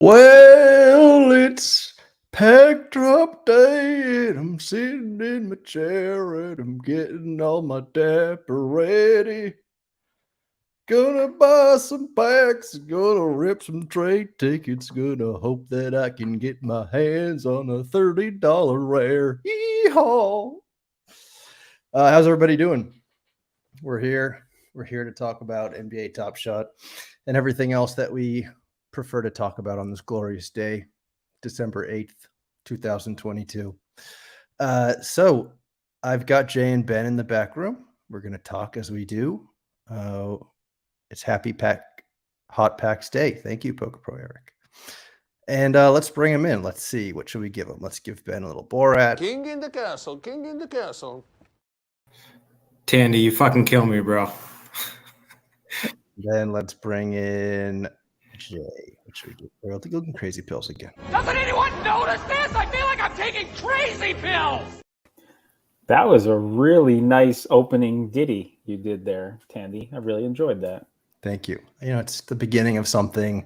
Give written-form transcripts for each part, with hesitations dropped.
Well, it's pack drop day, and I'm sitting in my chair, and I'm getting all my dapper ready. Gonna buy some packs, gonna rip some trade tickets, gonna hope that I can get my hands on a $30 rare. Yeehaw! How's everybody doing? We're here. We're here to talk about NBA Top Shot and everything else that we prefer to talk about on this glorious day, December 8th, 2022. So I've got Jay and Ben in the back room. We're going to talk as we do. It's Hot Packs Day. Thank you, Poker Pro Eric. And let's bring him in. Let's see. What should we give him? Let's give Ben a little Borat. King in the castle. King in the castle. Tandy, you fucking kill me, bro. Then let's bring in Jay. What should we do? We're looking crazy pills again. Doesn't anyone notice this? I feel like I'm taking crazy pills. That was a really nice opening ditty you did there, Tandy. I really enjoyed that. Thank you. You know, it's the beginning of something.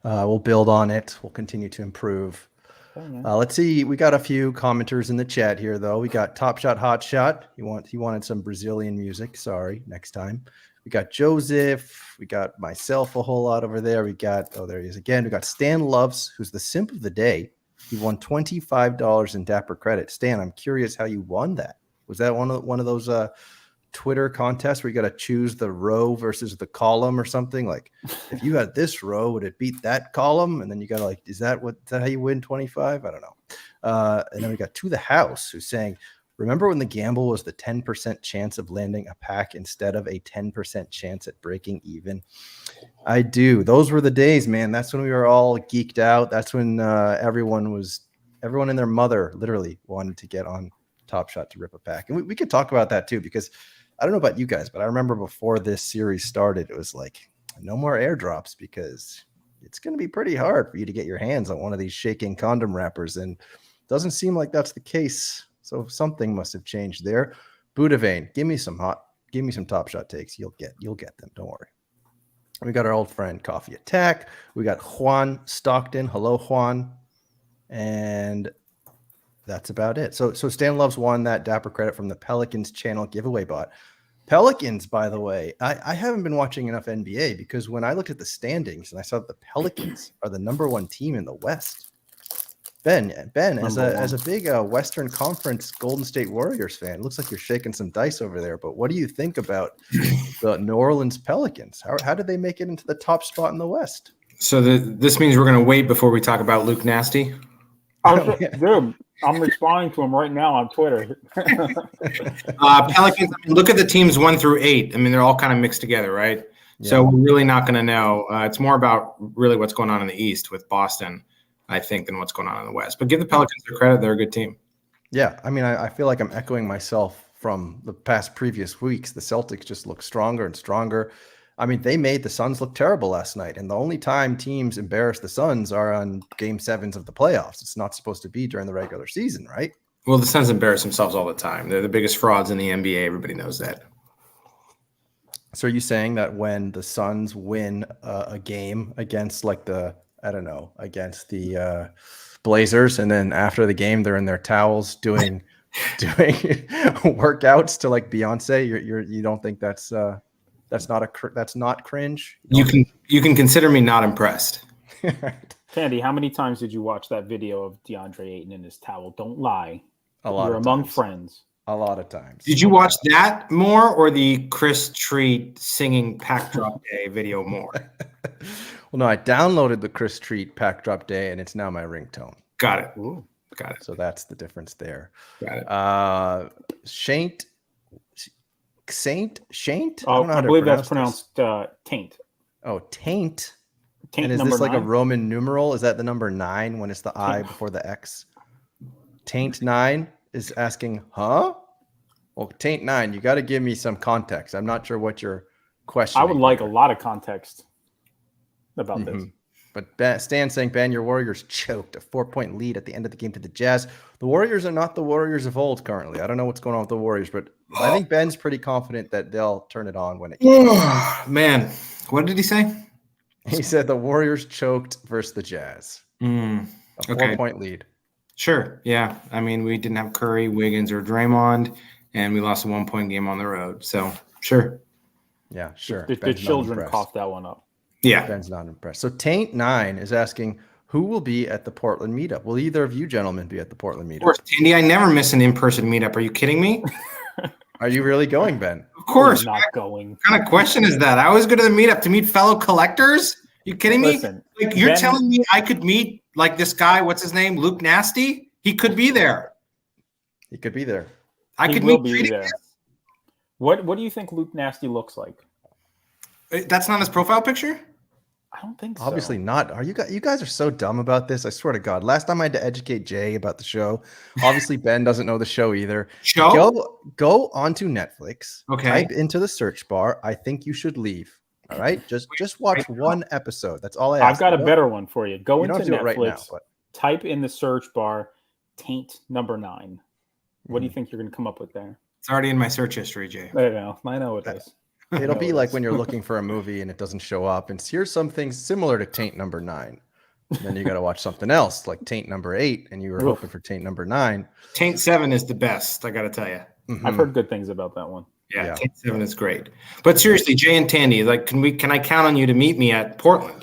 We'll build on it. We'll continue to improve. Let's see. We got a few commenters in the chat here, though. We got Top Shot, Hot Shot. He wanted some Brazilian music. Sorry, next time. We got Joseph. We got myself a whole lot over there. We got, there he is again. We got Stan Loves, who's the simp of the day. He won $25 in Dapper credit. Stan, I'm curious how you won that. Was that one of those Twitter contests where you got to choose the row versus the column or something? Like, if you had this row, would it beat that column? And then you got to is that how you win 25? I don't know. And then we got To The House, who's saying, remember when the gamble was the 10% chance of landing a pack instead of a 10% chance at breaking even? I do. Those were the days, man. That's when we were all geeked out. That's when everyone and their mother literally wanted to get on Top Shot to rip a pack. And we could talk about that too, because I don't know about you guys, but I remember before this series started, it was like no more airdrops because it's going to be pretty hard for you to get your hands on one of these shaking condom wrappers. And it doesn't seem like that's the case. So something must have changed there. Budavane, give me some Top Shot takes. You'll get them. Don't worry. We got our old friend Coffee Attack. We got Juan Stockton. Hello, Juan. And that's about it. So Stan Loves won that Dapper credit from the Pelicans channel giveaway bot. Pelicans, by the way, I haven't been watching enough NBA because when I looked at the standings and I saw that the Pelicans are the #1 team in the West. Ben, as a big Western Conference Golden State Warriors fan, it looks like you're shaking some dice over there. But what do you think about the New Orleans Pelicans? How did they make it into the top spot in the West? So this means we're going to wait before we talk about Luke Nasty? Dude, I'm responding to him right now on Twitter. Pelicans, look at the teams 1 through 8. I mean, they're all kind of mixed together, right? Yeah. So we're really not going to know. It's more about really what's going on in the East with Boston, I think, than what's going on in the West. But give the Pelicans their credit. They're a good team. Yeah. I mean, I feel like I'm echoing myself from the previous weeks. The Celtics just look stronger and stronger. I mean, they made the Suns look terrible last night. And the only time teams embarrass the Suns are on Game 7s of the playoffs. It's not supposed to be during the regular season, right? Well, the Suns embarrass themselves all the time. They're the biggest frauds in the NBA. Everybody knows that. So are you saying that when the Suns win a game against against the Blazers, and then after the game they're in their towels doing workouts to like Beyonce, you don't think that's not cringe? You can consider me not impressed. Tandy, how many times did you watch that video of DeAndre Ayton in his towel? Don't lie. A lot. You're among friends. A lot of times. Did you watch that more or the Chris Treat singing Pack Drop Day video more? Well, no, I downloaded the Chris Treat Pack Drop Day, and it's now my ringtone. Got it. Ooh, got it. So that's the difference there. Got it. Saint. Oh, I believe that's pronounced taint. Oh, taint. Taint. And is number this like 9? a Roman numeral? Is that the number 9 when it's the I before the X? Taint 9 is asking, huh? Well, Taint 9, you got to give me some context. I'm not sure what your question. I would like a lot of context about this. But Stan saying, Ben, your Warriors choked a 4-point lead at the end of the game to the Jazz. The Warriors are not the Warriors of old currently. I don't know what's going on with the Warriors, but I think Ben's pretty confident that they'll turn it on when it Man, what did he say? He said the Warriors choked versus the Jazz. Mm, A okay. 4-point lead. Sure. Yeah. I mean, we didn't have Curry, Wiggins, or Draymond, and we lost a 1-point game on the road. So, sure. Yeah, sure. The Ben's not children impressed. coughed that one up. Yeah. Ben's not impressed. So Taint9 is asking, who will be at the Portland meetup? Will either of you gentlemen be at the Portland Of meetup? course, Tandy, I never miss an in-person meetup. Are you kidding me? Are you really going, Ben? Of course. He's not going. What kind of question is that? I always go to the meetup to meet fellow collectors. You kidding me? Listen, Like you're Ben- telling me I could meet like this guy, what's his name? Luke Nasty? He could be there. He could be there. I He could will meet be Treaty there. What do you think Luke Nasty looks like? That's not his profile picture? I don't think so. Obviously not. Are you guys? You guys are so dumb about this. I swear to God. Last time I had to educate Jay about the show. Obviously, Ben doesn't know the show either. Show? Go onto Netflix. Okay. Type into the search bar. I think you should leave. All right. Just watch one episode. That's all I ask. I've got a better one for you. Go You into don't have to do it Netflix. right now, but Type in the search bar Taint number 9. What do you think you're going to come up with there? It's already in my search history, Jay. I know it is. it'll be it like is. when you're looking for a movie and it doesn't show up. And here's something similar to Taint number 9. Then you got to watch something else like Taint number 8, and you were hoping for Taint number 9. Taint 7 is the best, I got to tell you. Mhm. I've heard good things about that one. Yeah, Yeah. Taint 7 is great. But seriously, Jay and Tandy, like, can I count on you to meet me at Portland?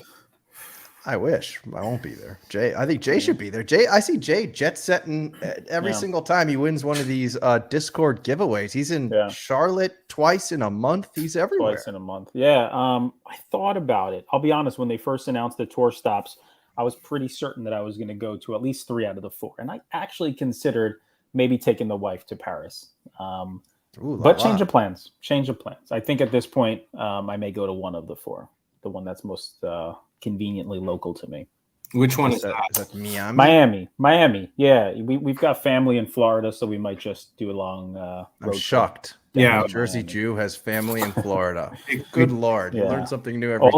I wish. I won't be there. Jay, I think Jay should be there. Jay, I see Jay jet setting every Yeah. single time he wins one of these Discord giveaways. He's in Yeah. Charlotte twice in a month. He's everywhere. Twice in a month. Yeah. I thought about it. I'll be honest. When they first announced the tour stops, I was pretty certain that I was going to go to at least 3 out of the 4. And I actually considered maybe taking the wife to Paris. Ooh, la But la. change of plans. Change of plans. I think at this point, I may go to one of the 4. The one that's most conveniently local to me. Which one Is is that, that? is that Miami? Miami. Yeah. We've got family in Florida, so we might just do a long I'm road trip. shocked. Yeah. A Jersey Miami. Jew has family in Florida. Good Lord. You Yeah. learn something new every day.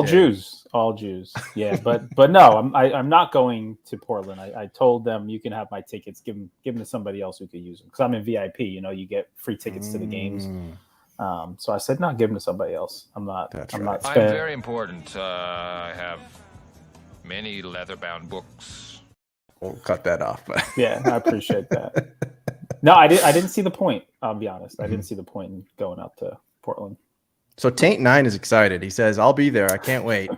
All Jews. Yeah, but no, I'm not going to Portland. I told them you can have my tickets. Give them to somebody else who could use them because I'm in VIP. You get free tickets to the games. So I said, no, give them to somebody else. I'm not. That's I'm right. not. I'm spending- very important. I have many leather-bound books. We'll cut that off. But Yeah, I appreciate that. No, I didn't see the point. I'll be honest. I didn't see the point in going out to Portland. So Taint9 is excited. He says, I'll be there. I can't wait.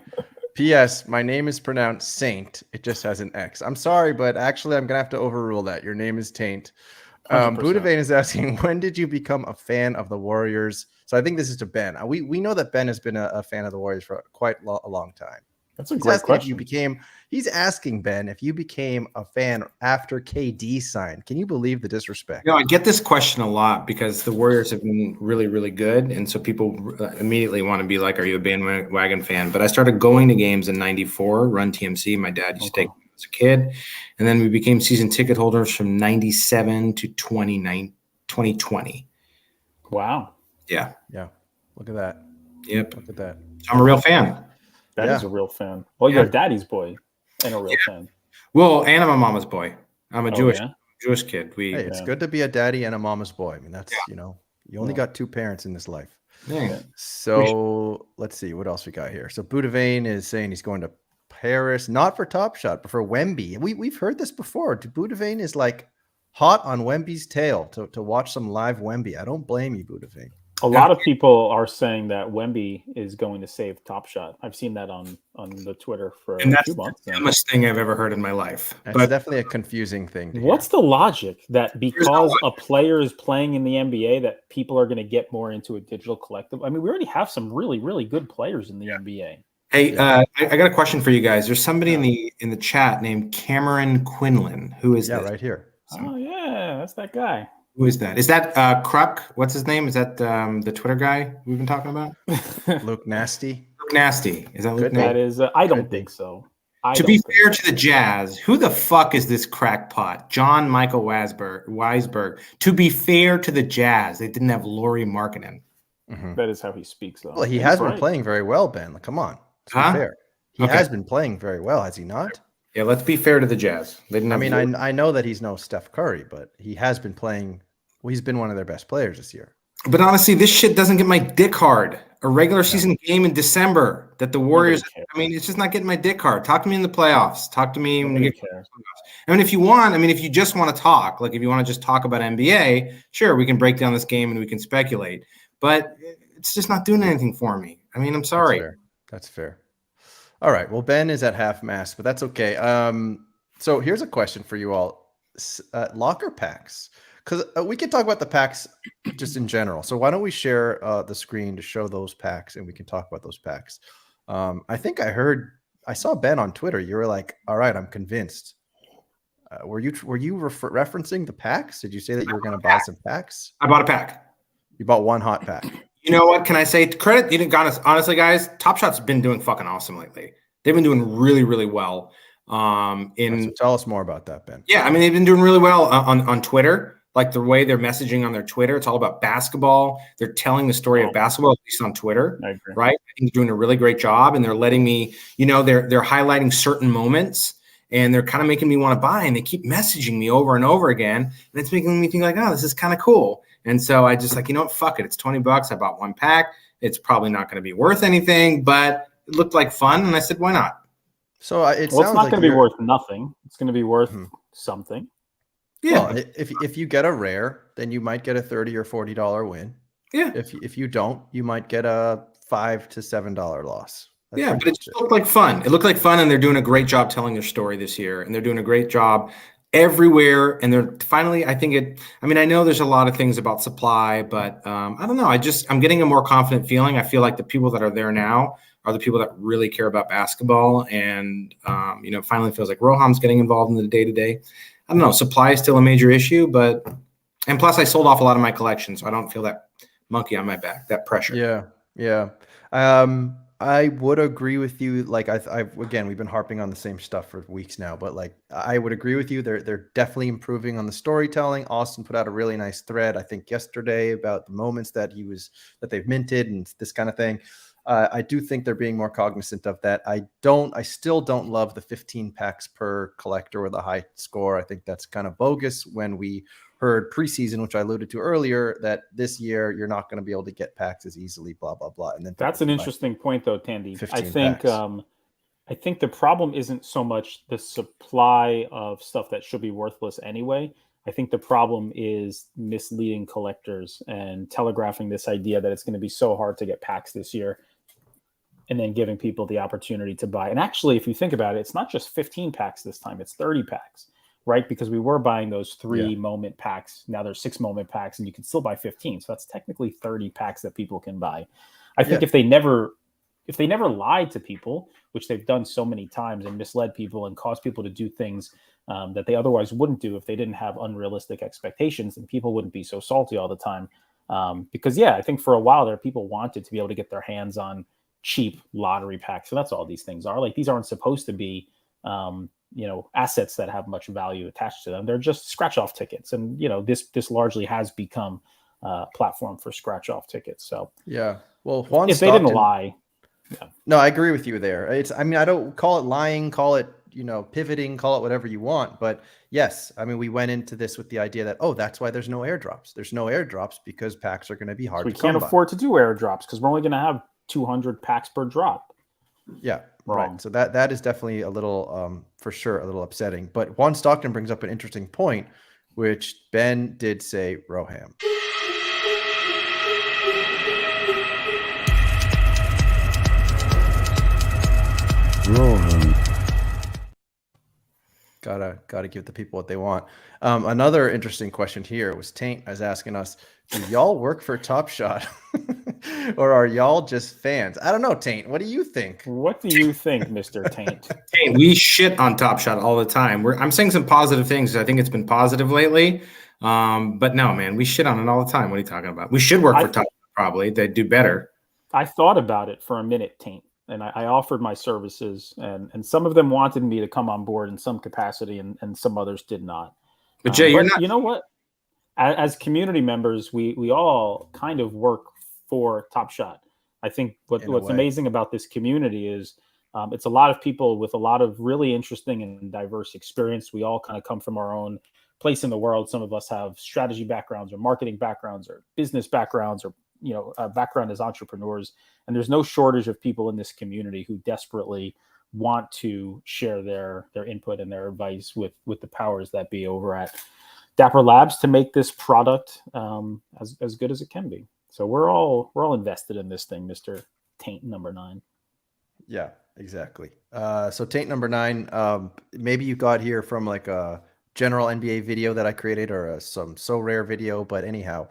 P.S. My name is pronounced Saint. It just has an X. I'm sorry, but actually I'm going to have to overrule that. Your name is Taint. 100%. Budavane is asking, when did you become a fan of the Warriors? So I think this is to Ben. We know that Ben has been a fan of the Warriors for quite a long time. That's a He's great asking if question. he's asking Ben if you became a fan after KD signed. Can you believe the disrespect? I get this question a lot because the Warriors have been really, really good. And so people immediately want to be like, are you a bandwagon fan? But I started going to games in 94, Run TMC. My dad used to take me as a kid. And then we became season ticket holders from 97 to 2020. Wow, Yeah. Yeah. Look at that. Yep. Look at that. So I'm a real fan. that is Yeah. a real fan. Well, you're a daddy's boy and a real fan. Well, and I'm a mama's boy. I'm a Oh, Jewish yeah? kid. Hey, it's Yeah. good to be a daddy and a mama's boy. I mean, that's, you only got 2 parents in this life. Yeah. So let's see what else we got here. So Budavane is saying he's going to Paris, not for Top Shot, but for Wemby. We've heard this before. Budavane is like hot on Wemby's tail to watch some live Wemby. I don't blame you, Budavane. A lot of people are saying that Wemby is going to save Top Shot. I've seen that on the Twitter for And a that's few the months now. dumbest thing I've ever heard in my life. That's But definitely a confusing thing. To hear. What's the logic that because no a player is playing in the NBA that people are going to get more into a digital collective? I mean, we already have some really, really good players in the NBA. hey, I got a question for you guys. There's somebody in the chat named Cameron Quinlan. Who is Yeah, this? right here. Oh yeah, that's that guy. Who is that? Is that Kruk? What's his name? Is that the Twitter guy we've been talking about? Luke Nasty. Luke Nasty. Is that Luke Good Nasty? That is. I don't think so. To be fair to the Jazz, who the fuck is this crackpot? John Michael Weisberg. To be fair to the Jazz, they didn't have Laurie Markkinen. That is how he speaks, though. Well, he He's has been right. playing very well, Ben. Like, come on. Let's be Huh? fair. He Okay. has been playing very well, has he not? Yeah, let's be fair to the Jazz. They didn't I have mean, I know that he's no Steph Curry, but he has been playing. Well, he's been one of their best players this year. But honestly, this shit doesn't get my dick hard. A regular season game in December that the Warriors, I mean, it's just not getting my dick hard. Talk to me in the playoffs. Talk to me when you get cares. I mean, if you want, I mean, if you just want to talk, like if you want to just talk about NBA, sure, we can break down this game and we can speculate. But it's just not doing anything for me. I mean, I'm sorry. That's fair. All right. Well, Ben is at half mast, but that's okay. So here's a question for you all. Locker packs. Because we can talk about the packs just in general. So why don't we share the screen to show those packs and we can talk about those packs. I think I saw Ben on Twitter. You were like, all right, I'm convinced. Were you referencing the packs? Did you say that you were going to buy some packs? I bought a pack. You bought one hot pack. You know what? Can I say credit? You didn't, honestly, guys, Top Shot's been doing fucking awesome lately. They've been doing really, really well. So tell us more about that, Ben. Yeah, I mean, they've been doing really well on Twitter. Like the way they're messaging on their Twitter, it's all about basketball. They're telling the story of basketball, at least on Twitter, right? I think they're doing a really great job, and they're letting me, they're highlighting certain moments, and they're kind of making me want to buy, and they keep messaging me over and over again, and it's making me think like, oh, this is kind of cool. And so I just like, you know what, fuck it. It's $20. I bought one pack. It's probably not going to be worth anything, but it looked like fun, and I said, why not? So it's not going to be worth nothing. It's going to be worth something. Yeah, well, if you get a rare, then you might get a $30 or $40 win. Yeah. If you don't, you might get a $5 to $7 loss. But it just looked like fun. It looked like fun, and they're doing a great job telling their story this year, and they're doing a great job everywhere. And they're finally, I know there's a lot of things about supply, but I don't know. I'm getting a more confident feeling. I feel like the people that are there now are the people that really care about basketball, and finally feels like Roham's getting involved in the day-to-day. I don't know. Supply is still a major issue, and plus I sold off a lot of my collection, so I don't feel that monkey on my back, that pressure. Yeah. I would agree with you. Like again, we've been harping on the same stuff for weeks now, but like I would agree with you. They're definitely improving on the storytelling. Austin put out a really nice thread, I think yesterday, about the moments that they've minted and this kind of thing. I do think they're being more cognizant of that. I still don't love the 15 packs per collector with a high score. I think that's kind of bogus when we heard preseason, which I alluded to earlier, that this year you're not going to be able to get packs as easily, blah, blah, blah. And then that's an interesting point though, Tandy. I think the problem isn't so much the supply of stuff that should be worthless anyway. I think the problem is misleading collectors and telegraphing this idea that it's going to be so hard to get packs this year, and then giving people the opportunity to buy. And actually, if you think about it, it's not just 15 packs this time, it's 30 packs, right? Because we were buying those 3 moment packs. Now there's 6 moment packs, and you can still buy 15. So that's technically 30 packs that people can buy. I think if they never lied to people, which they've done so many times, and misled people and caused people to do things that they otherwise wouldn't do if they didn't have unrealistic expectations, and people wouldn't be so salty all the time. Because I think for a while there, people wanted to be able to get their hands on cheap lottery packs. So that's all these things are. Like, these aren't supposed to be assets that have much value attached to them. They're just scratch off tickets, and this largely has become a platform for scratch off tickets. So well, if they didn't lie. No, I agree with you there. I don't call it lying, call it pivoting, call it whatever you want, but yes, we went into this with the idea that that's why there's no airdrops. There's no airdrops because packs are going to be hard. So we can't afford to do airdrops because we're only going to have 200 packs per drop. Yeah, right. So that is definitely a little, for sure, a little upsetting. But Juan Stockton brings up an interesting point, which Ben did say Roham. Gotta give the people what they want. Another interesting question here was Taint is asking us, do y'all work for Top Shot or are y'all just fans? I don't know, Taint. What do you think? What do you think, Mr. Taint? Hey, we shit on Top Shot all the time. I'm saying some positive things. I think it's been positive lately. But no, man, we shit on it all the time. What are you talking about? We should work for Top Shot, probably. They'd do better. I thought about it for a minute, Taint. And I offered my services, and some of them wanted me to come on board in some capacity, and some others did not. But Jay, you're not. You know what? As community members, we all kind of work for Top Shot. I think what's amazing about this community is it's a lot of people with a lot of really interesting and diverse experience. We all kind of come from our own place in the world. Some of us have strategy backgrounds or marketing backgrounds or business backgrounds or background as entrepreneurs, and there's no shortage of people in this community who desperately want to share their input and their advice with the powers that be over at Dapper Labs to make this product as good as it can be. So we're all invested in this thing, Mr. Taint number 9. Yeah, exactly. So Taint number 9, maybe you got here from like a general NBA video that I created or some SoRare video, but anyhow,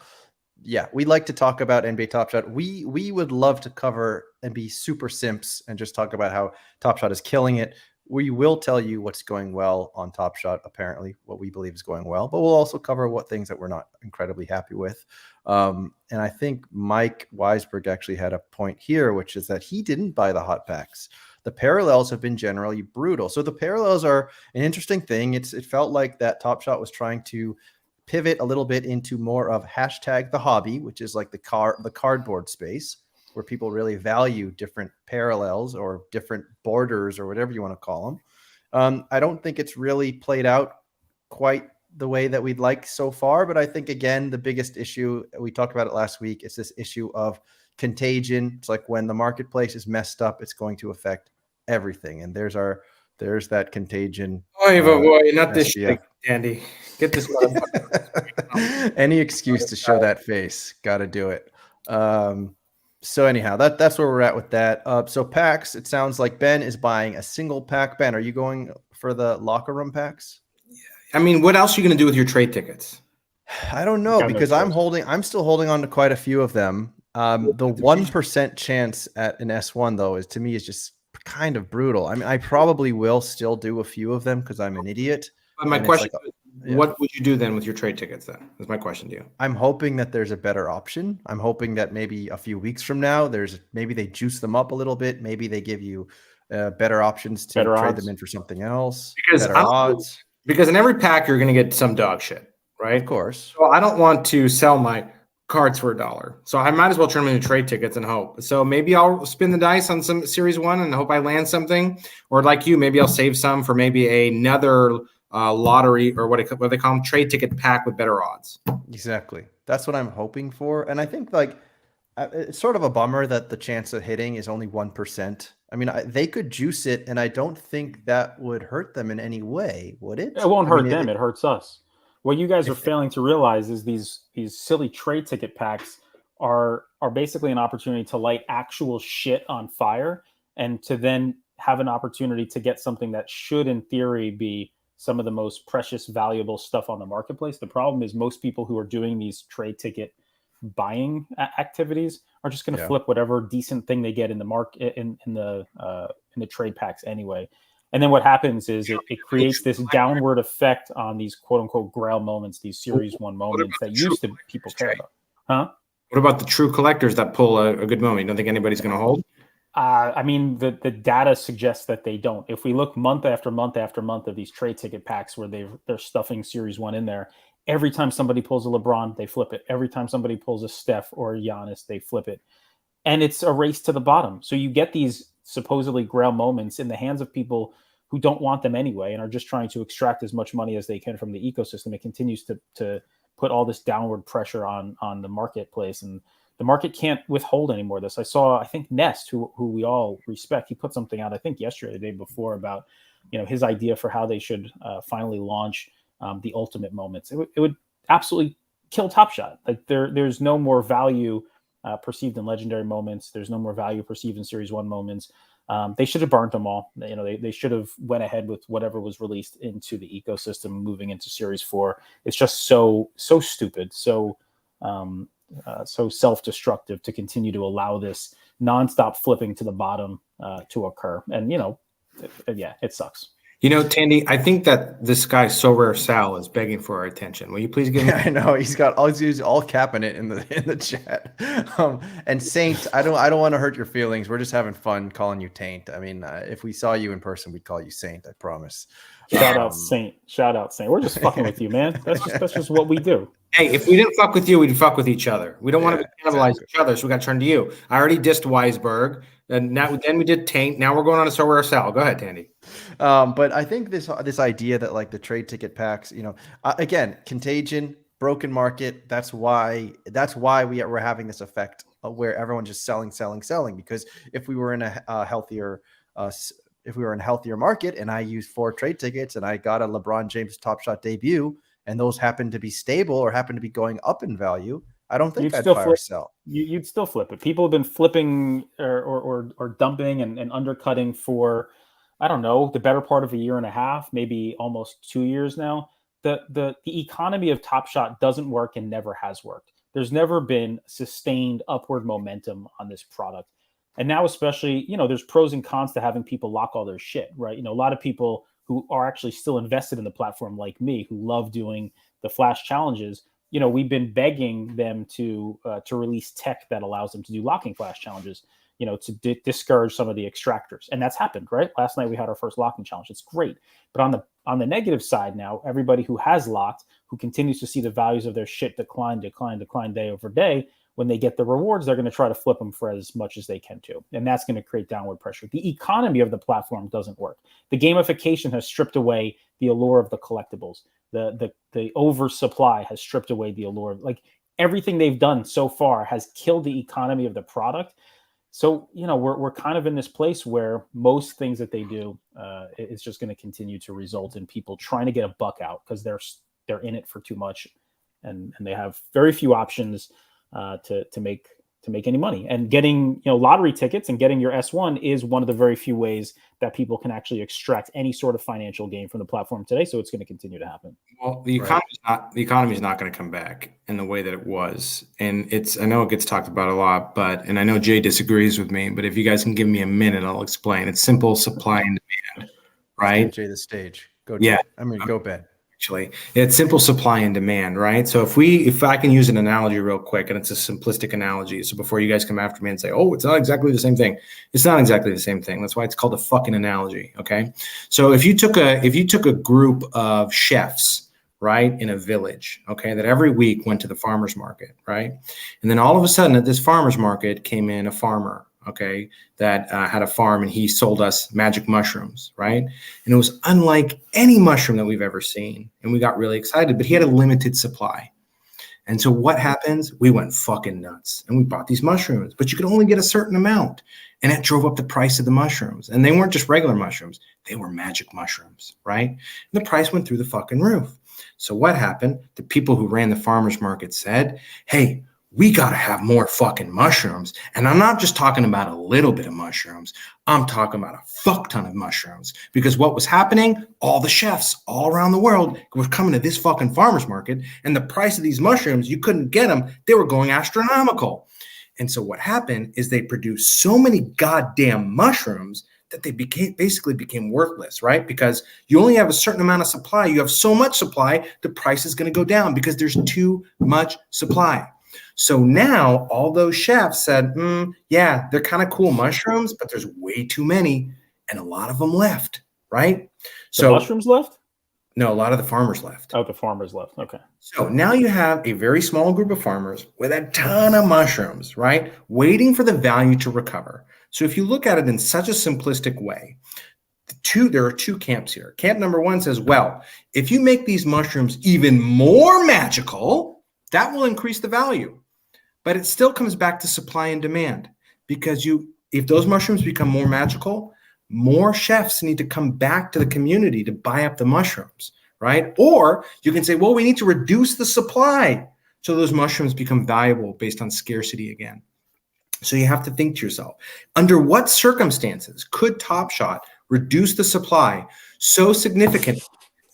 yeah, we like to talk about NBA Top Shot. We would love to cover and be super simps and just talk about how Top Shot is killing it. We will tell you what's going well on Top Shot, apparently, what we believe is going well, but we'll also cover what things that we're not incredibly happy with. And I think Mike Weisberg actually had a point here, which is that he didn't buy the hot packs. The parallels have been generally brutal. So the parallels are an interesting thing. It felt like that Top Shot was trying to pivot a little bit into more of hashtag the hobby, which is like the cardboard space where people really value different parallels or different borders or whatever you want to call them. I don't think it's really played out quite the way that we'd like so far, but I think, again, the biggest issue, we talked about it last week, is this issue of contagion. It's like when the marketplace is messed up, it's going to affect everything. And there's that contagion. Boy, not this shit, Andy. Get this motherfucker. Any excuse to show that face. Got to do it. So anyhow, that's where we're at with that. So packs, it sounds like Ben is buying a single pack. Ben, are you going for the locker room packs? I mean, what else are you going to do with your trade tickets? I don't know, because I'm still holding on to quite a few of them. The 1% chance at an S1 though to me is just kind of brutal. I mean, I probably will still do a few of them because I'm an idiot. But my question is, what would you do then with your trade tickets then? That's my question to you. I'm hoping that there's a better option. I'm hoping that maybe a few weeks from now, maybe they juice them up a little bit. Maybe they give you better options to trade them in for something else. Better odds. Because in every pack, you're going to get some dog shit, right? Of course. So I don't want to sell my cards for $1. So I might as well turn them into trade tickets and hope. So maybe I'll spin the dice on some Series 1 and hope I land something. Or like you, maybe I'll save some for maybe another lottery or what they call them, trade ticket pack with better odds. Exactly. That's what I'm hoping for. And I think it's sort of a bummer that the chance of hitting is only 1%. I mean, they could juice it, and I don't think that would hurt them in any way, would it? It won't hurt them. It hurts us. What you guys are failing to realize is these silly trade ticket packs are basically an opportunity to light actual shit on fire and to then have an opportunity to get something that should, in theory, be some of the most precious, valuable stuff on the marketplace. The problem is most people who are doing these trade ticket buying activities are just going to flip whatever decent thing they get in the market in the trade packs anyway. And then what happens is it creates this downward effect on these quote unquote grail moments, these Series 1 moments that used to people care about. Huh? What about the true collectors that pull a good moment? You don't think anybody's going to hold? I mean, the data suggests that they don't. If we look month after month after month of these trade ticket packs where they're stuffing Series 1 in there, every time somebody pulls a LeBron, they flip it. Every time somebody pulls a Steph or a Giannis, they flip it. And it's a race to the bottom. So you get these supposedly grail moments in the hands of people who don't want them anyway and are just trying to extract as much money as they can from the ecosystem. It continues to put all this downward pressure on the marketplace, and the market can't withhold any more of this. I think Nest, who we all respect, he put something out, I think yesterday, the day before, about his idea for how they should finally launch the ultimate moments. It would absolutely kill Top Shot. Like there's no more value perceived in legendary moments. There's no more value perceived in Series 1 moments. They should have burnt them all. They should have went ahead with whatever was released into the ecosystem moving into Series 4. It's just so stupid, so self-destructive to continue to allow this nonstop flipping to the bottom to occur. And it sucks. Tandy, I think that this guy SoRare Sal is begging for our attention. Will you please give me? I know he's all capping it in the chat. And Saint, I don't want to hurt your feelings. We're just having fun calling you Taint. I mean, if we saw you in person, we'd call you Saint. I promise. Shout out Saint. Shout out Saint. We're just fucking with you, man. That's just what we do. Hey, if we didn't fuck with you, we'd fuck with each other. We don't want to cannibalize each other, so we got to turn to you. I already dissed Weisberg, and then we did Taint. Now we're going on to SoRare Sal. Go ahead, Tandy. But I think this idea that like the trade ticket packs, again, contagion, broken market. That's why we're having this effect where everyone's just selling, because if we were in a healthier market and I used 4 trade tickets and I got a LeBron James Top Shot debut and those happen to be stable or happen to be going up in value, I don't think I'd fire sell. You'd still flip it. People have been flipping or dumping and undercutting for, I don't know, the better part of a year and a half, maybe almost 2 years now. The economy of Top Shot doesn't work and never has worked. There's never been sustained upward momentum on this product. And now especially, there's pros and cons to having people lock all their shit, right? A lot of people who are actually still invested in the platform like me, who love doing the flash challenges, we've been begging them to release tech that allows them to do locking flash challenges, to discourage some of the extractors. And that's happened, right? Last night we had our first locking challenge. It's great. But on the negative side now, everybody who has locked, who continues to see the values of their shit decline day over day, when they get the rewards, they're going to try to flip them for as much as they can too. And that's going to create downward pressure. The economy of the platform doesn't work. The gamification has stripped away the allure of the collectibles. The oversupply has stripped away the allure. Like everything they've done so far has killed the economy of the product. So, we're kind of in this place where most things that they do is just going to continue to result in people trying to get a buck out because they're in it for too much and they have very few options to make any money. And getting lottery tickets and getting your S1 is one of the very few ways that people can actually extract any sort of financial gain from the platform today. So it's going to continue to happen. Well, the economy is not going to come back in the way that it was, and I know it gets talked about a lot, and I know Jay disagrees with me, but if you guys can give me a minute, I'll explain. It's simple supply and demand, right? Jay, the stage. Go. Yeah, go Ben. Actually, it's simple supply and demand, right? So if I can use an analogy real quick, and it's a simplistic analogy. So before you guys come after me and say, oh, it's not exactly the same thing. It's not exactly the same thing. That's why it's called a fucking analogy. Okay. So if you took a group of chefs, right, in a village, okay, that every week went to the farmer's market, right? And then all of a sudden at this farmer's market came in a farmer, okay, that had a farm and he sold us magic mushrooms, right? And it was unlike any mushroom that we've ever seen. And we got really excited, but he had a limited supply. And so what happens? We went fucking nuts and we bought these mushrooms, but you could only get a certain amount. And that drove up the price of the mushrooms. And they weren't just regular mushrooms. They were magic mushrooms, right? And the price went through the fucking roof. So what happened? The people who ran the farmer's market said, hey, we got to have more fucking mushrooms. And I'm not just talking about a little bit of mushrooms. I'm talking about a fuck ton of mushrooms. Because what was happening, all the chefs all around the world were coming to this fucking farmer's market. And the price of these mushrooms, you couldn't get them. They were going astronomical. And so what happened is they produced so many goddamn mushrooms that they basically became worthless, right? Because you only have a certain amount of supply. You have so much supply, the price is going to go down because there's too much supply. So now all those chefs said, yeah, they're kind of cool mushrooms, but there's way too many. And a lot of them left, right? So mushrooms left? No, a lot of the farmers left. Oh, the farmers left. Okay. So now you have a very small group of farmers with a ton of mushrooms, right? Waiting for the value to recover. So if you look at it in such a simplistic way, there are two camps here. Camp number one says, well, if you make these mushrooms even more magical, that will increase the value. But it still comes back to supply and demand, because if those mushrooms become more magical, more chefs need to come back to the community to buy up the mushrooms, right? Or you can say, well, we need to reduce the supply so those mushrooms become valuable based on scarcity again. So you have to think to yourself, under what circumstances could Top Shot reduce the supply so significantly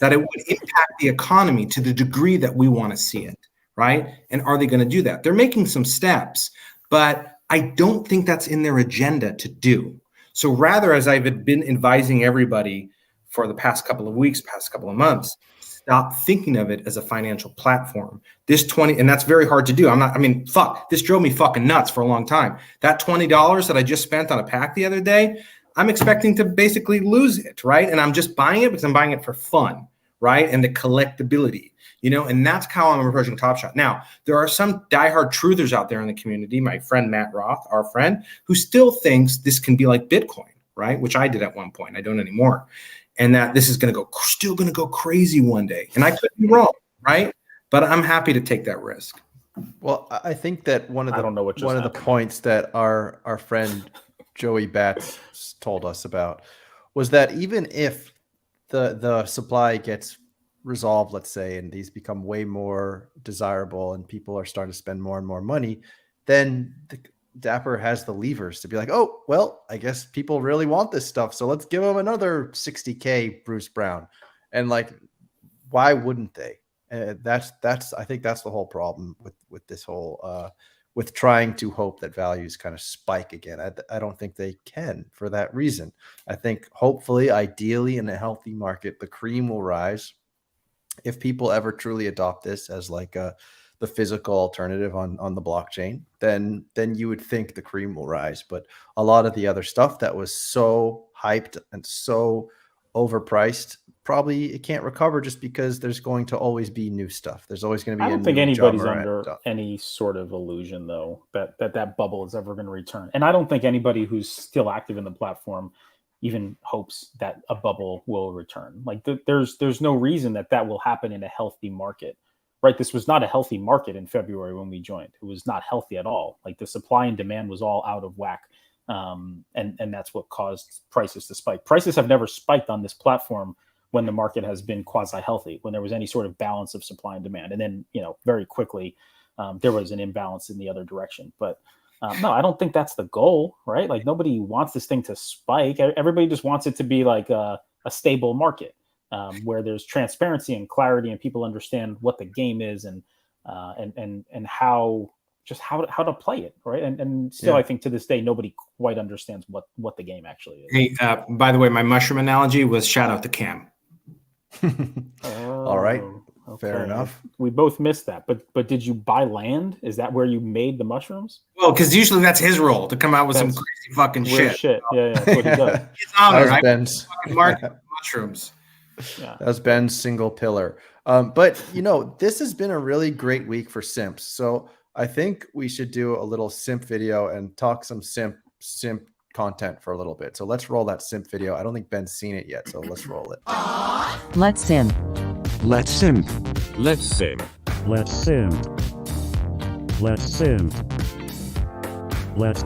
that it would impact the economy to the degree that we want to see it, right? And are they going to do that? They're making some steps, but I don't think that's in their agenda to do. So rather, as I've been advising everybody for the past couple of weeks, past couple of months, stop thinking of it as a financial platform. And that's very hard to do. This drove me fucking nuts for a long time. That $20 that I just spent on a pack the other day, I'm expecting to basically lose it, right? And I'm just buying it because I'm buying it for fun, right? And the collectability, and that's how I'm approaching Top Shot. Now, there are some diehard truthers out there in the community, my friend Matt Roth, our friend, who still thinks this can be like Bitcoin, right? Which I did at one point. I don't anymore. And that this is still going to go crazy one day. And I could be wrong, right? But I'm happy to take that risk. Well, I think that one of the happened. points that our friend Joey Batts told us about was that even if the supply gets resolved, let's say, and these become way more desirable and people are starting to spend more and more money, then Dapper has the levers to be like, oh, well, I guess people really want this stuff, so let's give them another 60K Bruce Brown. And like, why wouldn't they? I think that's the whole problem with this whole with trying to hope that values kind of spike again. I don't think they can for that reason. I think hopefully, ideally, in a healthy market, the cream will rise. If people ever truly adopt this as like the physical alternative on the blockchain, then you would think the cream will rise. But a lot of the other stuff that was so hyped and so overpriced, probably it can't recover just because there's going to always be new stuff. There's always going to be. I don't think anybody's under any sort of illusion, though, that bubble is ever going to return. And I don't think anybody who's still active in the platform even hopes that a bubble will return. Like there's no reason that will happen in a healthy market, right? This was not a healthy market in February when we joined. It was not healthy at all. Like the supply and demand was all out of whack. And that's what caused prices to spike. Prices have never spiked on this platform when the market has been quasi-healthy, when there was any sort of balance of supply and demand. And then, very quickly, there was an imbalance in the other direction. But no, I don't think that's the goal, right? Like nobody wants this thing to spike. Everybody just wants it to be like a stable market where there's transparency and clarity and people understand what the game is and how to play it, right? And still, I think to this day, nobody quite understands what the game actually is. Hey, by the way, my mushroom analogy was shout out to Cam. All right. Okay. Fair enough. We both missed that, but did you buy land? Is that where you made the mushrooms? Well, because usually that's his role to come out with some crazy fucking shit. Yeah, that's what he does. It's honor. That was Ben's market mushrooms. Yeah. That was Ben's single pillar. But this has been a really great week for simps. So I think we should do a little simp video and talk some simp content for a little bit. So let's roll that simp video. I don't think Ben's seen it yet, so let's roll it. Let's simp. Let's simp. Let's simp. Let's simp. Let's simp. Let's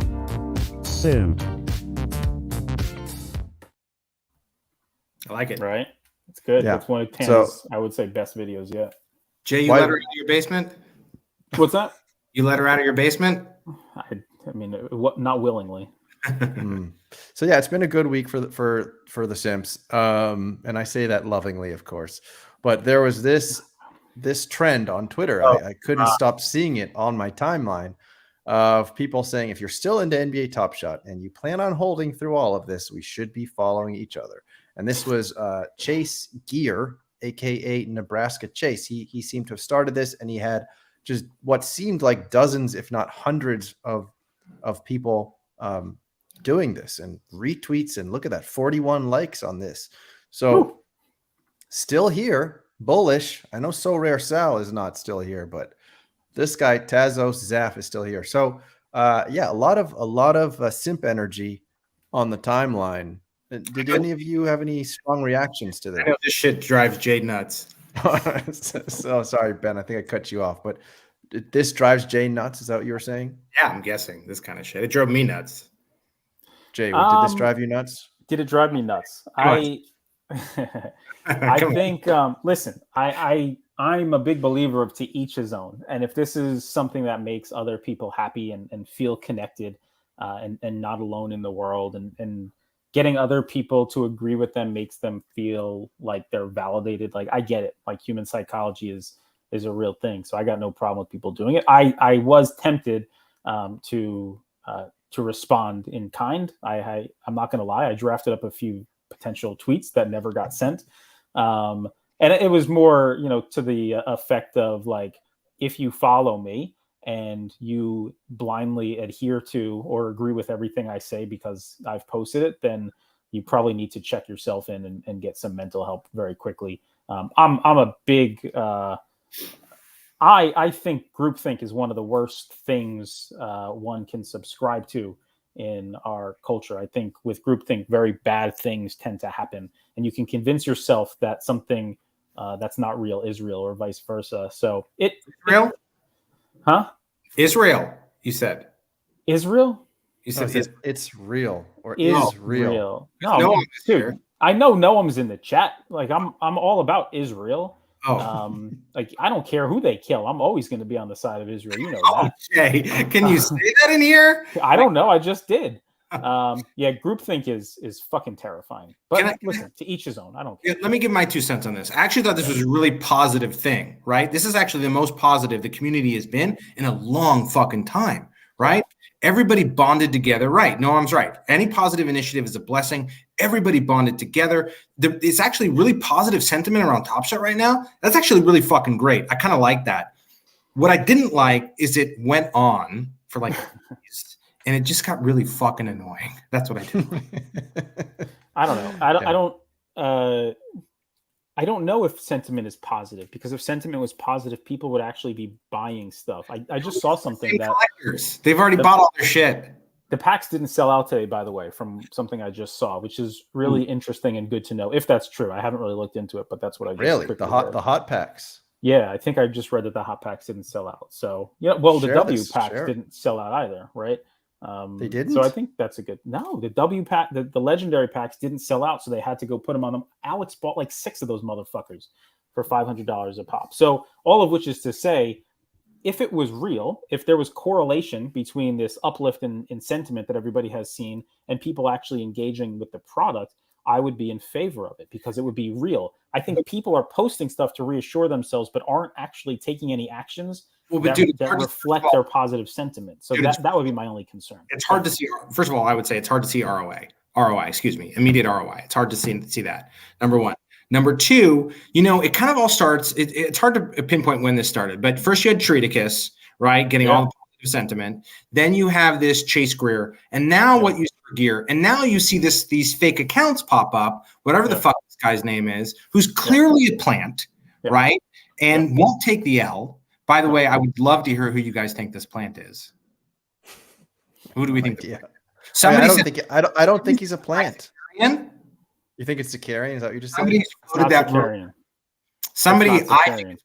simp. I like it. Right? It's good. Yeah. It's one of Tam's, I would say, best videos yet. Jay, you let her into your basement? What's that? You let her out of your basement? I mean, not willingly. So yeah, it's been a good week for the simps, and I say that lovingly, of course. But there was this trend on Twitter. I couldn't stop seeing it on my timeline of people saying, if you're still into NBA Top Shot and you plan on holding through all of this, we should be following each other. And this was Chase Gear, aka Nebraska Chase. He seemed to have started this, and he had just what seemed like dozens, if not hundreds, of people doing this and retweets. And look at that, 41 likes on this. So still here, bullish. I know SoRare Sal is not still here, but this guy Tazos Zaf is still here. So yeah, a lot of simp energy on the timeline. Did any of you have any strong reactions to that? I know this shit drives Jay nuts. So sorry, Ben. I think I cut you off, but this drives Jay nuts. Is that what you were saying? Yeah, I'm guessing this kind of shit. It drove me nuts. Jay, did this drive you nuts? Did it drive me nuts? I think. Listen, I'm a big believer of to each his own, and if this is something that makes other people happy and feel connected, and not alone in the world, and getting other people to agree with them makes them feel like they're validated. Like, I get it. Like, human psychology is a real thing. So I got no problem with people doing it. I was tempted to respond in kind. I'm not going to lie. I drafted up a few potential tweets that never got sent. And it was more, to the effect of like, if you follow me and you blindly adhere to or agree with everything I say because I've posted it, then you probably need to check yourself in and get some mental help very quickly. I'm a big I think groupthink is one of the worst things one can subscribe to in our culture. I think with groupthink, very bad things tend to happen, and you can convince yourself that something that's not real is real, or vice versa. So Israel, huh? Israel, you said. Israel? You No, said it's real or Is real. No, Noam is dude, here. I know Noam's in the chat. Like I'm all about Israel. Oh. Like I don't care who they kill. I'm always going to be on the side of Israel. You know Oh, that. Jay, can you say that in here? I don't know. I just did. Yeah, groupthink is fucking terrifying. But listen, to each his own. I don't care. Yeah, let me give my 2 cents on this. I actually thought this was a really positive thing, right? This is actually the most positive the community has been in a long fucking time, right? Everybody bonded together, right? Noam's right. Any positive initiative is a blessing. Everybody bonded together. It's actually really positive sentiment around Top Shot right now. That's actually really fucking great. I kind of like that. What I didn't like is it went on for like and it just got really fucking annoying. That's what I didn't like. I don't know. I don't know if sentiment is positive, because if sentiment was positive, people would actually be buying stuff. I just saw something that collectors. They've already bought all their shit. The packs didn't sell out today, by the way, from something I just saw, which is really interesting and good to know. If that's true, I haven't really looked into it, but that's what I just Really quickly the read. hot packs. Yeah, I think I just read that the hot packs didn't sell out. So yeah, well, the W packs didn't sell out either, right? They didn't. So I think that's a good. No, the W pack, the legendary packs didn't sell out, so they had to go put them on them. Alex bought like 6 of those motherfuckers for $500 a pop. So all of which is to say, if it was real, if there was correlation between this uplift in sentiment that everybody has seen and people actually engaging with the product, I would be in favor of it because it would be real. I think people are posting stuff to reassure themselves, but aren't actually taking any actions that reflect their positive sentiment. So that would be my only concern. It's hard to see. First of all, I would say it's hard to see ROI, immediate ROI. It's hard to see that. Number one. Number two, it kind of all starts. It's hard to pinpoint when this started, but first you had Treaticus, right? Getting all the positive sentiment. Then you have this Chase Greer, and now what you see for Gear, and now you see these fake accounts pop up, whatever the fuck this guy's name is, who's clearly a plant, right? And won't take the L. By the way, I would love to hear who you guys think this plant is. Who do we think? I don't think he's a plant. Ian? You think it's Zakarian? Is that what you just said? Somebody floated that word. I think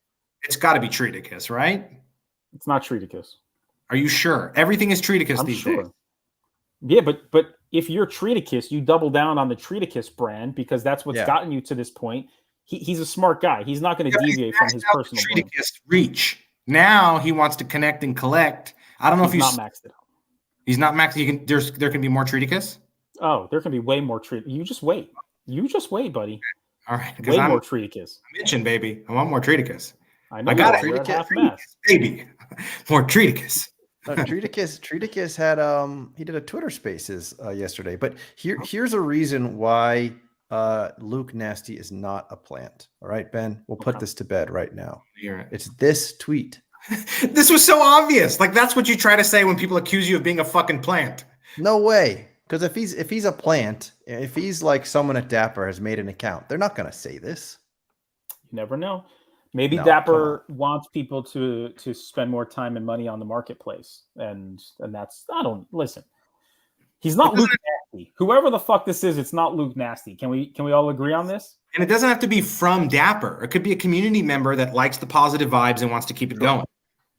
it's got to be Treaticus, right? It's not Treaticus. Are you sure? Everything is Treaticus these days. Yeah, but if you're Treaticus, you double down on the Treaticus brand because that's what's gotten you to this point. He's a smart guy. He's not going to deviate from his personal Treaticus reach. Now he wants to connect and collect. I don't know if he's not maxed it out. He's not maxed. There can be more Treaticus. Oh, there can be way more Treaticus. You just wait. You just wait, buddy. All right. Way more Treaticus. I'm itching, baby. I want more Treaticus. I know. I got it. Baby. More Treaticus. Treaticus had he did a Twitter Spaces yesterday. But here's a reason why Luke Nasty is not a plant. All right, Ben. We'll put this to bed right now. It's this tweet. This was so obvious. Like that's what you try to say when people accuse you of being a fucking plant. No way. Because if he's a plant, if he's like someone at Dapper has made an account, they're not going to say this. You never know. Maybe Dapper wants people to spend more time and money on the marketplace, and that's listen. He's not Luke Nasty. Whoever the fuck this is, it's not Luke Nasty. Can we all agree on this? And it doesn't have to be from Dapper. It could be a community member that likes the positive vibes and wants to keep it going.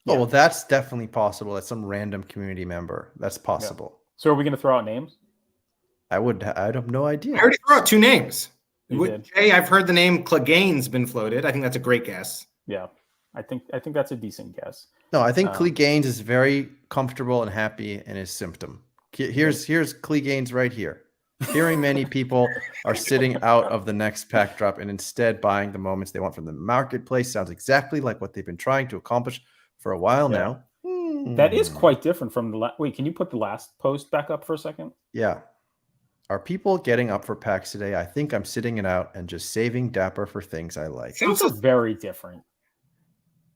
Oh well, that's definitely possible. That's some random community member. That's possible. Yeah. So are we going to throw out names? I have no idea. I already threw out 2 names. You Jay, I've heard the name Clegane's been floated. I think that's a great guess. Yeah, I think that's a decent guess. No, I think Clegane's is very comfortable and happy in his symptom. Here's Clegane's right here. Hearing many people are sitting out of the next pack drop and instead buying the moments they want from the marketplace sounds exactly like what they've been trying to accomplish for a while now. That is quite different from the wait. Can you put the last post back up for a second? Yeah. Are people getting up for packs today? I think I'm sitting it out and just saving Dapper for things I like. Those are very different.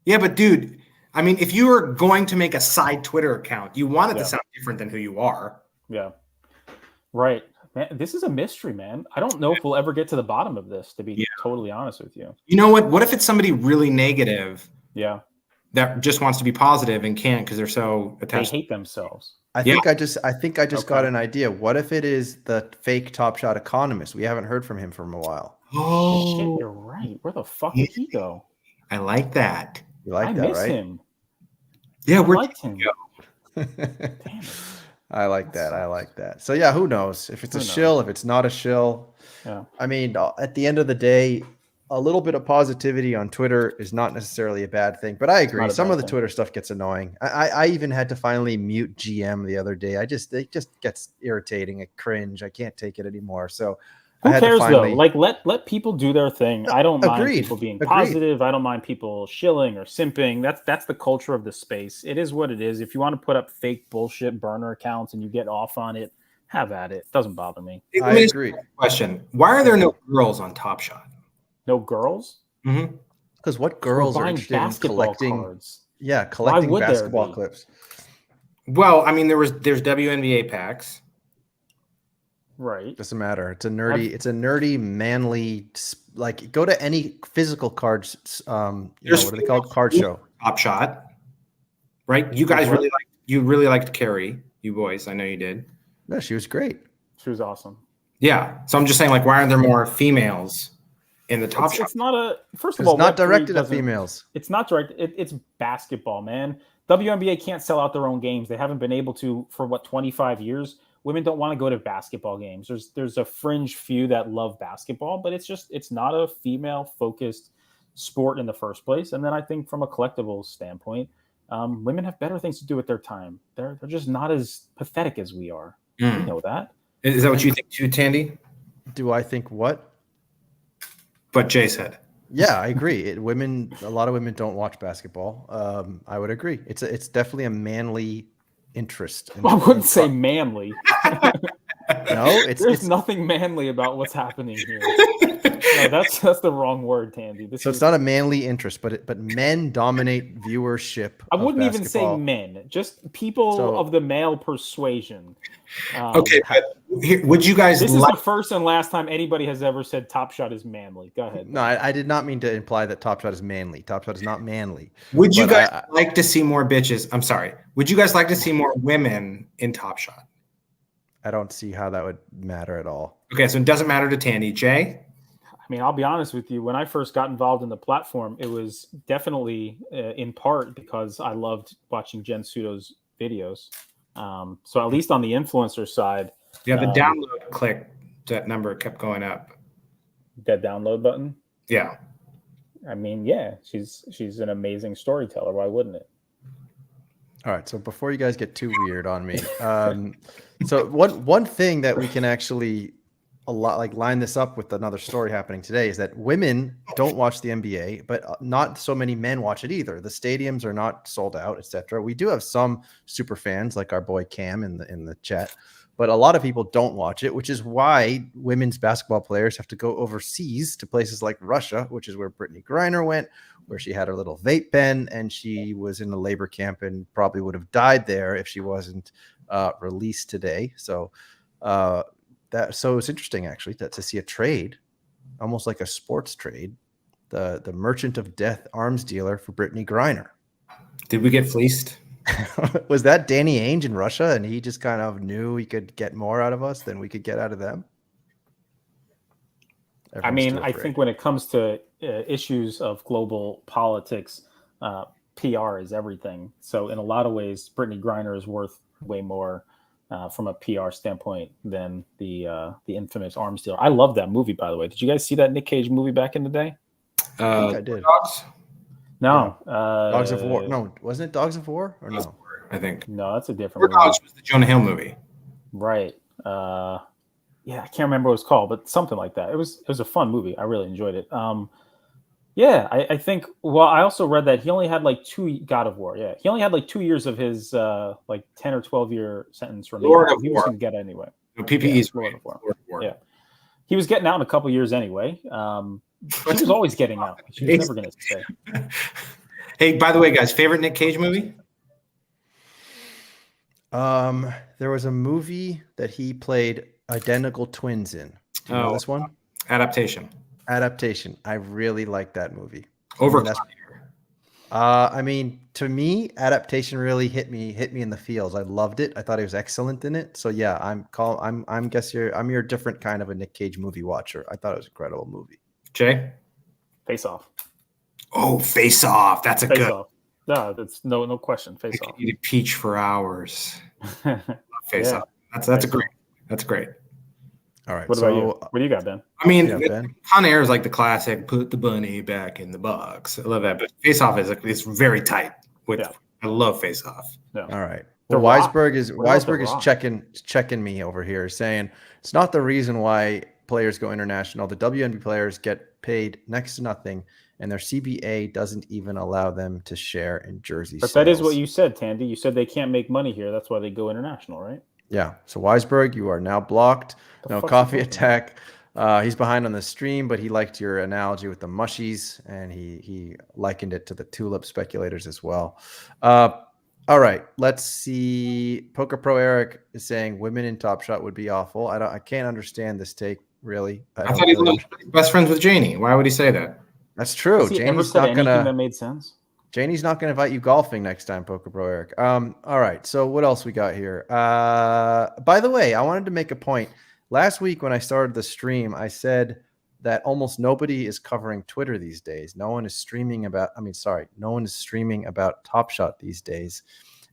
Yeah, but dude, I mean, if you are going to make a side Twitter account, you want it Yeah. to sound different than who you are. Yeah. Right. Man, this is a mystery, man. I don't know if we'll ever get to the bottom of this, to be totally honest with you. You know what? What if it's somebody really negative Yeah. that just wants to be positive and can't because they're so They attached? hate themselves. I think I just got an idea. What if it is the fake Top Shot economist? We haven't heard from him for a while. Oh, Shit, you're right. Where the fuck did he go? I like that. You like I that, miss right? him. Yeah, I we're liked him. Damn it. I like that. I like that. So yeah, who knows if it's a shill, if it's not a shill. Yeah. I mean, at the end of the day, a little bit of positivity on Twitter is not necessarily a bad thing. But I agree, some of the Twitter stuff gets annoying. I even had to finally mute GM the other day. It just gets irritating. I cringe. I can't take it anymore. So who cares though? Like let people do their thing. I don't mind people being positive. I don't mind people shilling or simping. That's the culture of the space. It is what it is. If you want to put up fake bullshit burner accounts and you get off on it, have at it. Doesn't bother me. I agree. Question: why are there no girls on Top Shot? No girls? Mm-hmm. Because what girls are interested in collecting? Cards. Yeah, collecting basketball clips. Well, I mean, there's WNBA packs. Right. Doesn't matter. It's a nerdy, manly. Like, go to any physical cards. What are they called? Card show. Top Shot. Right. You guys really liked Carrie. You boys. I know you did. No, she was great. She was awesome. Yeah. So I'm just saying, like, why aren't there more females in the Top Shot? It's not a. First of It's all, not directed at females. It's not directed. It's basketball, man. WNBA can't sell out their own games. They haven't been able to for 25 years. Women don't want to go to basketball games. There's a fringe few that love basketball, but it's not a female focused sport in the first place. And then I think from a collectibles standpoint, women have better things to do with their time. They're just not as pathetic as we are. We know that. Is that what you think too, Tandy? Do I think what? What Jay said. Yeah, I agree. A lot of women don't watch basketball. I would agree. It's definitely a manly interest. I wouldn't say manly. No, there's nothing manly about what's happening here. No, that's the wrong word, Tandy. It's not a manly interest, but men dominate viewership. I wouldn't even say men, just people of the male persuasion. Okay, but would you guys? This is the first and last time anybody has ever said Top Shot is manly. Go ahead. No, I did not mean to imply that Top Shot is manly. Top Shot is not manly. Would you guys like to see more bitches? I'm sorry. Would you guys like to see more women in Top Shot? I don't see how that would matter at all. Okay, so it doesn't matter to Tandy. Jay? I mean, I'll be honest with you. When I first got involved in the platform, it was definitely in part because I loved watching Jen Sudo's videos. So at least on the influencer side. Yeah, the download click, that number kept going up. That download button? Yeah. I mean, yeah, she's an amazing storyteller. Why wouldn't it? All right, so before you guys get too weird on me, so one thing that we can actually line this up with another story happening today is that women don't watch the NBA, but not so many men watch it either. The stadiums are not sold out, etc. We do have some super fans like our boy Cam in the chat, but a lot of people don't watch it, which is why women's basketball players have to go overseas to places like Russia, which is where Brittany Griner went, where she had her little vape pen, and she was in a labor camp and probably would have died there if she wasn't released today. So it's interesting actually to see a trade, almost like a sports trade, the Merchant of Death arms dealer for Brittany Griner. Did we get fleeced? Was that Danny Ainge in Russia, and he just kind of knew he could get more out of us than we could get out of them? I mean, I think when it comes to issues of global politics, PR is everything. So in a lot of ways, Brittany Griner is worth way more from a PR standpoint than the infamous arms dealer. I love that movie, by the way. Did you guys see that Nick Cage movie back in the day? I think I did. Dogs? No. Dogs of War. No, wasn't it Dogs of War? Or no? I think. No, that's a different movie. Dogs was the Jonah Hill movie. Right. Yeah, I can't remember what it was called, but something like that. It was a fun movie. I really enjoyed it. Yeah, I think. Well, I also read that he only had like 2 God of War. Yeah, he only had like 2 years of his 10 or 12-year sentence remaining. Lord of He was War. going to get it anyway. No, PPE's Lord of War. Lord of War. Yeah, he was getting out in a couple years anyway. She was always getting out. She was never going to stay. Hey, by the way, guys, favorite Nick Cage movie? There was a movie that he played identical twins in. Do you know this one? Adaptation. Adaptation. I really like that movie. I I mean, to me, adaptation really hit me in the feels. I loved it. I thought he was excellent in it. So yeah, I'm your different kind of a Nick Cage movie watcher. I thought it was an incredible movie. Jay? Face Off. Oh, Face Off. That's a Face good. Off. No, that's no question. Face I Off. could eat a peach for hours. Face Yeah. Off. That's great. That's great. All right. What about you? What do you got, Ben? I mean, Yeah, Ben. Con Air is like the classic. Put the bunny back in the box. I love that. But Face Off is it's very tight. I love Face Off. No. All right. The Well, Rock. Weisberg is What about The Rock? checking me over here, saying it's not the reason why players go international. The WNBA players get paid next to nothing, and their CBA doesn't even allow them to share in jersey But sales. that is what you said, Tandy. You said they can't make money here. That's why they go international, right? Yeah. So Weisberg, you are now blocked. No fuck's coffee he attack. He's behind on the stream, but he liked your analogy with the mushies, and he likened it to the tulip speculators as well. All right, let's see. Poker Pro Eric is saying women in Top Shot would be awful. I can't understand this take really. I thought he was best friends with Janie. Why would he say that? That's true. Has he ever Janie's said not anything gonna. that made sense? Janie's not gonna invite you golfing next time, Poker Pro Eric. All right. So what else we got here? By the way, I wanted to make a point. Last week when I started the stream, I said that almost nobody is covering Twitter these days. No one is streaming about. No one is streaming about Top Shot these days.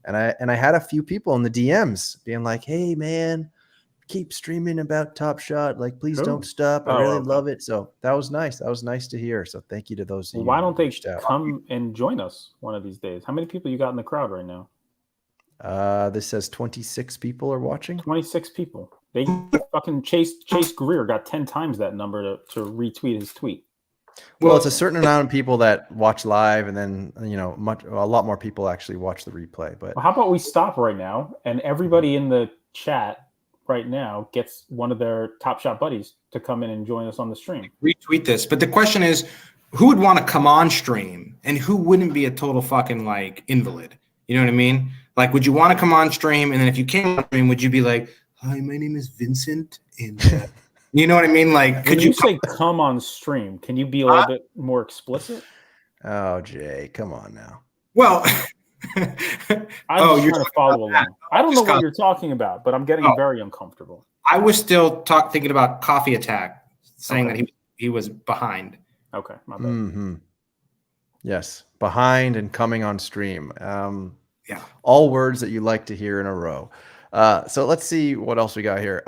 And I had a few people in the DMs being like, "Hey man, keep streaming about Top Shot. Like, please don't stop. I really love it." So that was nice. That was nice to hear. So thank you to those. Well, why don't they come and join us one of these days? How many people you got in the crowd right now? This says 26 people are watching. 26 people. They fucking Chase Greer got 10 times that number to retweet his tweet. Well, it's a certain amount of people that watch live, and then a lot more people actually watch the replay. But well, how about we stop right now, and everybody in the chat right now gets one of their Top Shot buddies to come in and join us on the stream. Retweet this. But the question is, who would want to come on stream, and who wouldn't be a total fucking like invalid? You know what I mean? Like, would you want to come on stream, and then if you came on stream, would you be like, "Hi, my name is Vincent," and you know what I mean? Like, could you say "come on stream"? Can you be a little bit more explicit? Oh, Jay, come on now. Well, I'm just trying to follow along. I don't know what you're talking about, but I'm getting very uncomfortable. I was still thinking about Coffee Attack, saying that he was behind. Okay, my bad. Mm-hmm. Yes, behind and coming on stream. Yeah, all words that you like to hear in a row. So let's see what else we got here.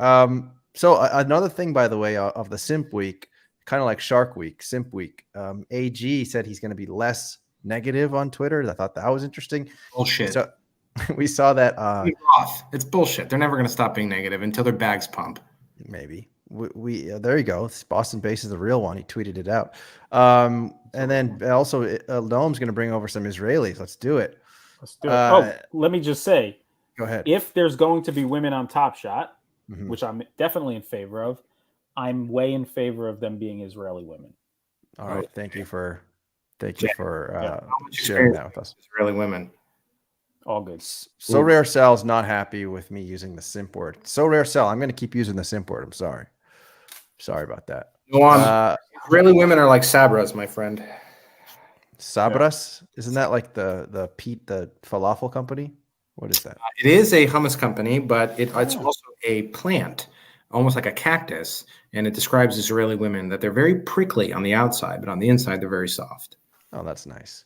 So another thing, by the way, of the Simp Week, kind of like Shark Week, Simp Week. AG said he's going to be less negative on Twitter. I thought that was interesting. Bullshit. So we saw that. It's bullshit. They're never going to stop being negative until their bags pump. Maybe. We there you go. Boston Base is the real one. He tweeted it out. And then also Noam's going to bring over some Israelis. Let's do it. Let's do it. Let me just say. Go ahead. If there's going to be women on Top Shot, which I'm definitely in favor of, I'm way in favor of them being Israeli women. All right. Thank you for sharing that with us. Israeli women. All good. SoRare Cell's not happy with me using the simp word. SoRare Cell, I'm going to keep using the simp word. I'm sorry. Sorry about that. Go on. Israeli women are like Sabras, my friend. Sabras? Isn't that like the falafel company? What is that? It is a hummus company, but it's also a plant, almost like a cactus. And it describes Israeli women that they're very prickly on the outside, but on the inside, they're very soft. Oh, that's nice.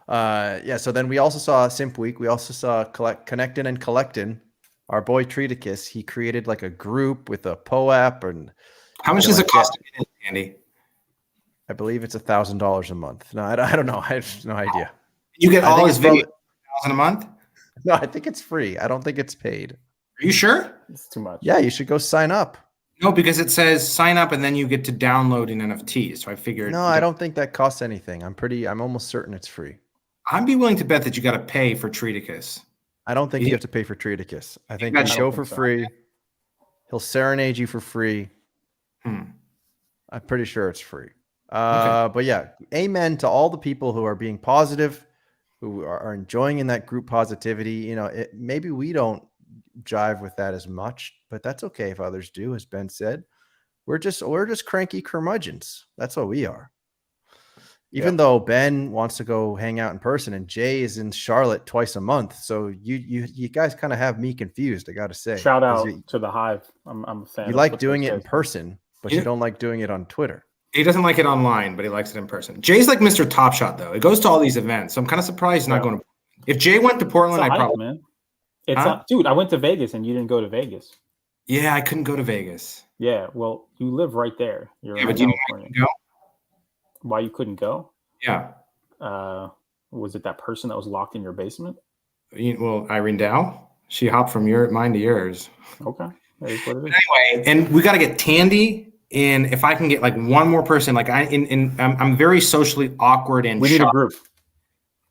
So then we also saw Simp Week. We also saw Connectin' and Collectin'. Our boy Treaticus, he created like a group with a POAP. And how much does it cost to get in, Andy? I believe it's $1,000 a month. No, I don't know. I have no idea. You get all his videos $1,000 a month? No, I think it's free. I don't think it's paid. Are you sure? It's too much. Yeah, you should go sign up. No, because it says sign up and then you get to download an NFT. So I figured. No, I don't think that costs anything. I'm almost certain it's free. I'd be willing to bet that you got to pay for Treaticus. I don't think you have to pay for Treaticus. I think you go for free. He'll serenade you for free. I'm pretty sure it's free. But yeah, amen to all the people who are being positive, who are enjoying in that group positivity. You know, maybe we don't jive with that as much, but that's okay if others do. As Ben said, we're just cranky curmudgeons. That's what we are. Even though Ben wants to go hang out in person and Jay is in Charlotte twice a month. So you guys kind of have me confused, I got to say. Shout out to the Hive. I'm a fan. You like doing it in person, but you don't like doing it on Twitter. He doesn't like it online, but he likes it in person. Jay's like Mr. Top Shot, though. It goes to all these events. So I'm kind of surprised he's not going to. If Jay went to Portland, I'd probably. Man. It's not, dude, I went to Vegas and you didn't go to Vegas. Yeah, I couldn't go to Vegas. Yeah, well, you live right there. You're but do you know why I couldn't go? Why you couldn't go? Yeah. Was it that person that was locked in your basement? Well, Irene Dow. She hopped from mine to yours. Okay. That is what it is. Anyway, and we got to get Tandy. And if I can get like one more person, like I'm very socially awkward and we need a group.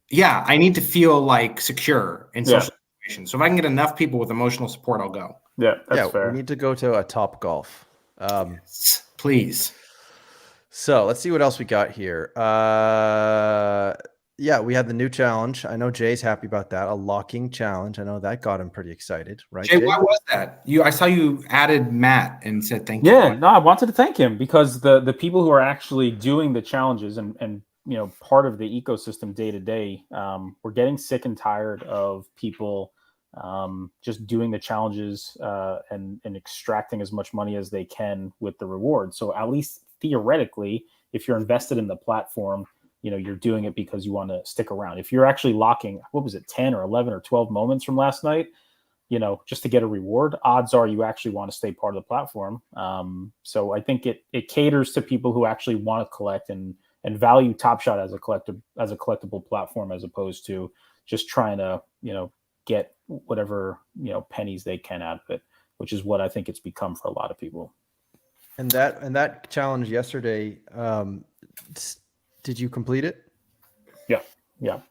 Yeah, I need to feel like secure in social situations. So if I can get enough people with emotional support, I'll go. Yeah, that's fair. We need to go to a Top Golf. Please. So let's see what else we got here. We had the new challenge. I know Jay's happy about that. A locking challenge. I know that got him pretty excited, right? Jay, what was that? I saw you added Matt and said thank you. Yeah, no, I wanted to thank him because the people who are actually doing the challenges and part of the ecosystem day to day, we're getting sick and tired of people just doing the challenges and extracting as much money as they can with the reward. So at least theoretically, if you're invested in the platform, you're doing it because you want to stick around. If you're actually locking, 10 or 11 or 12 moments from last night, just to get a reward, odds are you actually want to stay part of the platform. So I think it caters to people who actually want to collect and value Top Shot as a collectible platform, as opposed to just trying to, get whatever, pennies they can out of it, which is what I think it's become for a lot of people. And that challenge yesterday, did you complete it? Yeah.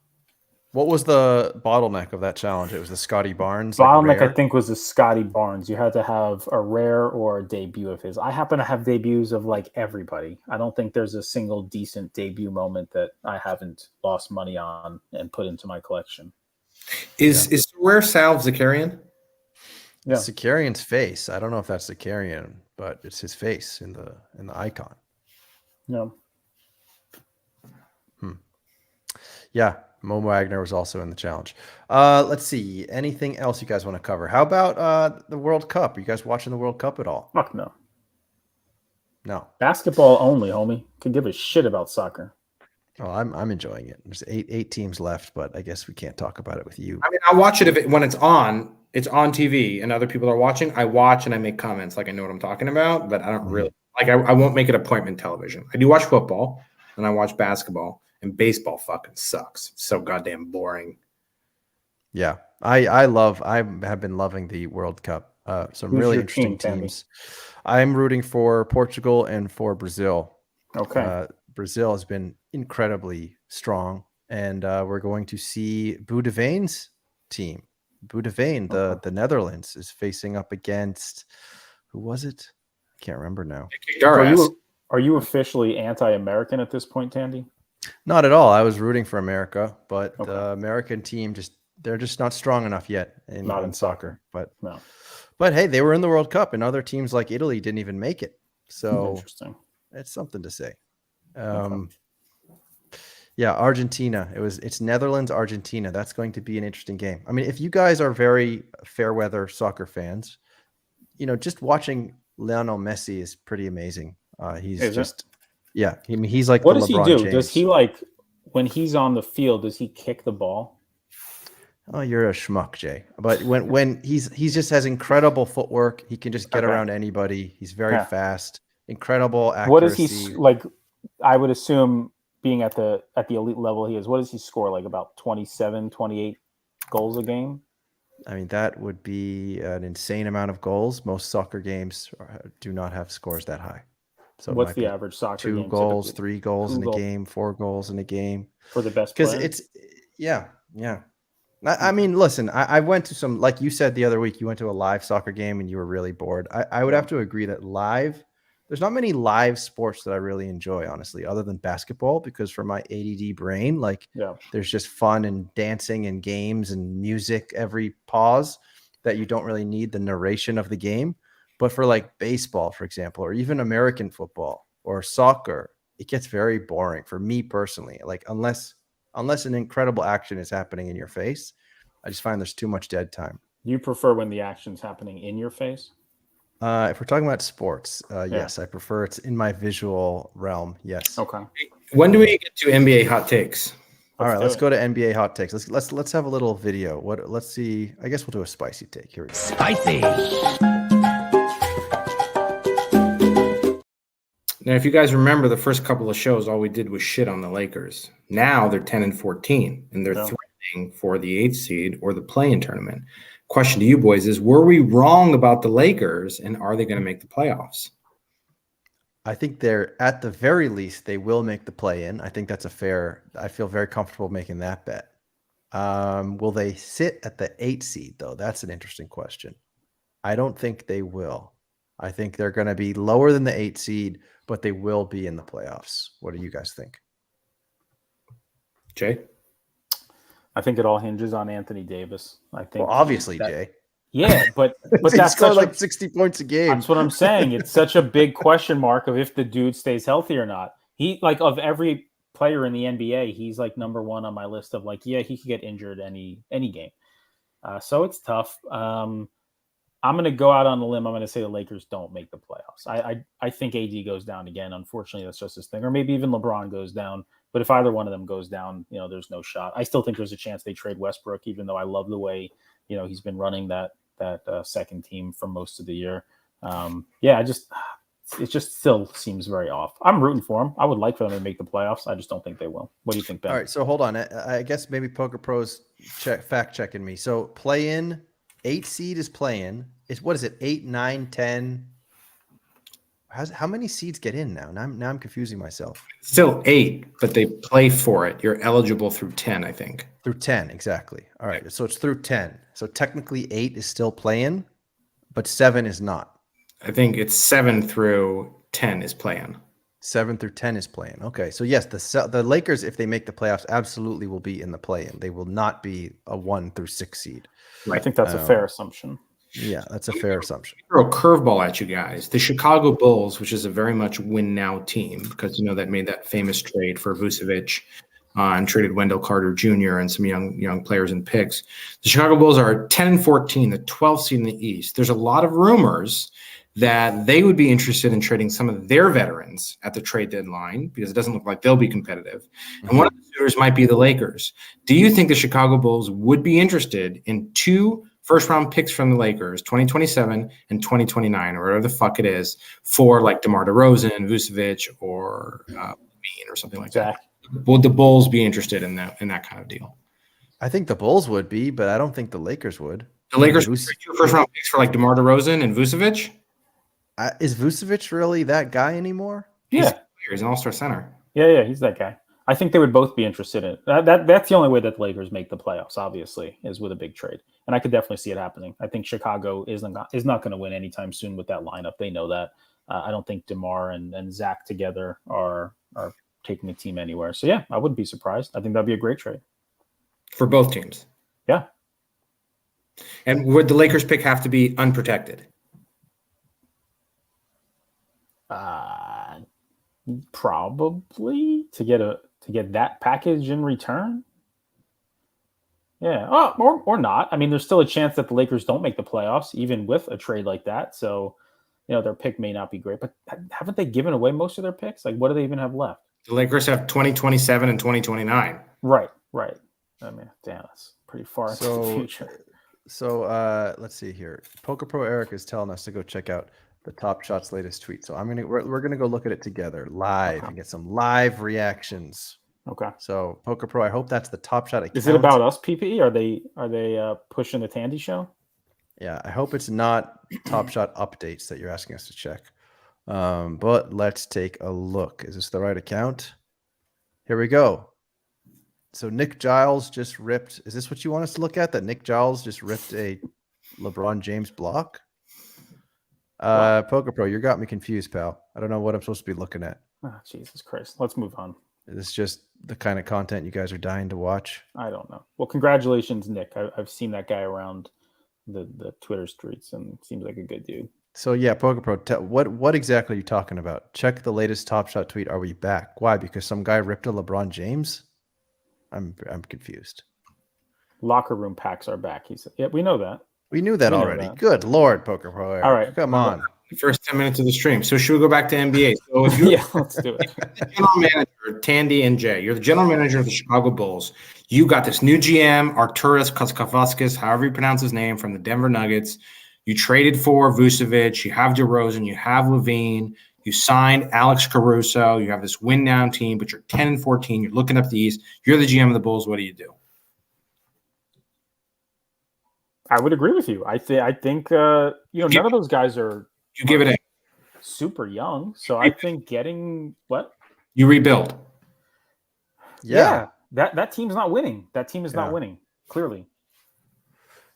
What was the bottleneck of that challenge? It was the Scotty Barnes. Bottleneck, I think, was the Scotty Barnes. You had to have a rare or a debut of his. I happen to have debuts of like everybody. I don't think there's a single decent debut moment that I haven't lost money on and put into my collection. Is SoRare Salve Zakarian? Yeah. Zakarian's face. I don't know if that's Zakarian, but it's his face in the icon. No. Yeah, Mo Wagner was also in the challenge. Let's see. Anything else you guys want to cover? How about the World Cup? Are you guys watching the World Cup at all? Fuck no. No. Basketball only, homie. Could give a shit about soccer. Oh, I'm enjoying it. There's eight teams left, but I guess we can't talk about it with you. I mean, I watch it when it's on TV and other people are watching. I watch and I make comments like I know what I'm talking about, but I don't really like. I won't make it appointment television. I do watch football and I watch basketball. And baseball fucking sucks. It's so goddamn boring. Yeah, I have been loving the World Cup. Some Who's really your interesting team, teams. I'm rooting for Portugal and for Brazil. Okay. Brazil has been incredibly strong, and we're going to see Boudewijn's team. Boudewijn, the Netherlands, is facing up against, who was it? I can't remember now. Are you officially anti-American at this point, Tandy? Not at all. I was rooting for America, but the American team they're just not strong enough yet in soccer. But hey, they were in the World Cup, and other teams like Italy didn't even make it. So interesting. It's something to say. Yeah, Argentina. It's Netherlands, Argentina. That's going to be an interesting game. I mean, if you guys are very fair weather soccer fans, just watching Lionel Messi is pretty amazing. Yeah, he's like, what does he do? James. Does he when he's on the field? Does he kick the ball? Oh, you're a schmuck, Jay. But when he's just has incredible footwork, he can just get around anybody. He's very fast, incredible accuracy. What does he like? I would assume being at the elite level he is. What does he score? Like about 27, 28 goals a game? I mean, that would be an insane amount of goals. Most soccer games do not have scores that high. So what's the average soccer game? 2 goals, typically? 3 goals in a game, 4 goals in a game. For the best player? Because it's, yeah. I mean, listen, I went to some, like you said the other week, you went to a live soccer game and you were really bored. I would have to agree that live, there's not many live sports that I really enjoy, honestly, other than basketball, because for my ADD brain, like there's just fun and dancing and games and music every pause that you don't really need the narration of the game. But for like baseball, for example, or even American football or soccer, it gets very boring for me personally. Like unless an incredible action is happening in your face, I just find there's too much dead time. You prefer when the action's happening in your face? If we're talking about sports, yes, I prefer it's in my visual realm. Yes. Okay. When do we get to NBA hot takes? All right, let's go to NBA hot takes. Let's have a little video. Let's see. I guess we'll do a spicy take. Here we go. Spicy. Now, if you guys remember the first couple of shows, all we did was shit on the Lakers. Now they're 10-14, and they're threatening for the 8th seed or the play-in tournament. Question to you boys is, were we wrong about the Lakers, and are they going to make the playoffs? I think they're, at the very least, they will make the play-in. I think that's I feel very comfortable making that bet. Will they sit at the 8th seed, though? That's an interesting question. I don't think they will. I think they're going to be lower than the 8th seed, but they will be in the playoffs. What do you guys think? Jay? I think it all hinges on Anthony Davis. I think, well, obviously, Jay. Yeah, but that's scored like 60 points a game. That's what I'm saying. It's such a big question mark of if the dude stays healthy or not. He, like, of every player in the NBA, he's like number one on my list of like, yeah, he could get injured any game. So it's tough. I'm going to go out on a limb. I'm going to say the Lakers don't make the playoffs. I think AD goes down again. Unfortunately, that's just his thing. Or maybe even LeBron goes down. But if either one of them goes down, there's no shot. I still think there's a chance they trade Westbrook, even though I love the way, he's been running that second team for most of the year. It just still seems very off. I'm rooting for them. I would like for them to make the playoffs. I just don't think they will. What do you think, Ben? All right, so hold on. I guess maybe Poker Pro's fact checking me. So play in, 8 seed is play-in. What is it? 8, 9, 10. How many seeds get in now? Now I'm confusing myself. Still 8, but they play for it. You're eligible through 10, I think. Through 10, exactly. All right, so it's through 10. So technically 8 is still play-in, but 7 is not. I think it's 7 through 10 is play-in. 7 through 10 is play-in. Okay, so yes, the Lakers, if they make the playoffs, absolutely will be in the play-in. They will not be a 1 through 6 seed. I think that's a fair assumption. Yeah, that's a fair assumption. Throw a curveball at you guys. The Chicago Bulls, which is a very much win now team, because that made that famous trade for Vucevic and traded Wendell Carter Jr. and some young players and picks. The Chicago Bulls are 10-14, the 12th seed in the East. There's a lot of rumors that they would be interested in trading some of their veterans at the trade deadline because it doesn't look like they'll be competitive. Mm-hmm. And one of the suitors might be the Lakers. Do you think the Chicago Bulls would be interested in 2 first-round picks from the Lakers, 2027 and 2029, or whatever the fuck it is, for like DeMar DeRozan, Vucevic, or Bean or something like that? Would the Bulls be interested in that kind of deal? I think the Bulls would be, but I don't think the Lakers would. The Lakers would trade 2 first-round picks for like DeMar DeRozan and Vucevic? Is Vucevic really that guy anymore? Yeah. He's an all-star center. Yeah, he's that guy. I think they would both be interested in it. That's the only way that the Lakers make the playoffs, obviously, is with a big trade. And I could definitely see it happening. I think Chicago is not going to win anytime soon with that lineup. They know that. I don't think DeMar and Zach together are taking the team anywhere. So, yeah, I wouldn't be surprised. I think that'd be a great trade. For both teams? Yeah. And would the Lakers pick have to be unprotected? Probably to get that package in return. Yeah. Oh, or not. I mean, there's still a chance that the Lakers don't make the playoffs, even with a trade like that. So, their pick may not be great, but haven't they given away most of their picks? Like, what do they even have left? The Lakers have 2027 and 2029. Right. I mean, damn, that's pretty far into the future. So let's see here. Poker Pro Eric is telling us to go check out the Top Shot's latest tweet. So we're gonna go look at it together live and get some live reactions. Okay. So Poker Pro, I hope that's the Top Shot account. Is it about us, PPE? Are they pushing the Tandy show? Yeah, I hope it's not Top Shot updates that you're asking us to check. But let's take a look. Is this the right account? Here we go. So Nick Giles just ripped. Is this what you want us to look at? That Nick Giles just ripped a LeBron James block? Poker Pro, you got me confused, pal. I don't know what I'm supposed to be looking at. Oh, Jesus Christ. Let's move on. Is this just the kind of content you guys are dying to watch? I don't know. Well, congratulations, Nick. I've seen that guy around the Twitter streets and seems like a good dude. So yeah, Poker Pro, what exactly are you talking about? Check the latest Top Shot tweet. Are we back? Why? Because some guy ripped a LeBron James? I'm confused. Locker room packs are back. He said, "Yeah, we know that. We knew that We know already. that. Good Lord, Poker Pro. Eric. All right. Come on. The first 10 minutes of the stream. So should we go back to NBA? So if you're Yeah, let's do it." the general manager, Tandy and Jay, you're the general manager of the Chicago Bulls. You got this new GM, Arturas Kaskavaskis, however you pronounce his name, from the Denver Nuggets. You traded for Vucevic. You have DeRozan. You have Levine. You signed Alex Caruso. You have this win-down team, but you're 10-14. You're looking up the East. You're the GM of the Bulls. What do you do? I would agree with you. I think none of those guys are You give it a super young. So I think getting what? you rebuild. Yeah. That team's not winning. That team is Yeah. not winning, clearly.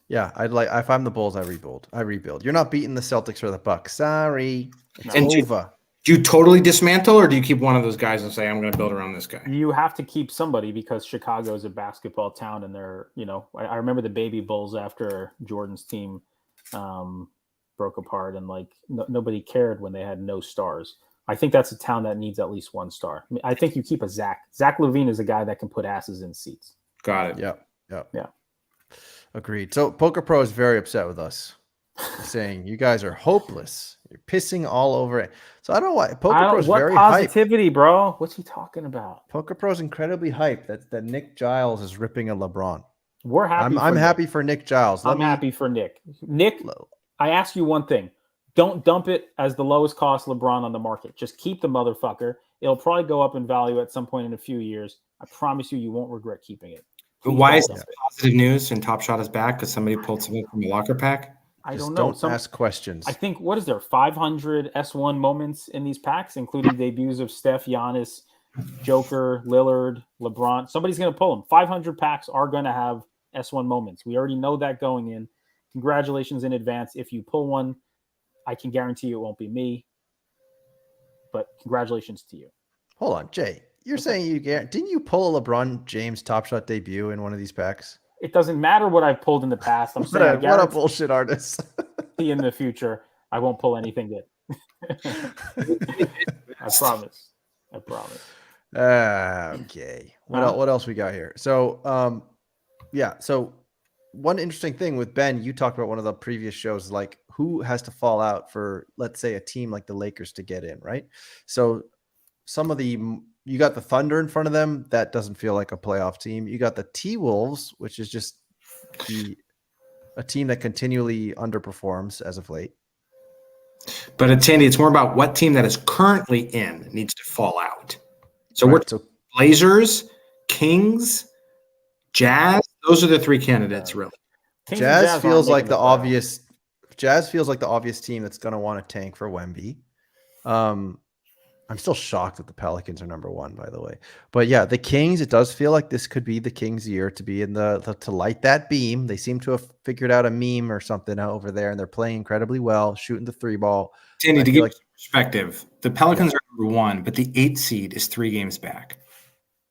Yeah, if I'm the Bulls, I rebuild. You're not beating the Celtics or the Bucks. Sorry. It's And over. Do you totally dismantle, or do you keep one of those guys and say, I'm going to build around this guy? You have to keep somebody because Chicago is a basketball town, and they're, I remember the baby Bulls after Jordan's team broke apart, and nobody cared when they had no stars. I think that's a town that needs at least one star. I think you keep a Zach. Zach LaVine is a guy that can put asses in seats. Got it. Yeah. Agreed. So Poker Pro is very upset with us, saying you guys are hopeless. You're pissing all over it. So I don't know why Poker Pro is very hyped. Positivity, bro? What's he talking about? Poker Pro is incredibly hyped that Nick Giles is ripping a LeBron. We're happy. I'm happy for Nick Giles. I'm happy for Nick. Nick, I ask you one thing. Don't dump it as the lowest cost LeBron on the market. Just keep the motherfucker. It'll probably go up in value at some point in a few years. I promise you won't regret keeping it. But why is this positive news and Top Shot is back? Because somebody pulled something from the locker pack? I Just don't know. Don't ask questions. I think, what is there, 500 S1 moments in these packs, including debuts of Steph, Giannis, Joker, Lillard, LeBron. Somebody's going to pull them. 500 packs are going to have S1 moments. We already know that going in. Congratulations in advance. If you pull one, I can guarantee you it won't be me. But congratulations to you. Hold on, Jay. You're saying didn't you pull a LeBron James Top Shot debut in one of these packs? It doesn't matter what I've pulled in the past. I'm saying What a bullshit artist. in the future, I won't pull anything good. I promise. Okay. What else we got here? So, So one interesting thing with Ben, you talked about one of the previous shows, like who has to fall out for, let's say, a team like the Lakers to get in, right? So you got the Thunder in front of them. That doesn't feel like a playoff team. You got the T-Wolves, which is just a team that continually underperforms as of late. But Tandy, it's more about what team that is currently in needs to fall out. So Blazers, Kings, Jazz. Those are the three candidates, really. Jazz feels like the obvious. Jazz feels like the obvious team that's going to want to tank for Wemby. I'm still shocked that the Pelicans are number one, by the way. But yeah, the Kings, it does feel like this could be the Kings' year to be in to light that beam. They seem to have figured out a meme or something over there, and they're playing incredibly well, shooting the three ball. Tandy, to give perspective, the Pelicans are number one, but the 8th seed is 3 games back.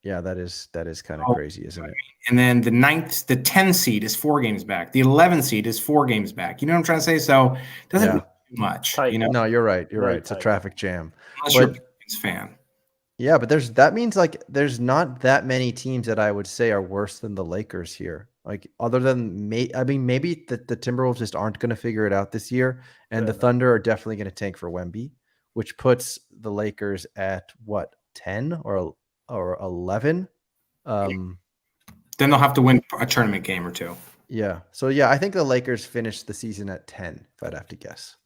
Yeah, that is kind of crazy, isn't it? And then the 10th seed is 4 games back. The 11th seed is 4 games back. You know what I'm trying to say? So it doesn't do much. Tight. No, you're right. You're right. It's tight. a traffic jam. Unless you're a Pelicans fan. Yeah, but that means there's not that many teams that I would say are worse than the Lakers here. Like other than maybe the Timberwolves just aren't going to figure it out this year, and the Thunder are definitely going to tank for Wemby, which puts the Lakers at what, 10 or 11? Then they'll have to win a tournament game or two. Yeah. So yeah, I think the Lakers finished the season at 10, if I'd have to guess.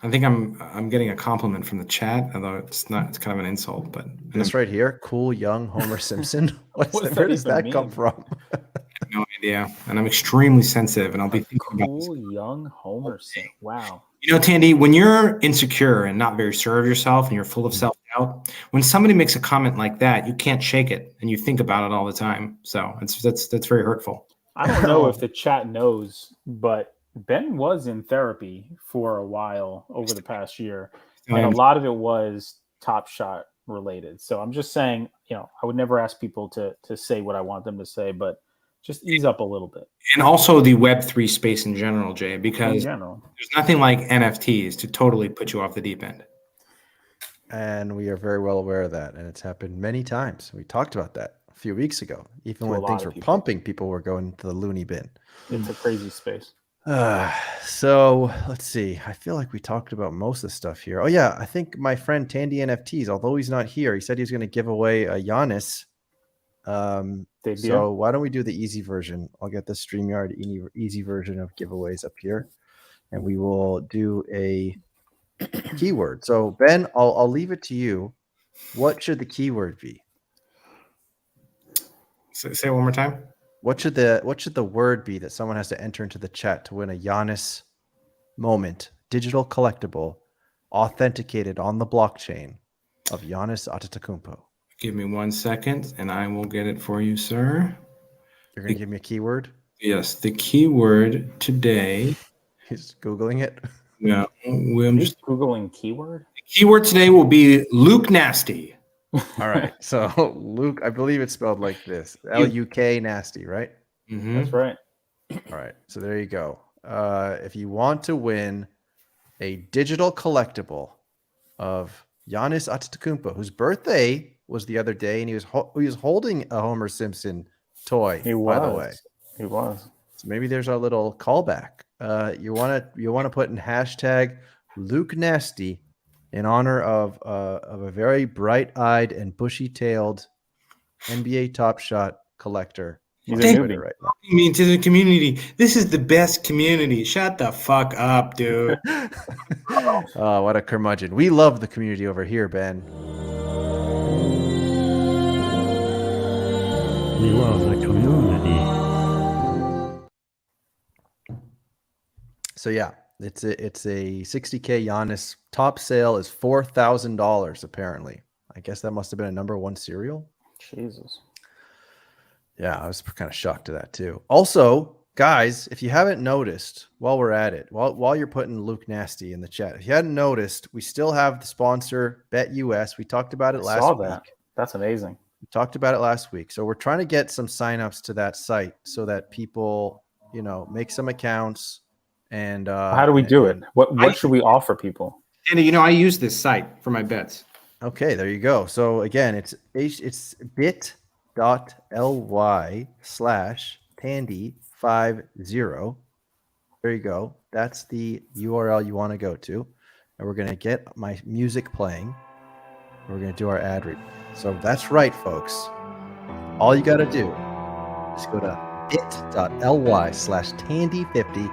I think I'm getting a compliment from the chat, although it's not. It's kind of an insult, but This right here, cool young Homer Simpson. Where does that come from? I have no idea, and I'm extremely sensitive, and I'll be thinking about this. Cool young Homer. Wow. You know, Tandy, when you're insecure and not very sure of yourself, and you're full of self-doubt, when somebody makes a comment like that, you can't shake it, and you think about it all the time. So that's very hurtful. I don't know if the chat knows, but Ben was in therapy for a while over the past year, and a lot of it was Top Shot related. So I'm just saying, I would never ask people to say what I want them to say, but just ease up a little bit. And also the Web3 space in general, Jay, because there's nothing like NFTs to totally put you off the deep end. And we are very well aware of that. And it's happened many times. We talked about that a few weeks ago. Even when things were pumping, people were going to the loony bin. It's a crazy space. So let's see. I feel like we talked about most of the stuff here. Oh, yeah. I think my friend Tandy NFTs, although he's not here, he said he was going to give away a Giannis. So why don't we do the easy version? I'll get the StreamYard easy version of giveaways up here, and we will do a keyword. So Ben, I'll leave it to you. What should the keyword be? Say it one more time. What should the word be that someone has to enter into the chat to win a Giannis moment, digital collectible, authenticated on the blockchain of Giannis Antetokounmpo? Give me 1 second, and I will get it for you, sir. You're going to give me a keyword? Yes, the keyword today. He's Googling it. Yeah, I'm just Googling keyword. The keyword today will be Luke Nasty. All right. So Luke, I believe it's spelled like this. L-U-K nasty, right? Mm-hmm. That's right. All right. So there you go. If you want to win a digital collectible of Giannis Antetokounmpo, whose birthday was the other day, and he was holding a Homer Simpson toy. By the way, he was. So maybe there's our little callback. You want to put in hashtag Luke Nasty in honor of a very bright-eyed and bushy-tailed NBA Top Shot collector. He's a newbie right now. I mean, to the community, this is the best community. Shut the fuck up, dude. Oh, what a curmudgeon. We love the community over here, Ben. We love the community. So yeah, it's a 60K Giannis. Top sale is $4,000 apparently. I guess that must have been a number one cereal. Jesus. Yeah, I was kind of shocked to that too. Also, guys, if you haven't noticed, while we're at it, while you're putting Luke Nasty in the chat, if you hadn't noticed, we still have the sponsor BetUS. We talked about it last week. That's amazing. We talked about it last week. So we're trying to get some signups to that site so that people, make some accounts. And how do we do it? What should we offer people? And I use this site for my bets. Okay, there you go. So again, it's bit.ly/Tandy50. There you go. That's the URL you want to go to. And we're going to get my music playing. We're going to do our ad read. So that's right, folks. All you got to do is go to bit.ly/Tandy50.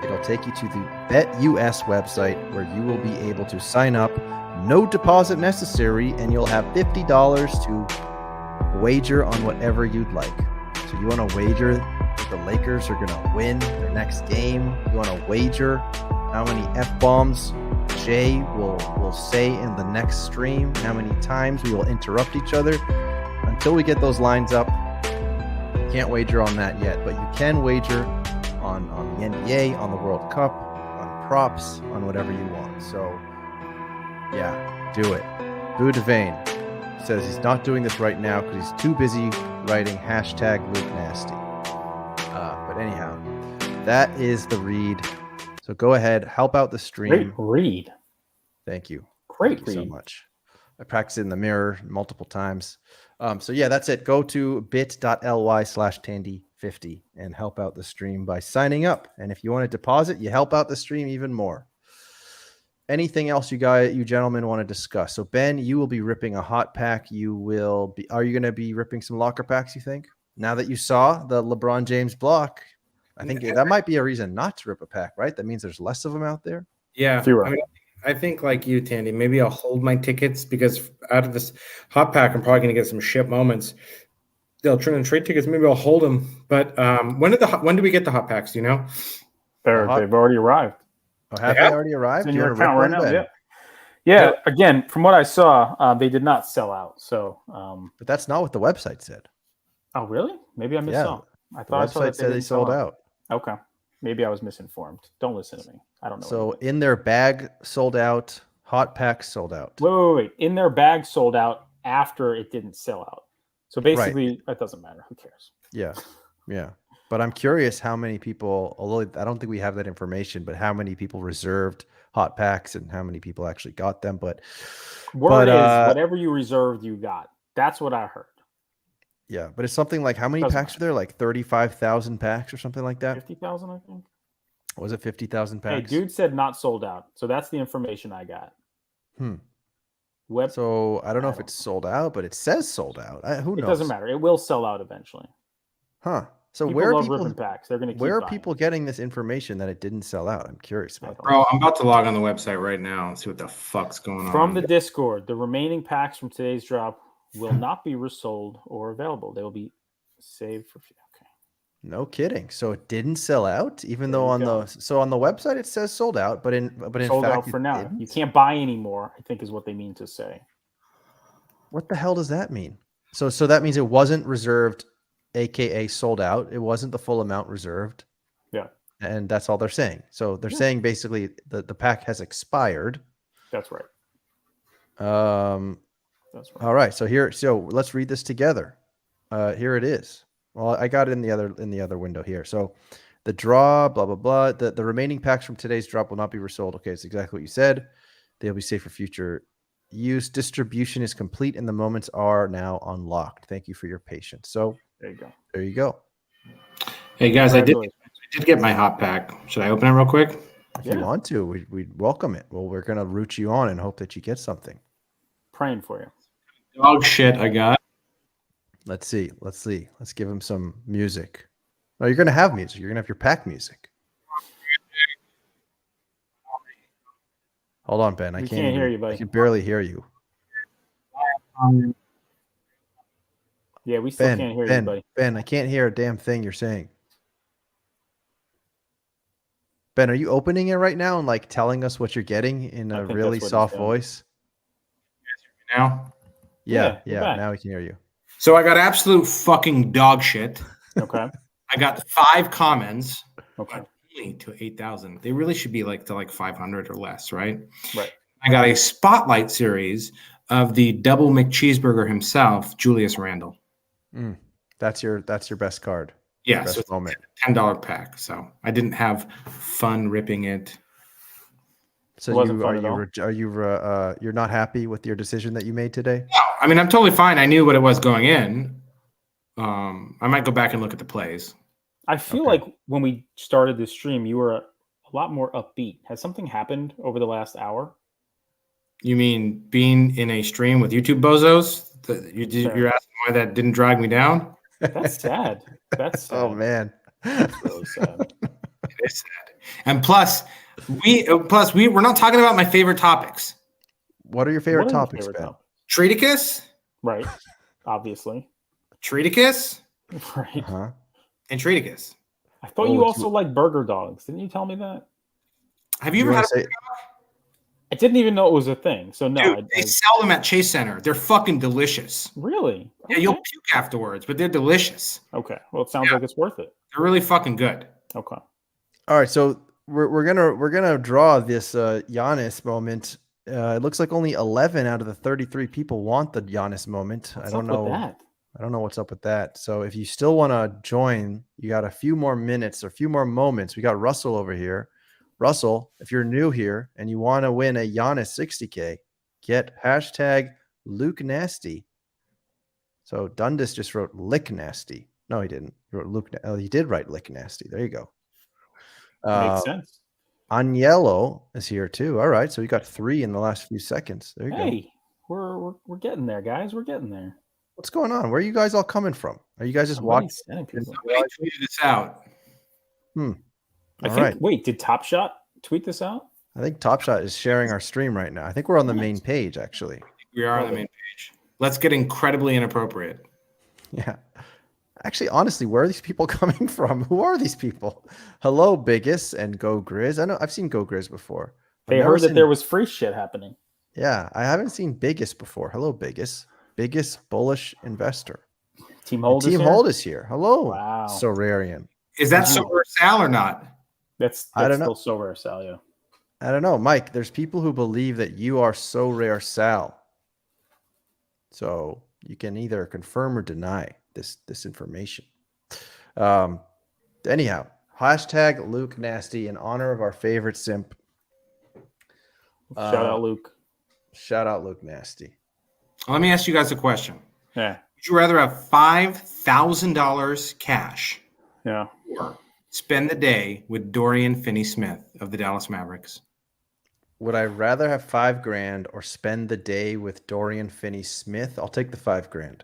It'll take you to the BetUS website where you will be able to sign up. No deposit necessary, and you'll have $50 to wager on whatever you'd like. So you want to wager that the Lakers are going to win their next game? You want to wager how many F-bombs Jay will say in the next stream? How many times we will interrupt each other? Until we get those lines up, you can't wager on that yet, but you can wager on the NBA, on the World Cup, on props, on whatever you want. So yeah, do it. Boo Devane says he's not doing this right now because he's too busy writing hashtag Luke Nasty. But anyhow, that is the read. So go ahead, help out the stream. Great read. Thank you. Great Thank you read. so much. I practiced it in the mirror multiple times. So yeah, that's it. Go to bit.ly/Tandy50 and help out the stream by signing up. And if you want to deposit, you help out the stream even more. Anything else you gentlemen want to discuss? So Ben, you will be ripping a hot pack. Are you going to be ripping some locker packs, you think? Now that you saw the LeBron James block, I think that might be a reason not to rip a pack, right? That means there's less of them out there. Yeah. I think like you, Tandy, maybe I'll hold my tickets because out of this hot pack, I'm probably going to get some shit moments. They'll turn in trade tickets. Maybe I'll hold them. But when do we get the hot packs? Do you know? They've already arrived. Oh, have they already arrived? It's in your account right now. Yeah. Again, from what I saw, they did not sell out. So, but that's not what the website said. Oh, really? Maybe I missed out. I thought the website said they sold out. Okay. Maybe I was misinformed. Don't listen to me. I don't know. So anything. in their bag sold out, hot packs sold out. Wait. In their bag sold out after it didn't sell out. So basically, that doesn't matter. Who cares? Yeah. But I'm curious how many people, although I don't think we have that information, but how many people reserved hot packs and how many people actually got them. But Word is whatever you reserved, you got. That's what I heard. Yeah, but it's something like how many packs are there? Like 35,000 packs or something like that? 50,000, I think. Was it 50,000 packs? Hey, dude said not sold out. So that's the information I got. So I don't know if it's sold out, but it says sold out. Who knows? It doesn't matter. It will sell out eventually. Huh. So people where love people ribbon packs? They're going to keep where are buying. people getting this information that it didn't sell out? I'm curious about that. Bro, I'm about to log on the website right now and see what the fuck's going on. From the Discord, the remaining packs from today's drop will not be resold or available. They will be saved for. Okay. No kidding. So it didn't sell out, even though on the website it says sold out, but in sold fact out for now. Didn't? You can't buy anymore, I think is what they mean to say. What the hell does that mean? So that means it wasn't reserved, aka sold out. It wasn't the full amount reserved. Yeah. And that's all they're saying. So they're saying basically the pack has expired. That's right. That's right. All right. So let's read this together. Here it is. Well, I got it in the other window here. So the draw, blah, blah, blah. The remaining packs from today's drop will not be resold. Okay, it's exactly what you said. They'll be safe for future use. Distribution is complete and the moments are now unlocked. Thank you for your patience. So there you go. Hey guys, I did get my hot pack. Should I open it real quick? If you want to, we'd welcome it. Well, we're going to root you on and hope that you get something. Praying for you. Dog shit I got. Let's see. Let's give him some music. No, you're going to have music. You're going to have your pack music. Hold on, Ben. I can't hear you, buddy. I can barely hear you. Yeah, we still can't hear you, buddy. Ben, I can't hear a damn thing you're saying. Ben, are you opening it right now and like telling us what you're getting in a really soft voice? Now? Yeah. Now we can hear you. So I got absolute fucking dog shit. Okay. I got 5 comments. Okay. Only to 8,000. They really should be to 500 or less, right? Right. I got a spotlight series of the double McCheeseburger himself, Julius Randle. That's your best card. Yeah, best so it's moment. a $10 pack. So I didn't have fun ripping it. So you're not happy with your decision that you made today? No, I mean I'm totally fine. I knew what it was going in. I might go back and look at the plays. I feel like when we started this stream, you were a lot more upbeat. Has something happened over the last hour? You mean being in a stream with YouTube bozos? You're asking why that didn't drag me down? That's sad. That's sad. Oh man, that's really sad. It is sad. And plus we're not talking about my favorite topics. What are your favorite topics, Ben? Treaticus? Right. Obviously. Treaticus? Right. Uh-huh. And Treaticus. I thought you also like burger dogs. Didn't you tell me that? Have you ever had a burger dog? I didn't even know it was a thing. So no. Dude, they sell them at Chase Center. They're fucking delicious. Really? Okay. Yeah, you'll puke afterwards, but they're delicious. Okay. Well, it sounds like it's worth it. They're really fucking good. Okay. All right, so we're gonna draw this Giannis moment. It looks like only 11 out of the 33 people want the Giannis moment. What's I don't up know. with that? I don't know what's up with that. So if you still want to join, you got a few more minutes or a few more moments. We got Russell over here. Russell, if you're new here and you want to win a Giannis 60K, get hashtag Luke Nasty. So Dundas just wrote Lick Nasty. No, he didn't. He wrote Luke. Oh, he did write Lick Nasty. There you go. Makes sense. Aniello is here too. All right, so we got 3 in the last few seconds. There you go. Hey, we're getting there, guys. We're getting there. What's going on? Where are you guys all coming from? Are you guys just watching? Somebody tweeted this out. I think. Wait, did Top Shot tweet this out? I think Top Shot is sharing our stream right now. I think we're on the main page, actually. We are on the main page. Let's get incredibly inappropriate. Yeah. Actually, honestly, where are these people coming from? Who are these people? Hello, Biggest and Go Grizz. I know I've seen Go Grizz before. They heard that there was free shit happening. Yeah, I haven't seen Biggest before. Hello, Biggest. Biggest bullish investor. Team Hold is here. Hello. Wow. SoRarian. Is that SoRare Sal or not? That's I don't know. still SoRare, Sal. Yeah. I don't know, Mike. There's people who believe that you are SoRare Sal. So you can either confirm or deny this information. Anyhow, hashtag Luke Nasty in honor of our favorite simp. Shout out Luke. Shout out Luke Nasty. Let me ask you guys a question. Yeah. Would you rather have $5,000 cash Yeah. or spend the day with Dorian Finney Smith of the Dallas Mavericks? Would I rather have $5,000 or spend the day with Dorian Finney Smith? I'll take the $5,000.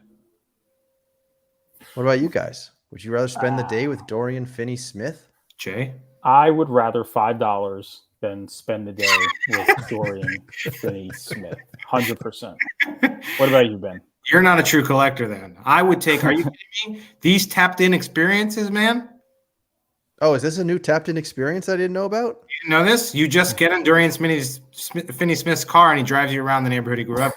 What about you guys? Would you rather spend the day with Dorian Finney Smith? Jay? I would rather $5 than spend the day with Dorian Finney Smith. 100%. What about you, Ben? You're not a true collector then. I would take, are you kidding me? These tapped in experiences, man? Oh, is this a new tapped in experience I didn't know about? You know this? You just get in Dorian Finney Smith's car and he drives you around the neighborhood he grew up.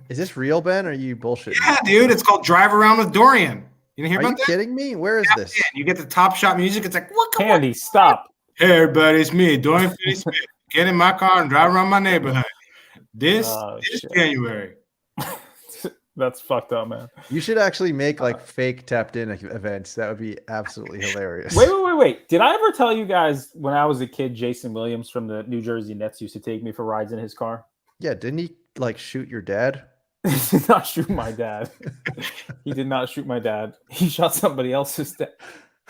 Is this real, Ben? Or are you bullshitting? Yeah, dude. It's called Drive Around with Dorian. You didn't hear Are about you that? kidding me? Where is this? You get the Top Shot music. It's like, what? Candy, stop. Hey, everybody, it's me, Dorian Finney Smith. Get in my car and drive around my neighborhood. This January. That's fucked up, man. You should actually make like fake tapped in events. That would be absolutely hilarious. Wait. Did I ever tell you guys when I was a kid, Jason Williams from the New Jersey Nets used to take me for rides in his car? Yeah, didn't he like shoot your dad? He did not shoot my dad. He did not shoot my dad. He shot somebody else's dad.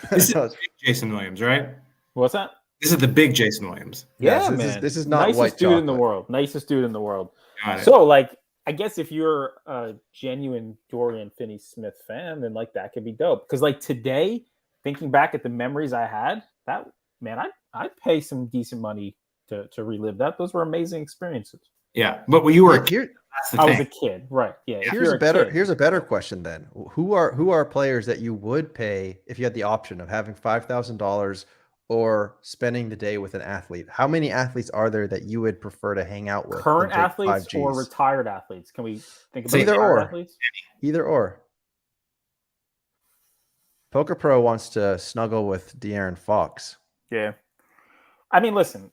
This is big Jason Williams, right? What's that? This is the big Jason Williams. Yeah, Yes, man. this is not nicest white dude in chocolate. the world. Nicest dude in the world. Got it. So, like, I guess if you're a genuine Dorian Finney Smith fan, then like that could be dope. Because like today, thinking back at the memories I had, that man, I'd pay some decent money to relive that. Those were amazing experiences. Yeah, but when you were a Yeah, kid, that's the I thing. was a kid, right? Yeah. if Here's you're a better kid- here's a better question then. Who are players that you would pay if you had the option of having $5,000 or spending the day with an athlete? How many athletes are there that you would prefer to hang out with? current than take athletes 5 or Gs? retired athletes. Can we think It's about either retired or. athletes? Either or. Poker Pro wants to snuggle with De'Aaron Fox. Yeah. I mean, listen,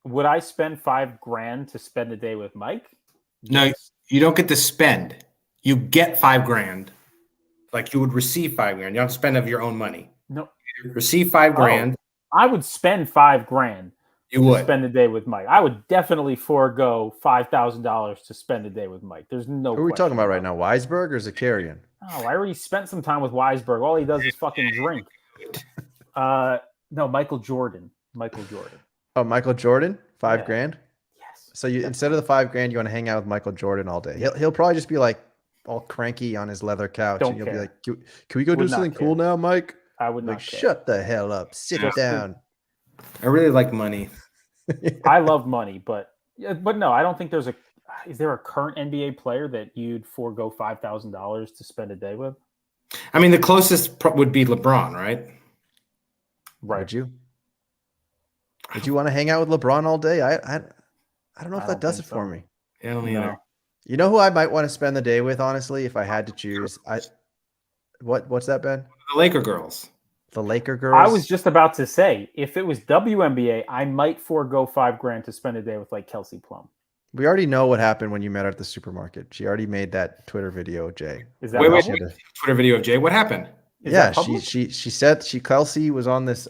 would I spend $5,000 to spend a day with Mike? No, Yes. you don't get to spend. You get $5,000. Like you would receive $5,000. You don't have to spend of your own money. No. You receive $5,000. I would spend $5,000 You to would. spend a day with Mike. I would definitely forego $5,000 to spend a day with Mike. There's no. Who are we talking question about right now? Weisberg or Zakarian? Oh, I already spent some time with Weisberg. All he does is fucking drink. No, Michael Jordan. Oh, Michael Jordan? $5,000? Yes. So you instead of the $5,000, you want to hang out with Michael Jordan all day. He'll probably just be like all cranky on his leather couch. Don't And you'll be care. like, can we go Would do not something care. cool now, Mike? I would not Like, care. shut the hell up. Sit Just down. I really like money. I love money, but no, I don't think there's a. Is there a current NBA player that you'd forego $5,000 to spend a day with? I mean, the closest would be LeBron, right? Right. Would you? Would you want to hang out with LeBron all day? I don't know if I that don't does it think for so. me. I don't No. either. You know who I might want to spend the day with, honestly, if I had to choose? What's that, Ben? The Laker girls. The Laker girls? I was just about to say, if it was WNBA, I might forego $5,000 to spend a day with like Kelsey Plum. We already know what happened when you met her at the supermarket. She already made that Twitter video, Jay. Is that Wait, public? wait, Twitter video of Jay. What happened? Is Yeah, that public? she said Kelsey was on this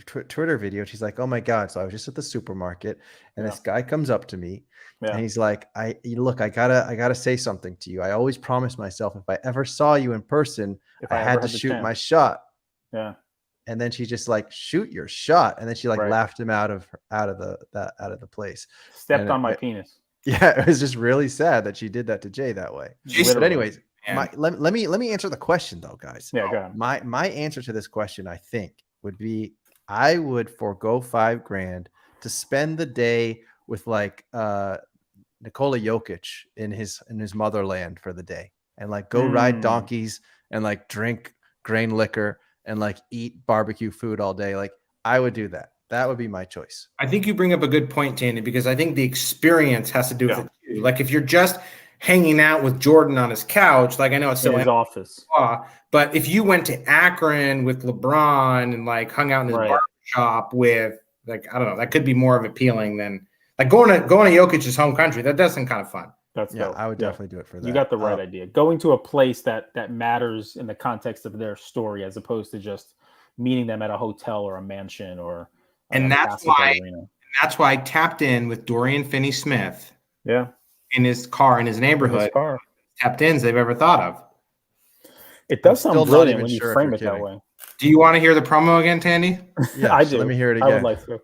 Twitter video. She's like, "Oh my god!" So I was just at the supermarket, and this guy comes up to me, Yeah. and he's like, "I gotta say something to you. I always promised myself if I ever saw you in person, If I I had ever to had the shoot chance. my shot." Yeah. And then she just like, "Shoot your shot," and then she like Right. laughed him out of the place. Stepped And on my it- penis. Yeah, it was just really sad that she did that to Jay that way. Jason- But anyways, Man. let me answer the question though, guys. Yeah, go ahead. My answer to this question, I think, would be I would forego $5,000 to spend the day with like Nikola Jokic in his motherland for the day and like go ride donkeys and like drink grain liquor and like eat barbecue food all day. Like I would do that. That would be my choice. I think you bring up a good point, Tandy, because I think the experience has to do with Yeah. it too. Like if you're just hanging out with Jordan on his couch, like I know it's In so his office. but if you went to Akron with LeBron and like hung out in his Right. barber shop with like I don't know. That could be more of appealing than like going to Jokic's home country. That does sound kind of fun. That's dope. I would definitely do it for that. You got the right idea. Going to a place that matters in the context of their story, as opposed to just meeting them at a hotel or a mansion or. And that's why I tapped in with Dorian Finney Smith. Yeah. In his car in his neighborhood. Tapped ins they've ever thought of. It does sound brilliant when you frame it that way. Do you want to hear the promo again, Tandy? Yeah, I do. Let me hear it again. I would like to.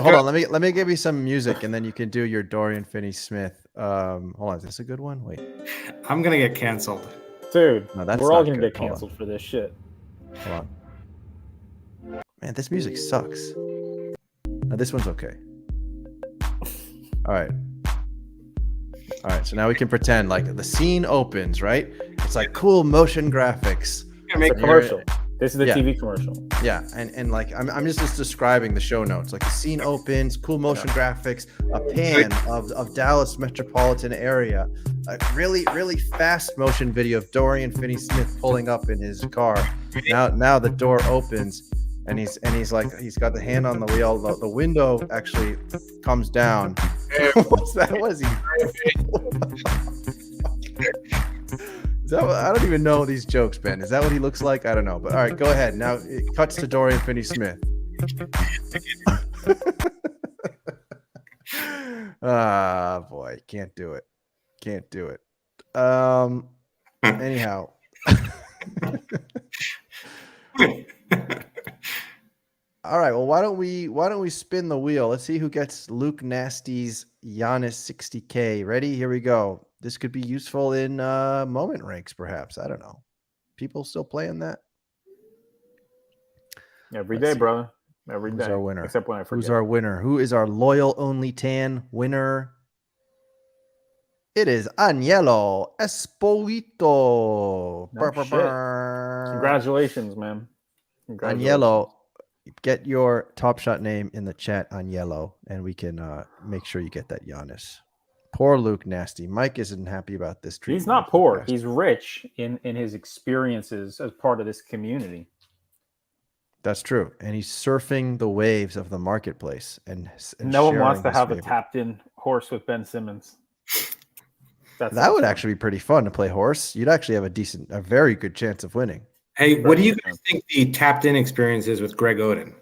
Hold on. Let me give you some music, and then you can do your Dorian Finney Smith. Hold on. Is this a good one? Wait. I'm gonna get canceled, dude. No, that's we're all not gonna good. get canceled for this shit. Hold on. Man, this music sucks. Now, this one's okay. All right. So now we can pretend like the scene opens, right? It's like cool motion graphics. It's a commercial. This is the TV commercial. Yeah, and like I'm just describing the show notes. Like the scene opens, cool motion graphics, a pan of Dallas metropolitan area, a really fast motion video of Dorian Finney Smith pulling up in his car. Now the door opens, and he's like he's got the hand on the wheel. The window actually comes down. What's that? What is he? I don't even know these jokes, Ben. Is that what he looks like? I don't know. But all right, go ahead. Now it cuts to Dorian Finney Smith. Boy, can't do it. Anyhow. All right. Well, why don't we spin the wheel? Let's see who gets Luke Nasty's Giannis 60K. Ready? Here we go. This could be useful in moment ranks, perhaps. I don't know. People still playing that? Every day, brother. Every day. Who's our winner? Except when I forget. Who's our winner? Who is our loyal only tan winner? It is Agnello Esposito. Congratulations, man. Agnello, get your Top Shot name in the chat, Agnello, and we can make sure you get that Giannis. Poor Luke Nasty. Mike isn't happy about this treatment. He's not poor. He's rich in his experiences as part of this community. That's true. And he's surfing the waves of the marketplace. And no one wants to have a tapped-in horse with Ben Simmons. That would actually be pretty fun to play horse. You'd actually have a very good chance of winning. Hey, what do you guys think the tapped-in experience is with Greg Oden?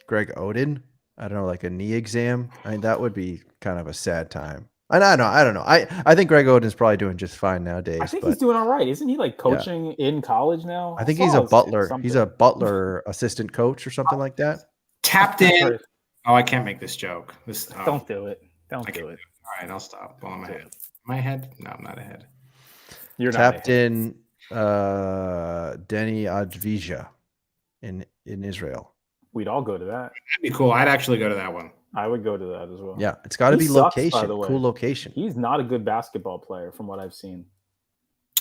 Greg Oden? I don't know, like a knee exam? I mean, that would be kind of a sad time. I don't know. I think Greg Oden's probably doing just fine nowadays. I think he's doing all right. Isn't he like coaching in college now? I think he's a butler. He's a butler assistant coach or something like that. Tapped in. Oh, I can't make this joke. Don't do it. Don't do it. All right, I'll stop. Well, my head. My head? No, I'm not ahead. You're not tapped in. Denny Advija in Israel. We'd all go to that. That'd be cool. I'd actually go to that one. I would go to that as well. Yeah, it's got to be location. Cool location. He's not a good basketball player from what I've seen.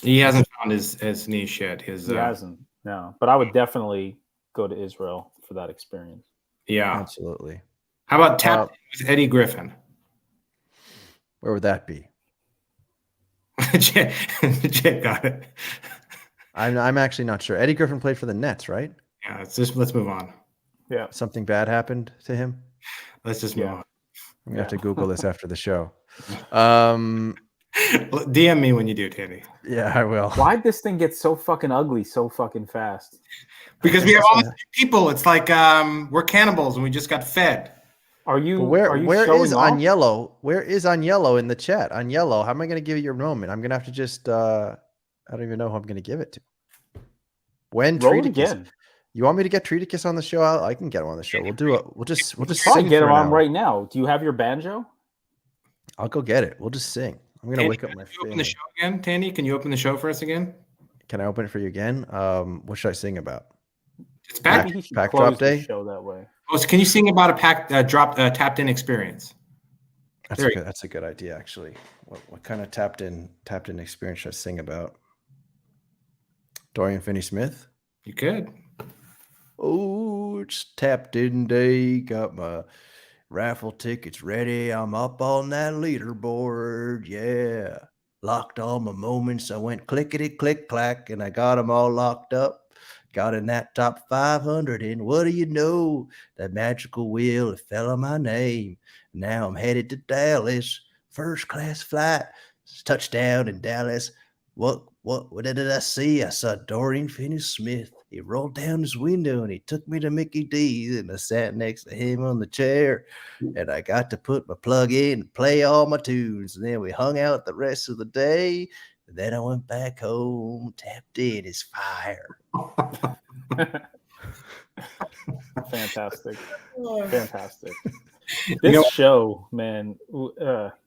He hasn't found his niche yet. He hasn't. No, but I would definitely go to Israel for that experience. Yeah, absolutely. How about tap with Eddie Griffin? Where would that be? Jet got it. I'm actually not sure. Eddie Griffin played for the Nets, right? Yeah, let's move on. Yeah. Something bad happened to him? Let's just move on. I'm gonna have to Google this after the show. DM me when you do, Tandy. Yeah, I will. Why'd this thing get so fucking ugly so fucking fast? Because we have all these people. It's like we're cannibals and we just got fed. Where is Agnello? Where is Agnello in the chat? Agnello, how am I going to give you your moment? I'm going to have to just I don't even know who I'm going to give it to. When Treaticus? You want me to get Treaticus on the show? I can get him on the show. We'll just sing. Get him on right now. Do you have your banjo? I'll go get it. We'll just sing. I'm going to wake up my family. Open the show again, Tandy? Can you open the show for us again? Can I open it for you again? What should I sing about? It's pack drop day. Show that way. Oh, so can you sing about a tapped in experience? That's a good idea, actually. What kind of tapped in experience should I sing about? Dorian Finney Smith? You could. Oh, it's tapped in day. Got my raffle tickets ready. I'm up on that leaderboard. Yeah. Locked all my moments. I went clickety click clack and I got them all locked up. Got in that top 500, and what do you know? That magical wheel, it fell on my name. Now I'm headed to Dallas, first class flight, touchdown in Dallas. What did I see? I saw Dorian Finney Smith. He rolled down his window and he took me to Mickey D's, and I sat next to him on the chair, and I got to put my plug in and play all my tunes. And then we hung out the rest of the day. And then I went back home, tapped in his fire. Fantastic. This show, man,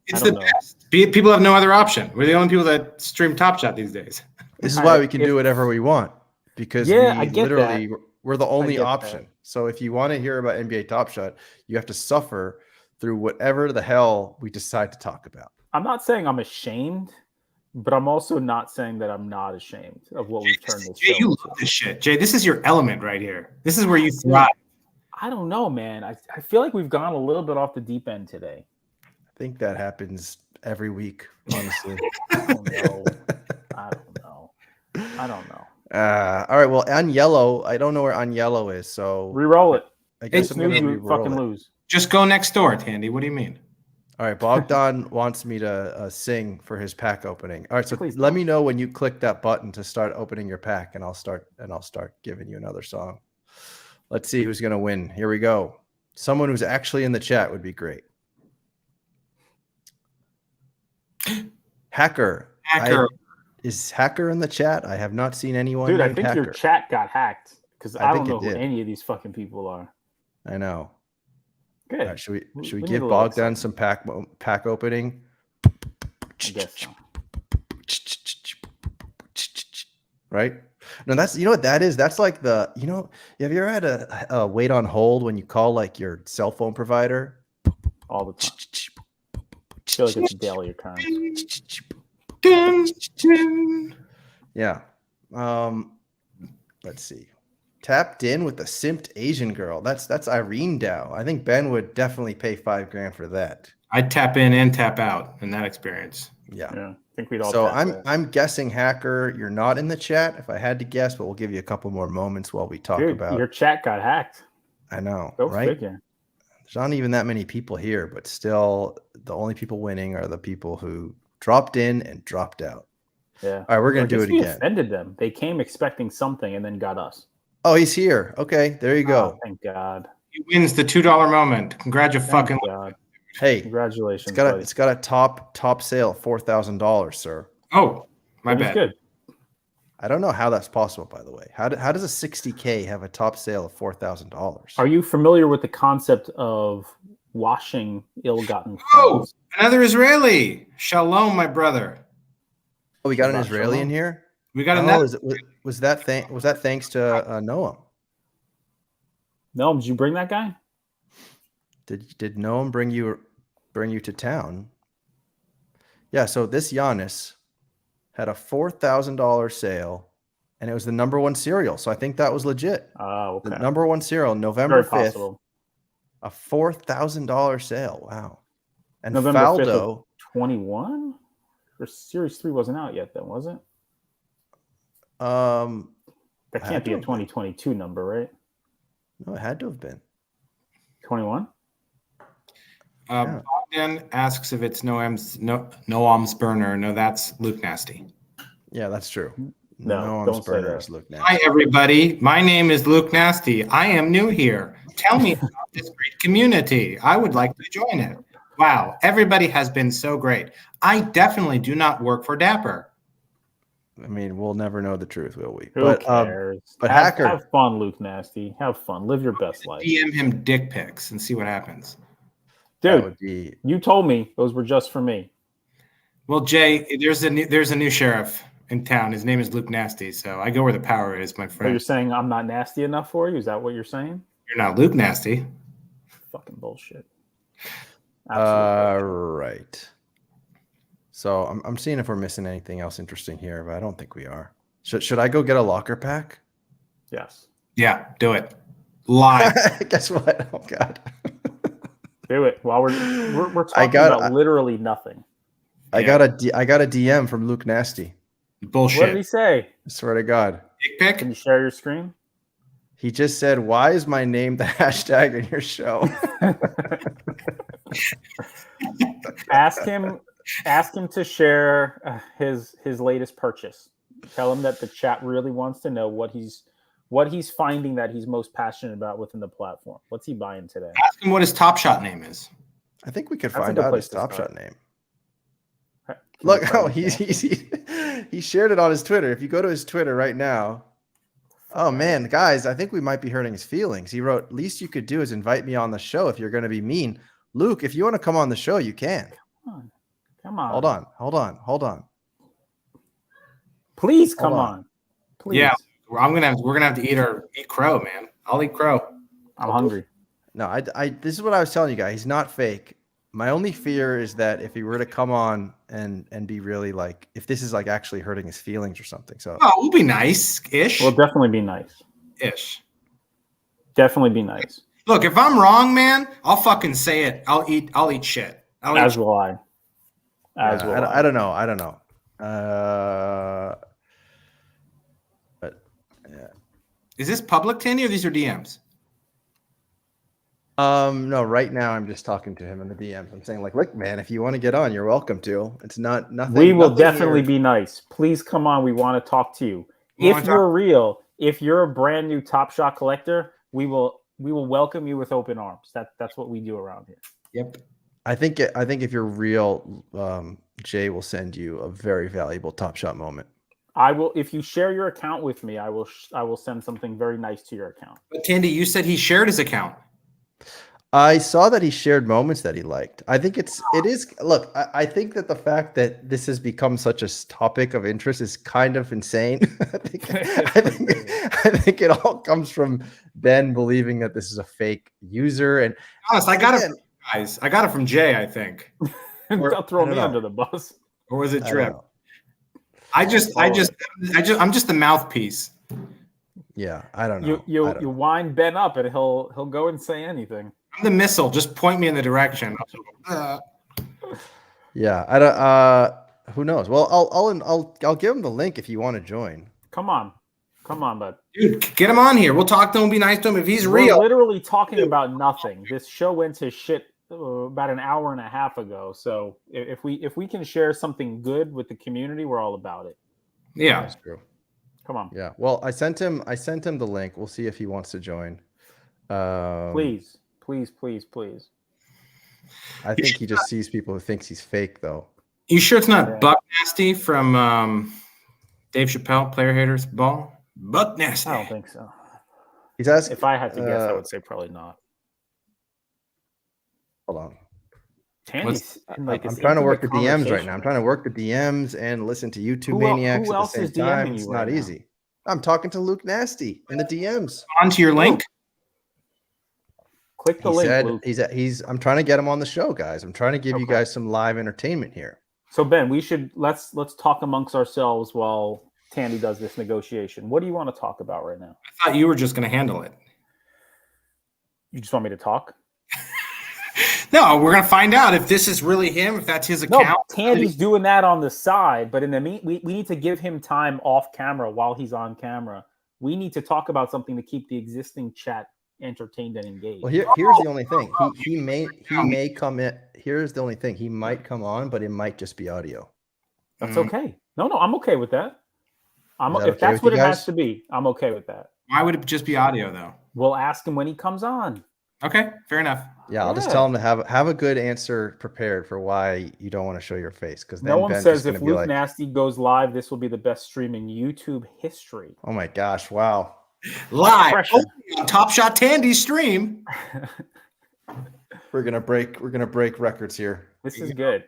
it's the best. People have no other option. We're the only people that stream Top Shot these days. This is why we can do whatever we want, because we're the only option. So if you want to hear about NBA Top Shot, you have to suffer through whatever the hell we decide to talk about. I'm not saying I'm ashamed, but I'm also not saying that I'm not ashamed of what we've turned this show into. You love this shit. Jay, this is your element right here. This is where you thrive. I don't know, man. I feel like we've gone a little bit off the deep end today. I think that happens every week, honestly. I don't know. All right. Well, Agnello, I don't know where Agnello is, so re-roll it. I guess I'm going to fucking lose. Just go next door, Tandy. What do you mean? All right. Bogdan wants me to sing for his pack opening. All right. So let me know when you click that button to start opening your pack, and I'll start giving you another song. Let's see who's going to win. Here we go. Someone who's actually in the chat would be great. Hacker. Is Hacker in the chat? I have not seen anyone. Dude, I think Hacker. your chat got hacked because I don't know who did. any of these fucking people are. I know. Good. All right, should we give Bogdan some pack opening? I guess so. Right? No, that's, you know what that is? That's like the, you know, have you ever had a wait on hold when you call like your cell phone provider? All the time. I feel like it's a daily occurrence. Yeah. Let's see. Tapped in with the simped Asian girl. That's Irene Dow. I think Ben would definitely pay $5,000 for that. I'd tap in and tap out in that experience. Yeah. I think we'd all. So I'm guessing, Hacker, you're not in the chat. If I had to guess, but we'll give you a couple more moments while we talk about. Your chat got hacked. I know, Go right? figure. There's not even that many people here, but still, the only people winning are the people who dropped in and dropped out. Yeah. All right, we're gonna do it again. Offended them. They came expecting something and then got us. Oh, he's here. Okay, there you go. Oh, thank God. He wins the $2 moment. Congratulations. God. Hey, congratulations. It's got a top sale of $4,000, sir. Oh, my bad. Good. I don't know how that's possible, by the way. How does a $60K have a top sale of $4,000? Are you familiar with the concept of washing ill-gotten funds? Oh, another Israeli. Shalom, my brother. Oh, we got an Israeli in here. We got another. Was that thanks to Noam? Noam, did you bring that guy? Did Noam bring you to town? Yeah. So this Giannis had a $4,000 sale, and it was the number one cereal. So I think that was legit. Oh, okay. The number one cereal, November 5th. Possible. A $4,000 sale. Wow. And November Faldo 21? Or Series 3 wasn't out yet then, was it? That can't be a 2022 number, right? No, it had to have been 21. Bogdan asks if it's Noam's burner. No, that's Luke Nasty. Yeah, that's true. No, Noam's don't say burner that. is Luke Nasty. Hi, everybody. My name is Luke Nasty. I am new here. Tell me about this great community. I would like to join it. Wow, everybody has been so great. I definitely do not work for Dapper. I mean, we'll never know the truth, will we? Who cares? But have Hacker, fun, Luke Nasty. Have fun. Live your best life. DM him dick pics and see what happens. Dude, you told me those were just for me. Well, Jay, there's a new sheriff in town. His name is Luke Nasty. So I go where the power is, my So friend. you're saying I'm not nasty enough for you? Is that what you're saying? You're not Luke Nasty. Fucking bullshit. right. So I'm seeing if we're missing anything else interesting here, but I don't think we are. Should I go get a locker pack? Yes. Yeah, do it. Live. Guess what? Oh God. Do it while we're talking about literally nothing. I got a DM from Luke Nasty. Bullshit. What did he say? I swear to God. Dick pic? Can you share your screen? He just said, "Why is my name the hashtag in your show?" Ask him to share his latest purchase. Tell him that the chat really wants to know what he's finding that he's most passionate about within the platform. What's he buying today? Ask him what his Top Shot name is. I think we could That's a find good out place his to Top start. Shot name. Can Look, you find oh, it? he shared it on his Twitter. If you go to his Twitter right now, oh man, guys, I think we might be hurting his feelings. He wrote, "Least you could do is invite me on the show if you're going to be mean. Luke, if you want to come on the show, you can." Come on. Hold on. Please Hold come on. on. Please. Yeah, we're gonna have to eat crow, man. I'll eat crow. I'm hungry. No, I this is what I was telling you guys. He's not fake. My only fear is that if he were to come on and be really like, if this is like actually hurting his feelings or something. So Oh, we'll be nice-ish. We'll definitely be nice. Ish. Definitely be nice. Look, if I'm wrong, man, I'll fucking say it. I'll eat shit. As will I. As yeah, will I don't know. But yeah. Is this public, Tandy, or these are DMs? No, right now I'm just talking to him in the DMs. I'm saying like, look, man, if you want to get on, you're welcome to. It's not nothing. We will nothing definitely here. be nice. Please come on. We want to talk to you. We wanna If you're real, if you're a brand new Top Shot collector, we will welcome you with open arms. That's what we do around here. Yep. I think if you're real, Jay will send you a very valuable Top Shot moment. I will. If you share your account with me, I will send something very nice to your account. But Tandy, you said he shared his account. I saw that he shared moments that he liked. I think it is. Look, I think that the fact that this has become such a topic of interest is kind of insane. I think it all comes from Ben believing that this is a fake user. And Honest, I got it from you guys. I got it from Jay, I think. Don't throw I don't me know. under the bus. Or was it I don't Drip? know. I'm just the mouthpiece. Yeah, I don't know. You wind Ben up and he'll go and say anything. I'm the missile. Just point me in the direction. Yeah, I don't. Who knows? Well, I'll give him the link if you want to join. Come on, bud. Dude, get him on here. We'll talk to him. Be nice to him. If he's We're real, literally talking about nothing. This show went to shit about an hour and a half ago. So if we can share something good with the community, we're all about it. yeah. That's true. Come on, Yeah. Well, I sent him the link. We'll see if he wants to join. please. I think he just sees people who thinks he's fake, though. You sure it's not Buck Nasty from Dave Chappelle, Player Haters Ball? Buck Nasty. I don't think so. He's asking. If I had to guess, I would say probably not. Hold on. Tandy's in like I'm this trying to work the intimate DMs right conversation. now. I'm trying to work the DMs and listen to YouTube Who Maniacs at the else same is time. DMing It's you not right now? easy. I'm talking to Luke Nasty in the DMs. Onto your link. Click the He link. said Luke. I'm trying to get him on the show, guys. I'm trying to give you Okay. guys some live entertainment here. So Ben, let's talk amongst ourselves while Tandy does this negotiation. What do you want to talk about right now? I thought you were just going to handle it. You just want me to talk? No, we're going to find out if this is really him, if that's his No, account. Tandy's doing that on the side, but in the we need to give him time off camera while he's on camera. We need to talk about something to keep the existing chat entertained and engaged. Well, here's the only thing. He may come in. Here's the only thing. He might come on, but it might just be audio. That's okay. No, I'm okay with that. Is that If okay that's with what you it guys? has to be, I'm okay with that. Why would it just be audio, though? We'll ask him when he comes on. Okay, fair enough. Yeah, I'll just Yeah. tell him to have a good answer prepared for why you don't want to show your face. Because No one Ben's says just gonna if be Luke like, Nasty goes live, this will be the best stream in YouTube history. oh my gosh, wow. Live Pressure. only on Top Shot Tandy's stream. We're gonna break records here. This is good.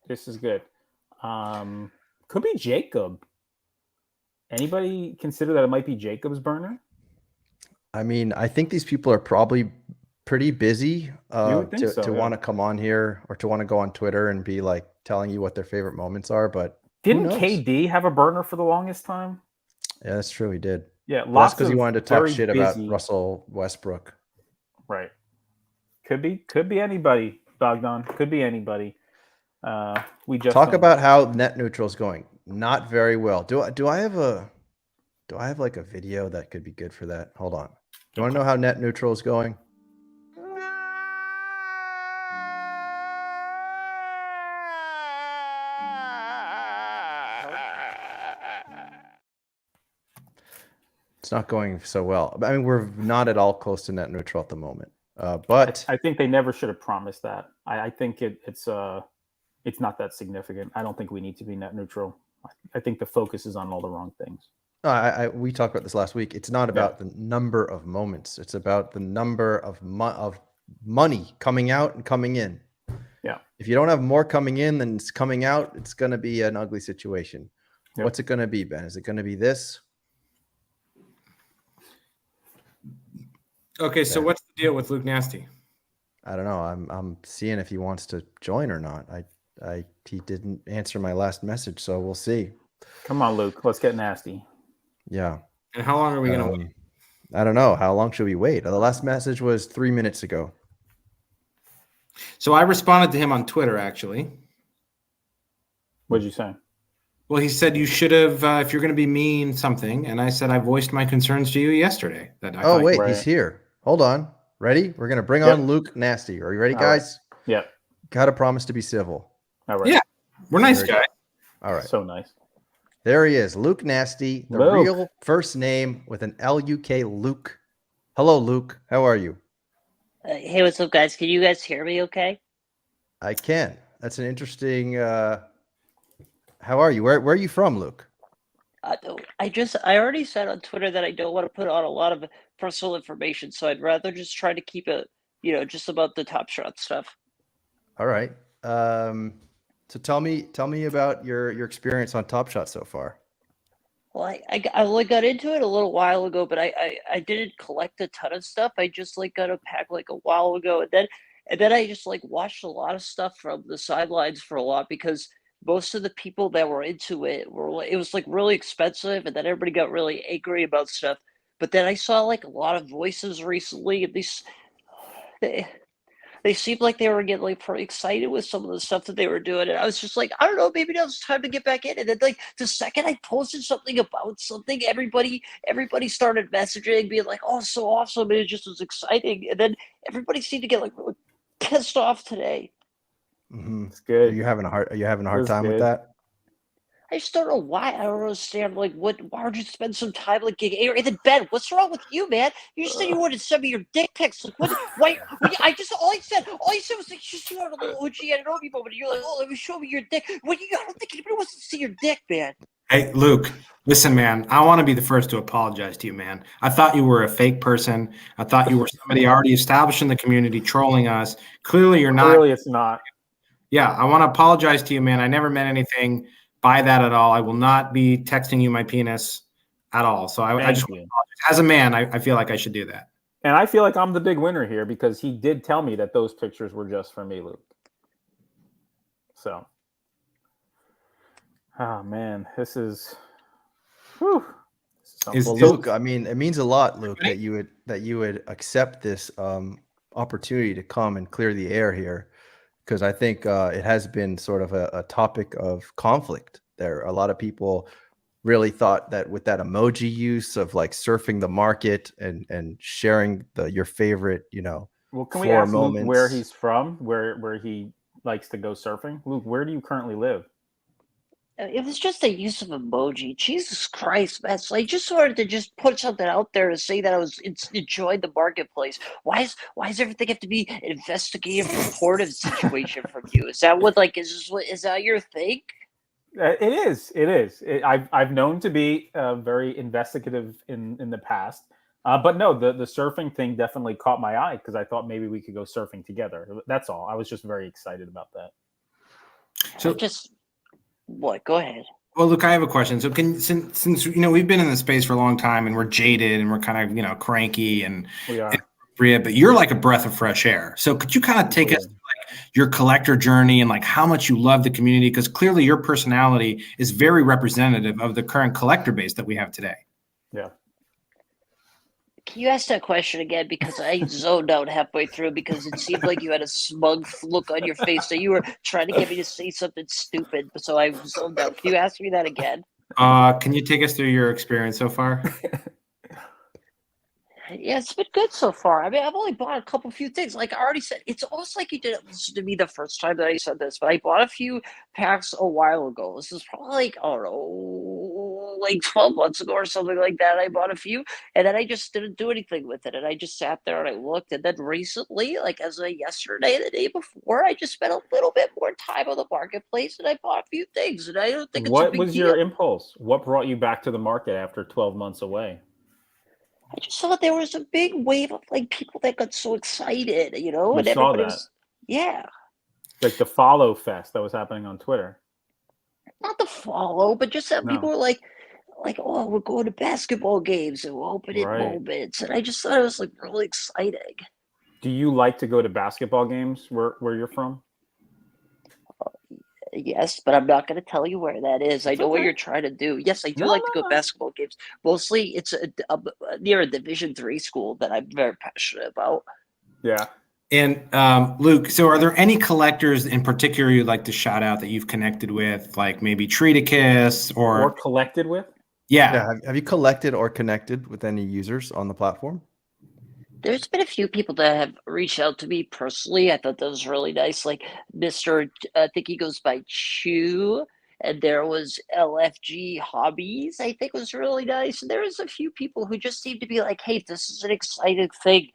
This is good. Could be Jacob. Anybody consider that it might be Jacob's burner? I mean, I think these people are probably pretty busy would think to so, yeah. want to come on here or to want to go on Twitter and be like telling you what their favorite moments are. But Didn't knows? KD have a burner for the longest time? yeah, that's true. He did. Yeah, Well, that's lots because he of wanted to talk very shit busy- about Russell Westbrook. Right. Could be anybody, Bogdan. Could be anybody. We just Talk don't about how net neutral is going. Not very well. Do I have like a video that could be good for that? Hold on. You want to know how net neutral is going? It's not going so well. I mean, we're not at all close to net neutral at the moment. But I think they never should have promised that. I think it's not that significant. I don't think we need to be net neutral. I think the focus is on all the wrong things. We talked about this last week. It's not about the number of moments. It's about the number of money coming out and coming in. Yeah. If you don't have more coming in than it's coming out, it's going to be an ugly situation. Yep. What's it going to be, Ben? Is it going to be this? Okay, so what's the deal with Luke Nasty? I don't know. I'm seeing if he wants to join or not. He didn't answer my last message, so we'll see. Come on, Luke. Let's get nasty. Yeah. And how long are we going to wait? I don't know. How long should we wait? The last message was 3 minutes ago. So I responded to him on Twitter, actually. What'd you say? Well, he said you should have, if you're going to be mean, something. And I said I voiced my concerns to you yesterday. He's here. Hold on. Ready? We're going to bring on Luke Nasty. Are you ready, guys? Right. Yep. Got to promise to be civil. All right. Yeah. We're nice guys. All right. So nice. There he is. Luke Nasty, the real first name with an L-U-K, Luke. Hello, Luke. How are you? Hey, what's up, guys? Can you guys hear me okay? I can. That's an interesting... how are you? Where are you from, Luke? I already said on Twitter that I don't want to put on a lot of personal information, so I'd rather just try to keep it, just about the Top Shot stuff. All right. So tell me about your experience on Top Shot so far. Well, I only got into it a little while ago, but I didn't collect a ton of stuff. I just got a pack a while ago, and then I just watched a lot of stuff from the sidelines for a lot because most of the people that were into it it was really expensive, and then everybody got really angry about stuff. But then I saw a lot of voices recently, and they seemed like they were getting pretty excited with some of the stuff that they were doing, and I was just I don't know, maybe now it's time to get back in. And then the second I posted something about something, everybody started messaging, being oh, so awesome, and it just was exciting. And then everybody seemed to get really pissed off today. Mm-hmm. It's good. Are you having a hard time with that? I just don't know why. I don't understand. Why would you spend some time getting angry? And then Ben, what's wrong with you, man? You just said you wanted to send me your dick pics. Why? All he said was just you want a little OG Adobe moment. You're oh, let me show me your dick. I don't think anybody wants to see your dick, man. Hey, Luke, listen, man. I want to be the first to apologize to you, man. I thought you were a fake person. I thought you were somebody already established in the community trolling us. Clearly, you're not. Clearly, it's not. Yeah, I want to apologize to you, man. I never meant anything by that at all. I will not be texting you my penis at all. So I just want to apologize. As a man, I feel like I should do that. And I feel like I'm the big winner here because he did tell me that those pictures were just for me, Luke. So, oh man, this is. Whew. Luke, I mean, it means a lot, Luke, that you would accept this opportunity to come and clear the air here. Because I think it has been sort of a topic of conflict there. A lot of people really thought that with that emoji use of surfing the market and sharing your favorite, Well, can we ask Luke where he's from, where he likes to go surfing? Luke, where do you currently live? It was just a use of emoji. Jesus Christ, man. So I just wanted to just put something out there to say that I was enjoying the marketplace. Why does everything have to be an investigative, reportive situation from you? Is that what is that your thing? It is. I've known to be very investigative in the past. But no, the surfing thing definitely caught my eye because I thought maybe we could go surfing together. That's all. I was just very excited about that. So what? Go ahead. Well, Luke, I have a question. So since we've been in the space for a long time and we're jaded and we're kind of cranky and we are. But you're like a breath of fresh air. So could you kind of take us to your collector journey and how much you love the community? Because clearly your personality is very representative of the current collector base that we have today. Yeah. Can you ask that question again? Because I zoned out halfway through because it seemed like you had a smug look on your face. So you were trying to get me to say something stupid. So I zoned out. Can you ask me that again? Can you take us through your experience so far? Yeah, it's been good so far. I mean, I've only bought a few things. Like I already said, it's almost like you didn't listen to me the first time that I said this, but I bought a few packs a while ago. This is probably like, I don't know, like 12 months ago or something like that. I bought a few and then I just didn't do anything with it. And I just sat there and I looked. And then recently, like as of yesterday, the day before, I just spent a little bit more time on the marketplace and I bought a few things. And I don't think it's a What big was deal. your impulse? What brought you back to the market after 12 months away? I just saw there was a big wave of like people that got so excited, and saw everybody that. was, yeah, Like the follow fest that was happening on Twitter. not the follow, but just that No. people were like, oh, we're going to basketball games and we're opening Right. moments, and I just thought it was like really exciting. Do you like to go to basketball games where you're from? Yes, but I'm not going to tell you where that is. I know what you're trying to do. Yes, I do like to go to basketball games. Mostly, it's near a Division III school that I'm very passionate about. Yeah. And Luke, so are there any collectors in particular you'd like to shout out that you've connected with, like maybe Treaticus Or collected with? Yeah. Have you collected or connected with any users on the platform? There's been a few people that have reached out to me personally. I thought that was really nice. Like Mr. I think he goes by Chew, and there was LFG Hobbies. I think was really nice. And there was a few people who just seemed to be like, "Hey, this is an exciting thing.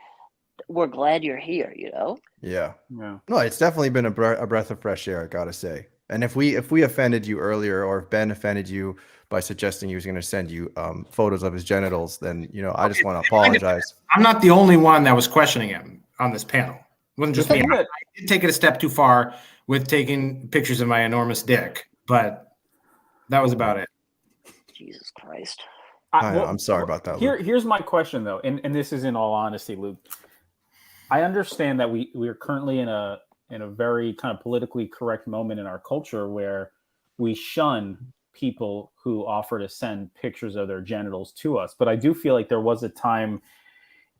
We're glad you're here." Yeah. Yeah. No, it's definitely been a breath of fresh air, I gotta say. And if we offended you earlier, or if Ben offended you by suggesting he was going to send you photos of his genitals, then I just want to apologize. I'm not the only one that was questioning him on this panel. It wasn't just me. I did take it a step too far with taking pictures of my enormous dick, but that was about it. Jesus Christ. I'm sorry about that, Luke. Here's my question though, and this is in all honesty, Luke. I understand that we are currently in a very kind of politically correct moment in our culture where we shun people who offer to send pictures of their genitals to us. But I do feel like there was a time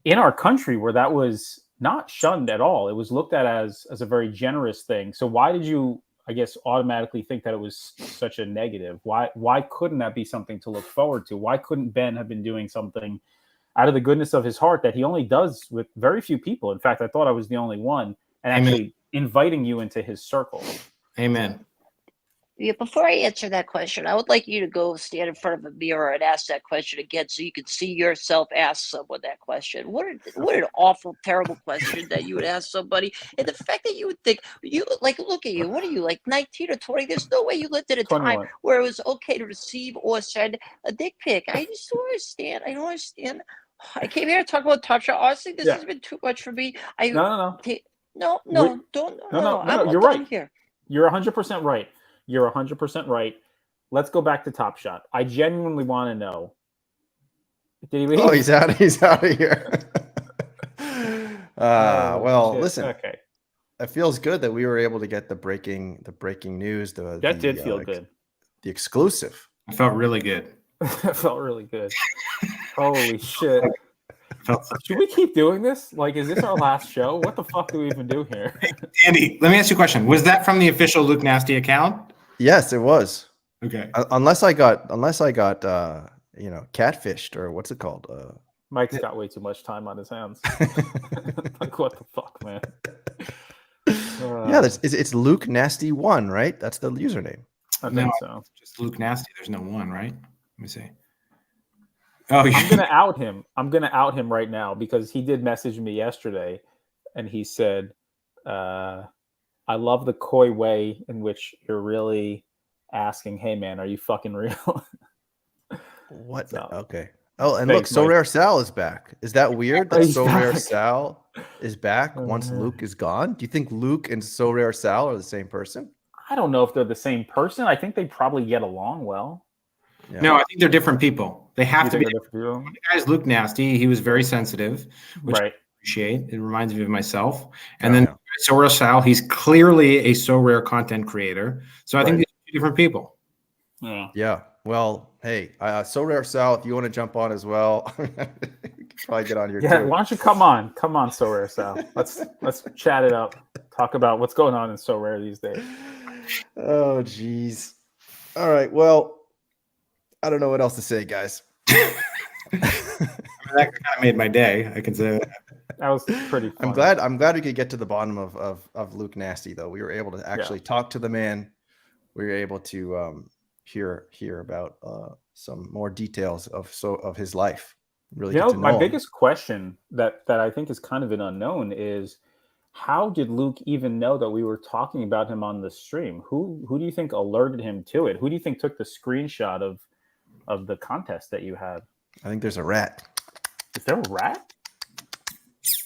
in our country where that was not shunned at all. It was looked at as a very generous thing. So why did you, I guess, automatically think that it was such a negative? Why couldn't that be something to look forward to? Why couldn't Ben have been doing something out of the goodness of his heart that he only does with very few people? In fact, I thought I was the only one, and actually inviting you into his circle. Amen. Yeah, before I answer that question, I would like you to go stand in front of a mirror and ask that question again so you can see yourself ask someone that question. What an awful, terrible question that you would ask somebody. And the fact that you would think, look at you, what are you, like 19 or 20? There's no way you lived at a 21. time where it was okay to receive or send a dick pic. I just don't understand. I don't understand. I came here to talk about Top Shot. Honestly, this has been too much for me. No. No, You're right. Here. You're 100% right. You're 100% right. Let's go back to Top Shot. I genuinely want to know. Did he leave? Oh, he's out of here. Well, shit. Listen. Okay. It feels good that we were able to get the breaking news. That did feel good. The exclusive. I felt really good. It felt really good. Holy shit. Should we keep doing this? Like, is this our last show? What the fuck do we even do here? Hey, Andy, let me ask you a question. Was that from the official Luke Nasty account? Yes, it was. Okay. Unless I got catfished, or what's it called? Mike's got way too much time on his hands. Like, what the fuck, man? Yeah, it's Luke Nasty 1, right? That's the username. I think so. Just Luke Nasty. There's no 1, right? Let me see. Oh, I'm gonna out him. I'm gonna out him right now because he did message me yesterday, and he said, "I love the coy way in which you're really asking, hey man, are you fucking real?" What? So, okay. Oh, and thanks, look, Mike. SoRare Sal is back. Is that weird that He's SoRare back. Sal is back once Luke is gone? Do you think Luke and SoRare Sal are the same person? I don't know if they're the same person. I think they probably get along well. Yeah. No, I think they're different people. They have You to think be. they're different people? The guy's Luke Nasty. He was very sensitive, which Right. I appreciate. It reminds me of myself. And then SoRare Sal, he's clearly a SoRare content creator. So I think these are two different people. Yeah. Yeah. Well, hey, SoRare Sal, if you want to jump on as well, we can probably get on here Yeah. too. Why don't you come on? Come on, SoRare Sal. Let's chat it up. Talk about what's going on in SoRare these days. Oh, geez. All right. Well, I don't know what else to say, guys. That kind of made my day. I can say that. That was pretty funny. I'm glad we could get to the bottom of Luke Nasty though. We were able to actually talk to the man. We were able to hear about some more details of his life. Really, you get know, to my him. biggest question that I think is kind of an unknown is how did Luke even know that we were talking about him on the stream? Who do you think alerted him to it? Who do you think took the screenshot of the contest that you had? I think there's a rat. Is there a rat?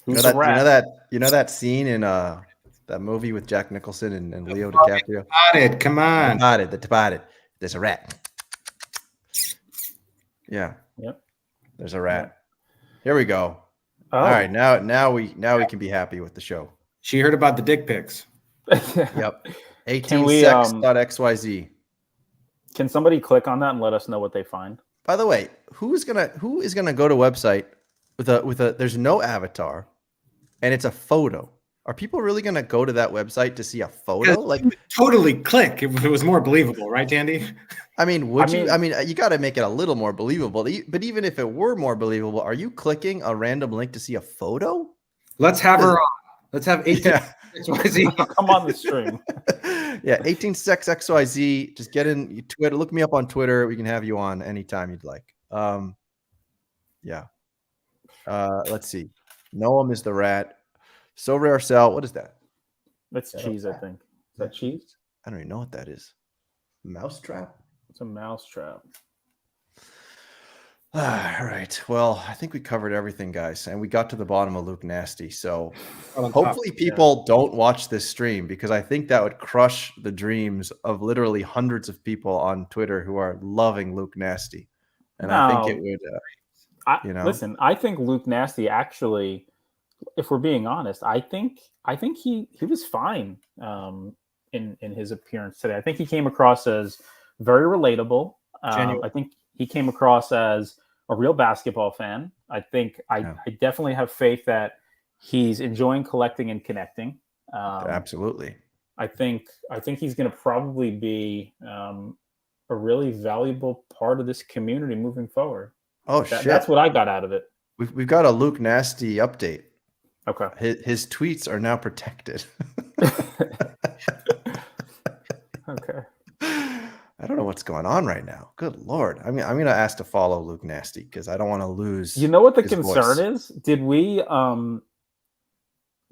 You Who's know the rat? that you know that scene in that movie with Jack Nicholson and Leo DiCaprio? Spotted, come on. Spotted. There's a rat. Yeah. Yep. There's a rat. Here we go. Oh. All right, now we can be happy with the show. She heard about the dick pics. Yep. 18 we, sex.xyz. Can somebody click on that and let us know what they find? By the way, who is gonna go to a website with a there's no avatar and it's a photo? Are people really gonna go to that website to see a photo? Like totally click if it was more believable, right, Tandy? I mean, you got to make it a little more believable. But even if it were more believable, are you clicking a random link to see a photo? Let's have her on. Let's have 18 XYZ. Come on the stream. Yeah, 18 sex XYZ. Just get in Twitter. Look me up on Twitter. We can have you on anytime you'd like. Yeah. Let's see. Noam is the rat. SoRare Cell. What is that? That's cheese, I think. Is that cheese? I don't even know what that is. Mousetrap? It's a mousetrap. All right. Well, I think we covered everything, guys, and we got to the bottom of Luke Nasty. So hopefully people don't watch this stream because I think that would crush the dreams of literally hundreds of people on Twitter who are loving Luke Nasty. And I think it would, Listen, I think Luke Nasty actually, if we're being honest, I think he was fine in his appearance today. I think he came across as very relatable. I think he came across as a real basketball fan. I think I definitely have faith that he's enjoying collecting and connecting. Absolutely. I think he's going to probably be a really valuable part of this community moving forward. Oh, shit. That's what I got out of it. We've got a Luke Nasty update. Okay. His tweets are now protected. Okay. I don't know what's going on right now. Good Lord. I'm going to ask to follow Luke Nasty because I don't want to lose. You know what the concern is? Did we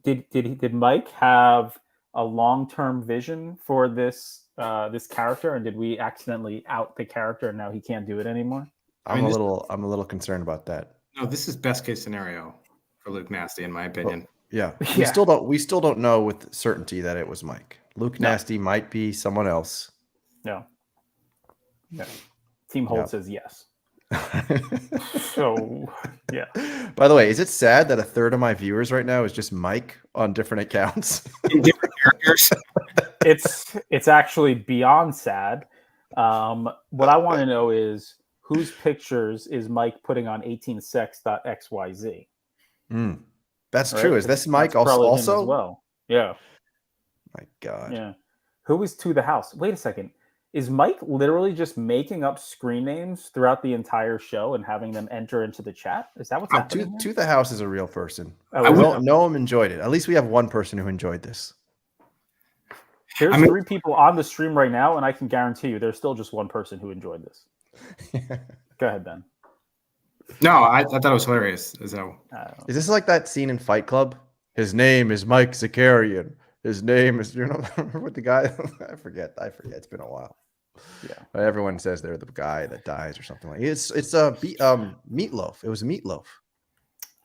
did Mike have a long-term vision for this this character, and did we accidentally out the character and now he can't do it anymore? I'm a little concerned about that. No, this is best case scenario for Luke Nasty, in my opinion. Yeah. We still don't know with certainty that it was Mike. Luke Nasty might be someone else. No. Team Holt says yes. So yeah. By the way, is it sad that a third of my viewers right now is just Mike on different accounts? In different characters. It's actually beyond sad. What I want to know is whose pictures is Mike putting on 18sex.xyz? That's true. Is this Mike also? As well? Yeah. My God. Yeah. Who is To the House? Wait a second. Is Mike literally just making up screen names throughout the entire show and having them enter into the chat? Is that what's happening? To the House is a real person. Oh, I will know him enjoyed it. At least we have one person who enjoyed this. There's 3 people on the stream right now, and I can guarantee you there's still just one person who enjoyed this. Go ahead, Ben. No, I thought it was hilarious. Is this like that scene in Fight Club? His name is Mike Zakarian. His name is, remember what the guy, I forget. It's been a while. Yeah. But everyone says they're the guy that dies or something like that. It's Meatloaf. It was Meatloaf.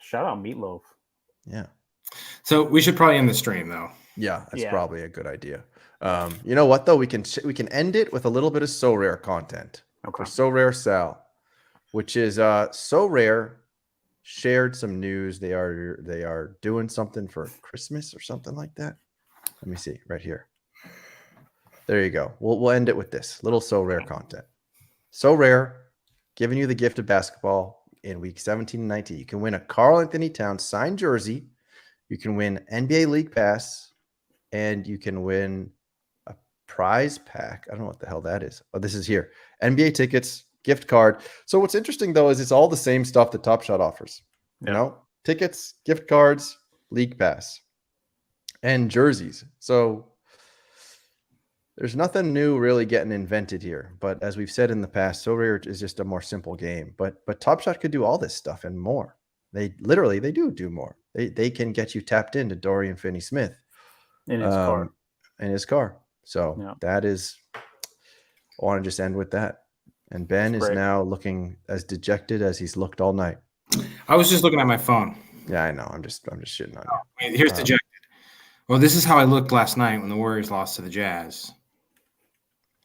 Shout out Meatloaf. Yeah. So we should probably end the stream though. Yeah, that's probably a good idea. You know what though? We can end it with a little bit of SoRare content. Okay. For SoRare Sal, which is SoRare shared some news. They are doing something for Christmas or something like that. Let me see right here. There you go. We'll end it with this little SoRare content. SoRare giving you the gift of basketball in week 17 and 19. You can win a Karl Anthony Towns signed jersey. You can win NBA League Pass, and you can win a prize pack. I don't know what the hell that is. Oh, this is here. NBA tickets, gift card. So what's interesting though is it's all the same stuff that Top Shot offers. You know, tickets, gift cards, league pass, and jerseys. So there's nothing new really getting invented here. But as we've said in the past, SoRare is just a more simple game. But Top Shot could do all this stuff and more. They do more. They can get you tapped into Dorian Finney Smith in his car. So that is, I want to just end with that. And Ben is now looking as dejected as he's looked all night. I was just looking at my phone. Yeah, I know. I'm just shitting on you. Here's dejected. Well, this is how I looked last night when the Warriors lost to the Jazz.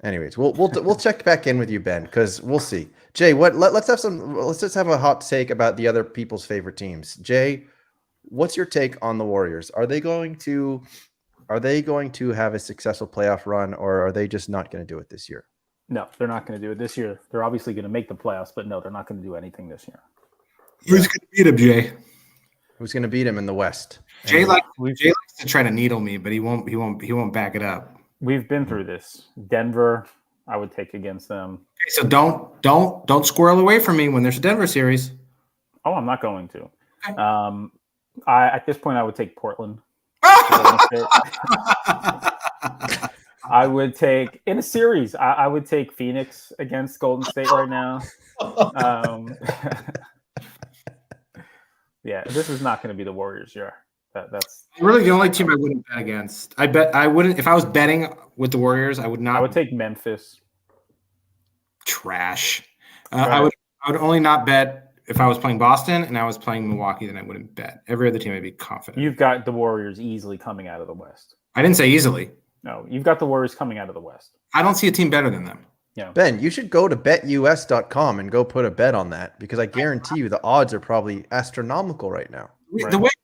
Anyways, we'll check back in with you, Ben, because we'll see. Jay, let's just have a hot take about the other people's favorite teams. Jay, what's your take on the Warriors? Are they going to have a successful playoff run, or are they just not going to do it this year? No, they're not going to do it this year. They're obviously going to make the playoffs, but no, they're not going to do anything this year. Who's going to beat him, Jay? Who's going to beat him in the West? Jay likes to try to needle me, but he won't back it up. We've been through this. Denver, I would take against them. Okay, so don't squirrel away from me when there's a Denver series. Oh, I'm not going to. Okay. At this point, I would take Portland. I would take in a series. I would take Phoenix against Golden State right now. Yeah, this is not going to be the Warriors' year. That's really the only team I wouldn't bet against. I wouldn't if I was betting with the Warriors. I would not. I would take Memphis. Trash. I would only not bet if I was playing Boston and I was playing Milwaukee. Then I wouldn't bet. Every other team I'd be confident. You've got the Warriors easily coming out of the West. I didn't say easily. No, you've got the Warriors coming out of the West. I don't see a team better than them. Yeah. Ben, you should go to betus.com and go put a bet on that, because I guarantee you the odds are probably astronomical right now.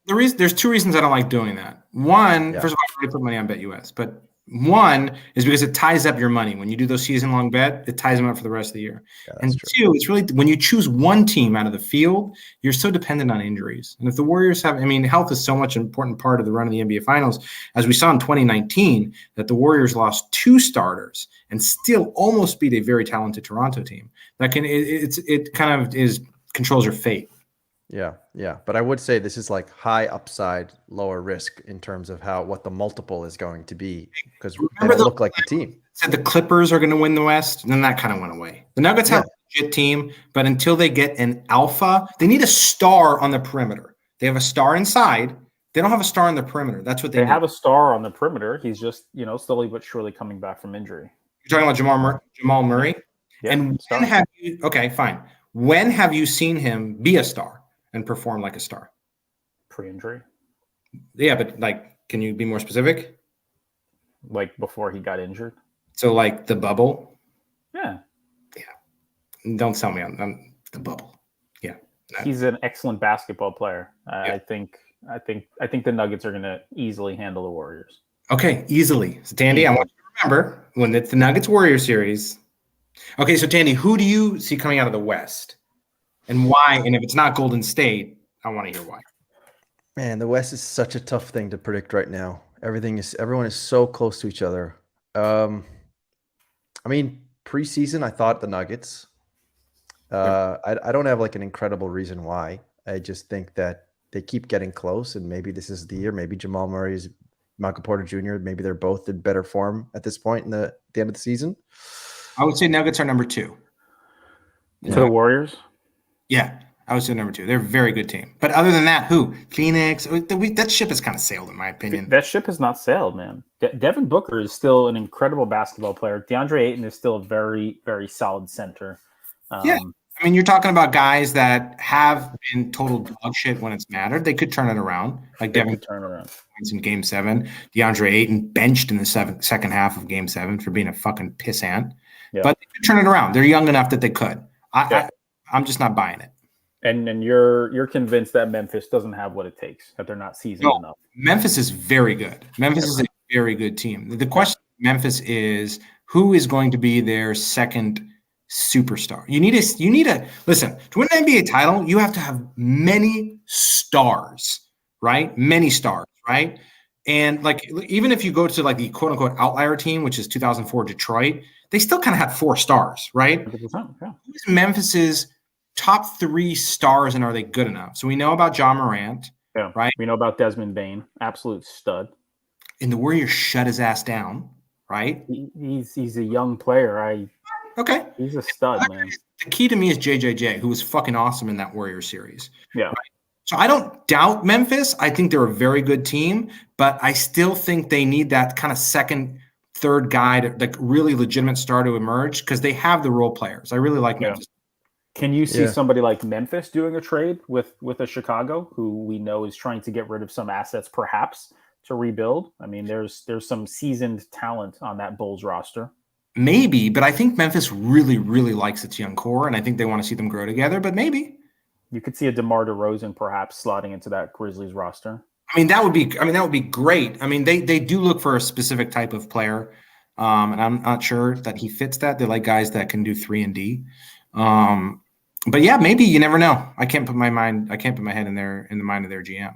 There's two reasons I don't like doing that. One, first of all, I already put money on BetUS, but one is because it ties up your money. When you do those season-long bet, it ties them up for the rest of the year. Yeah, and two, it's really when you choose one team out of the field, you're so dependent on injuries. And if the Warriors health is so much an important part of the run of the NBA Finals, as we saw in 2019, that the Warriors lost 2 starters and still almost beat a very talented Toronto team. It kind of controls your fate. Yeah. But I would say this is like high upside, lower risk in terms of what the multiple is going to be, because they don't look like the team. Said the Clippers are going to win the West, and then that kind of went away. The Nuggets have a legit team, but until they get an alpha, they need a star on the perimeter. They have a star inside. They don't have a star on the perimeter. That's what they need. Have a star on the perimeter. He's just, slowly but surely coming back from injury. You're talking about Jamal Murray? Yeah, and when have you seen him be a star and perform like a star? Pre-injury. Yeah, but can you be more specific? Like before he got injured? So like the bubble? Yeah. Don't tell me I'm the bubble. Yeah. He's an excellent basketball player. I think the Nuggets are going to easily handle the Warriors. Okay, easily. So Tandy, I want you to remember when it's the Nuggets Warriors series. Okay, so Tandy, who do you see coming out of the West? And why? And if it's not Golden State, I want to hear why. Man, the West is such a tough thing to predict right now. Everyone is so close to each other. Preseason, I thought the Nuggets. I don't have an incredible reason why. I just think that they keep getting close, and maybe this is the year. Maybe Jamal Murray's Michael Porter Jr. Maybe they're both in better form at this point in the end of the season. I would say Nuggets are number 2. To the Warriors? Yeah, I would say number 2. They're a very good team. But other than that, who? Phoenix? That ship has kind of sailed, in my opinion. That ship has not sailed, man. Devin Booker is still an incredible basketball player. DeAndre Ayton is still a very, very solid center. You're talking about guys that have been total dog shit when it's mattered. They could turn it around. Like Devin could turn around in Game 7. DeAndre Ayton benched in the second half of Game 7 for being a fucking pissant. Yeah. But they could turn it around. They're young enough that they could. I'm just not buying it. And you're convinced that Memphis doesn't have what it takes, that they're not seasoned enough. Memphis is very good. Memphis is a very good team. The question of Memphis is who is going to be their second superstar. You need a listen, to win an NBA title, you have to have many stars, right? Many stars, right? And even if you go to the quote unquote outlier team, which is 2004 Detroit, they still kind of had 4 stars, right? 100%, yeah. Who's Memphis's top 3 stars, and are they good enough? So we know about John Morant, right? We know about Desmond Bain, absolute stud. And the Warriors shut his ass down, right? He's a young player. Okay. He's a stud, man. The key to me is JJJ, who was fucking awesome in that Warriors series. Yeah. Right? So I don't doubt Memphis. I think they're a very good team, but I still think they need that kind of second, third guy, to, like really legitimate star to emerge, because they have the role players. I really like Memphis. Can you see somebody like Memphis doing a trade with a Chicago, who we know is trying to get rid of some assets, perhaps to rebuild? I mean, there's some seasoned talent on that Bulls roster. Maybe, but I think Memphis really, really likes its young core, and I think they want to see them grow together. But maybe you could see a DeMar DeRozan perhaps slotting into that Grizzlies roster. I mean, that would be great. I mean, they do look for a specific type of player, and I'm not sure that he fits that. They like guys that can do 3 and D. But yeah, maybe, you never know. I can't put my head in the mind of their GM. Yeah.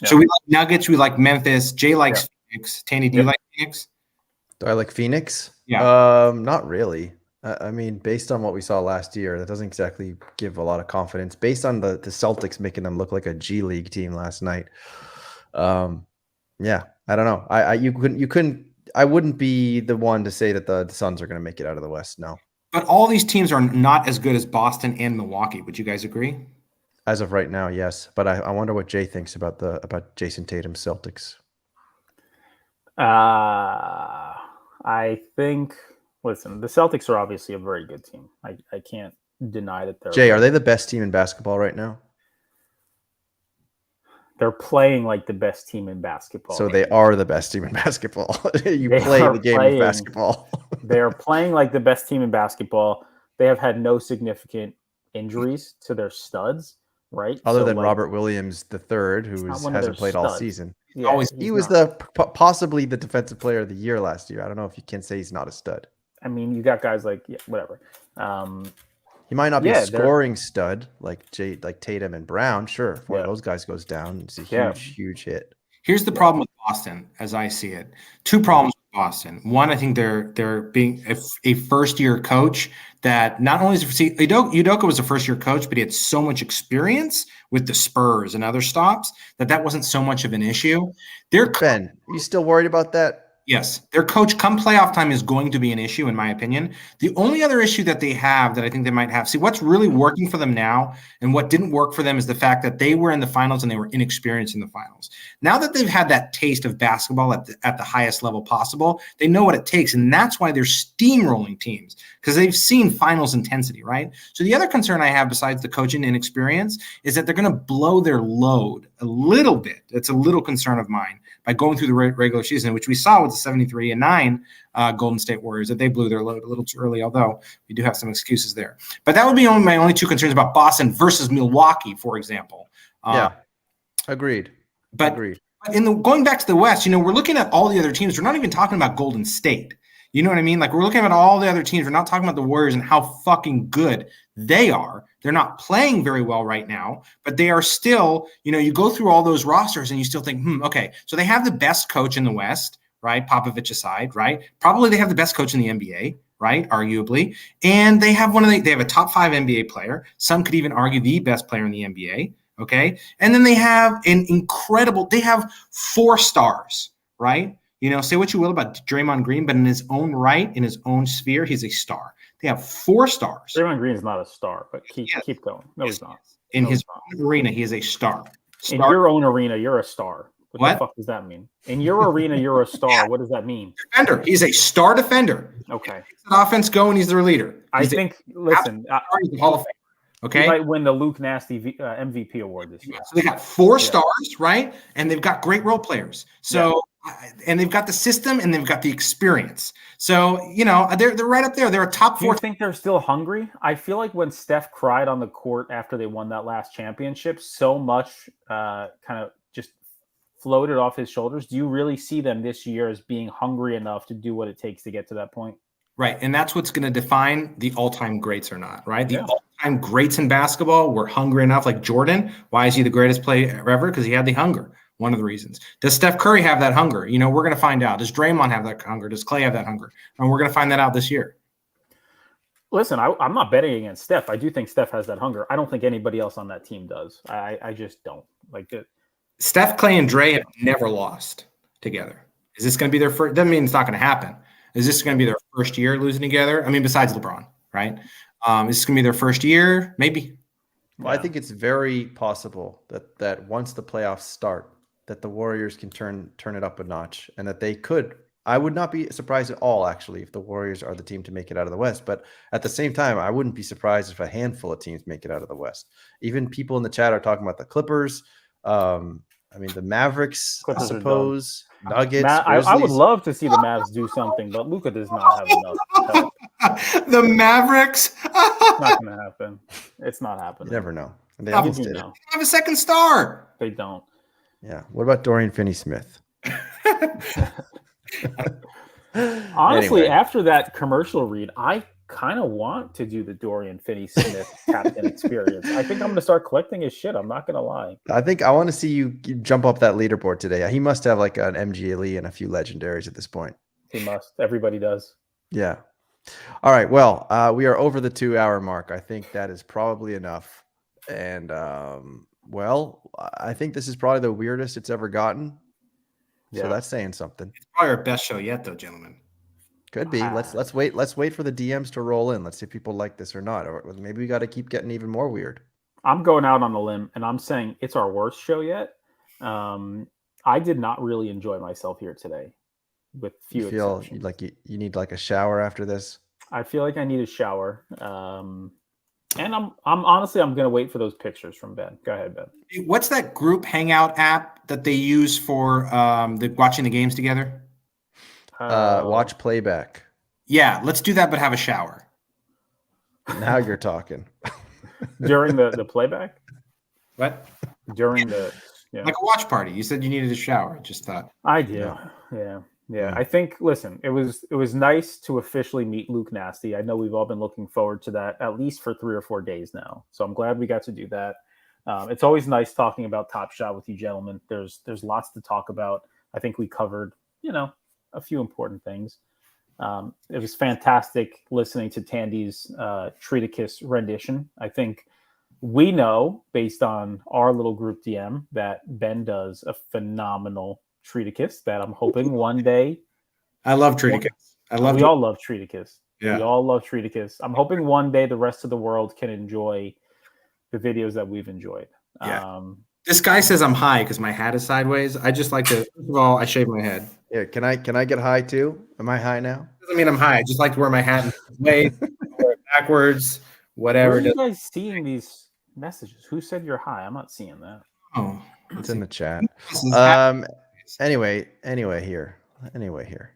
So we like Nuggets, we like Memphis. Jay likes Phoenix. Tanny, do you like Phoenix? Do I like Phoenix? Yeah. Not really. I mean, based on what we saw last year, that doesn't exactly give a lot of confidence. Based on the Celtics making them look like a G League team last night. Yeah, I don't know. I wouldn't be the one to say that the Suns are going to make it out of the West. No. But all these teams are not as good as Boston and Milwaukee. Would you guys agree? As of right now, yes. But I wonder what Jay thinks about Jason Tatum's Celtics. I think, listen, the Celtics are obviously a very good team. I can't deny that they're. Jay, are they the best team in basketball right now? They're playing like the best team in basketball. So they are the best team in basketball. You play the game of basketball. They are playing like the best team in basketball. They have had no significant injuries to their studs, right? Other than Robert Williams III, who hasn't played all season. Yeah, he was possibly the defensive player of the year last year. I don't know if you can say he's not a stud. I mean, you got guys like whatever. He might not be a scoring stud like Tatum and Brown. Sure, if one of those guys goes down, it's a huge hit. Here's the problem with Boston, as I see it. 2 problems with Boston. One, I think they're being a first-year coach that not only is Udoka was a first-year coach, but he had so much experience with the Spurs and other stops that wasn't so much of an issue. Ben, are you still worried about that? Yes, their coach come playoff time is going to be an issue, in my opinion. The only other issue that they have that I think they might have, see what's really working for them now and what didn't work for them is the fact that they were in the finals and they were inexperienced in the finals. Now that they've had that taste of basketball at the highest level possible, they know what it takes. And that's why they're steamrolling teams, because they've seen finals intensity, right? So the other concern I have besides the coaching inexperience is that they're going to blow their load a little bit. It's a little concern of mine by going through the regular season, which we saw with the 73-9 Golden State Warriors, that they blew their load a little too early, although we do have some excuses there. But that would be my only 2 concerns about Boston versus Milwaukee, for example. Agreed. But going back to the West, we're looking at all the other teams. We're not even talking about Golden State. You know what I mean? Like, we're looking at all the other teams. We're not talking about the Warriors and how fucking good they are. They're not playing very well right now, but they are still, you go through all those rosters and you still think, okay, so they have the best coach in the West, right? Popovich aside, right? Probably they have the best coach in the NBA, right? Arguably. And they have they have a top 5 NBA player. Some could even argue the best player in the NBA. Okay. And then they have they have 4 stars, right? Say what you will about Draymond Green, but in his own right, in his own sphere, he's a star. They have 4 stars. Draymond Green is not a star, but keep going. No, he's not. In his own arena, he is a star. In your own arena, you're a star. What the fuck does that mean? In your arena, you're a star. What does that mean? Defender. He's a star defender. Okay. He's an offense going. He's their leader. He's listen. He's the Hall of Fame. Okay. He might win the Luke Nasty MVP award this year. So they got 4 stars, right? And they've got great role players. So, and they've got the system and they've got the experience. So, they're right up there. They're a top 4. Do you think they're still hungry? I feel like when Steph cried on the court after they won that last championship, so much kind of just floated off his shoulders. Do you really see them this year as being hungry enough to do what it takes to get to that point? Right. And that's what's going to define the all-time greats or not, right? The all-time greats in basketball were hungry enough, like Jordan. Why is he the greatest player ever? Because he had the hunger. One of the reasons. Does Steph Curry have that hunger? We're going to find out. Does Draymond have that hunger? Does Clay have that hunger? And we're going to find that out this year. Listen, I'm not betting against Steph. I do think Steph has that hunger. I don't think anybody else on that team does. I just don't. Like it. Steph, Clay, and Dre have never lost together. Is this going to be their first? Doesn't mean it's not going to happen. Is this going to be their first year losing together? I mean, besides LeBron, right? Is this going to be their first year? Maybe. Well, I think it's very possible that once the playoffs start, that the Warriors can turn it up a notch, and that they could. I would not be surprised at all, actually, if the Warriors are the team to make it out of the West. But at the same time, I wouldn't be surprised if a handful of teams make it out of the West. Even people in the chat are talking about the Clippers. I mean, the Mavericks, I suppose, Nuggets. I would love to see the Mavs do something, but Luka does not have enough help. The Mavericks? It's not going to happen. It's not happening. You never know. They almost did. They have a second star. They don't. Yeah. What about Dorian Finney Smith? Honestly, after that commercial read, I kind of want to do the Dorian Finney Smith captain experience. I think I'm going to start collecting his shit. I'm not going to lie. I think I want to see you jump up that leaderboard today. He must have like an MG Lee and a few legendaries at this point. He must. Everybody does. Yeah. All right. Well, we are over the 2-hour mark. I think that is probably enough. And well, I think this is probably the weirdest it's ever gotten. So that's saying something. It's probably our best show yet, though, gentlemen. Could be. Let's wait. Let's wait for the DMs to roll in. Let's see if people like this or not. Or maybe we got to keep getting even more weird. I'm going out on a limb, and I'm saying it's our worst show yet. I did not really enjoy myself here today. With few you feel exceptions. like you need like a shower after this? I feel like I need a shower. And I'm honestly, I'm going to wait for those pictures from Ben. Go ahead, Ben. What's that group hangout app that they use for watching the games together? Watch playback. Yeah, let's do that, but have a shower. Now you're talking. During the playback? What? During the like a watch party. You said you needed a shower. I just thought. I do. Yeah. I think. Listen, it was nice to officially meet Luke Nasty. I know we've all been looking forward to that at least for 3 or 4 days now. So I'm glad we got to do that. It's always nice talking about Top Shot with you gentlemen. There's lots to talk about. I think we covered a few important things. It was fantastic listening to Tandy's Treaticus rendition. I think we know, based on our little group DM, that Ben does a phenomenal Treaticus that I'm hoping one day. I love Treaticus. We all love Treaticus. Yeah. We all love Treaticus. I'm hoping one day the rest of the world can enjoy the videos that we've enjoyed. Yeah. This guy says I'm high because my hat is sideways. I just like to, first of all, I shave my head. Yeah, can I get high too? Am I high now? Doesn't mean I'm high. I just like to wear my hat way backwards, whatever. Where are you guys seeing these messages? Who said you're high? I'm not seeing that. Oh, it's in the chat. Anyway here.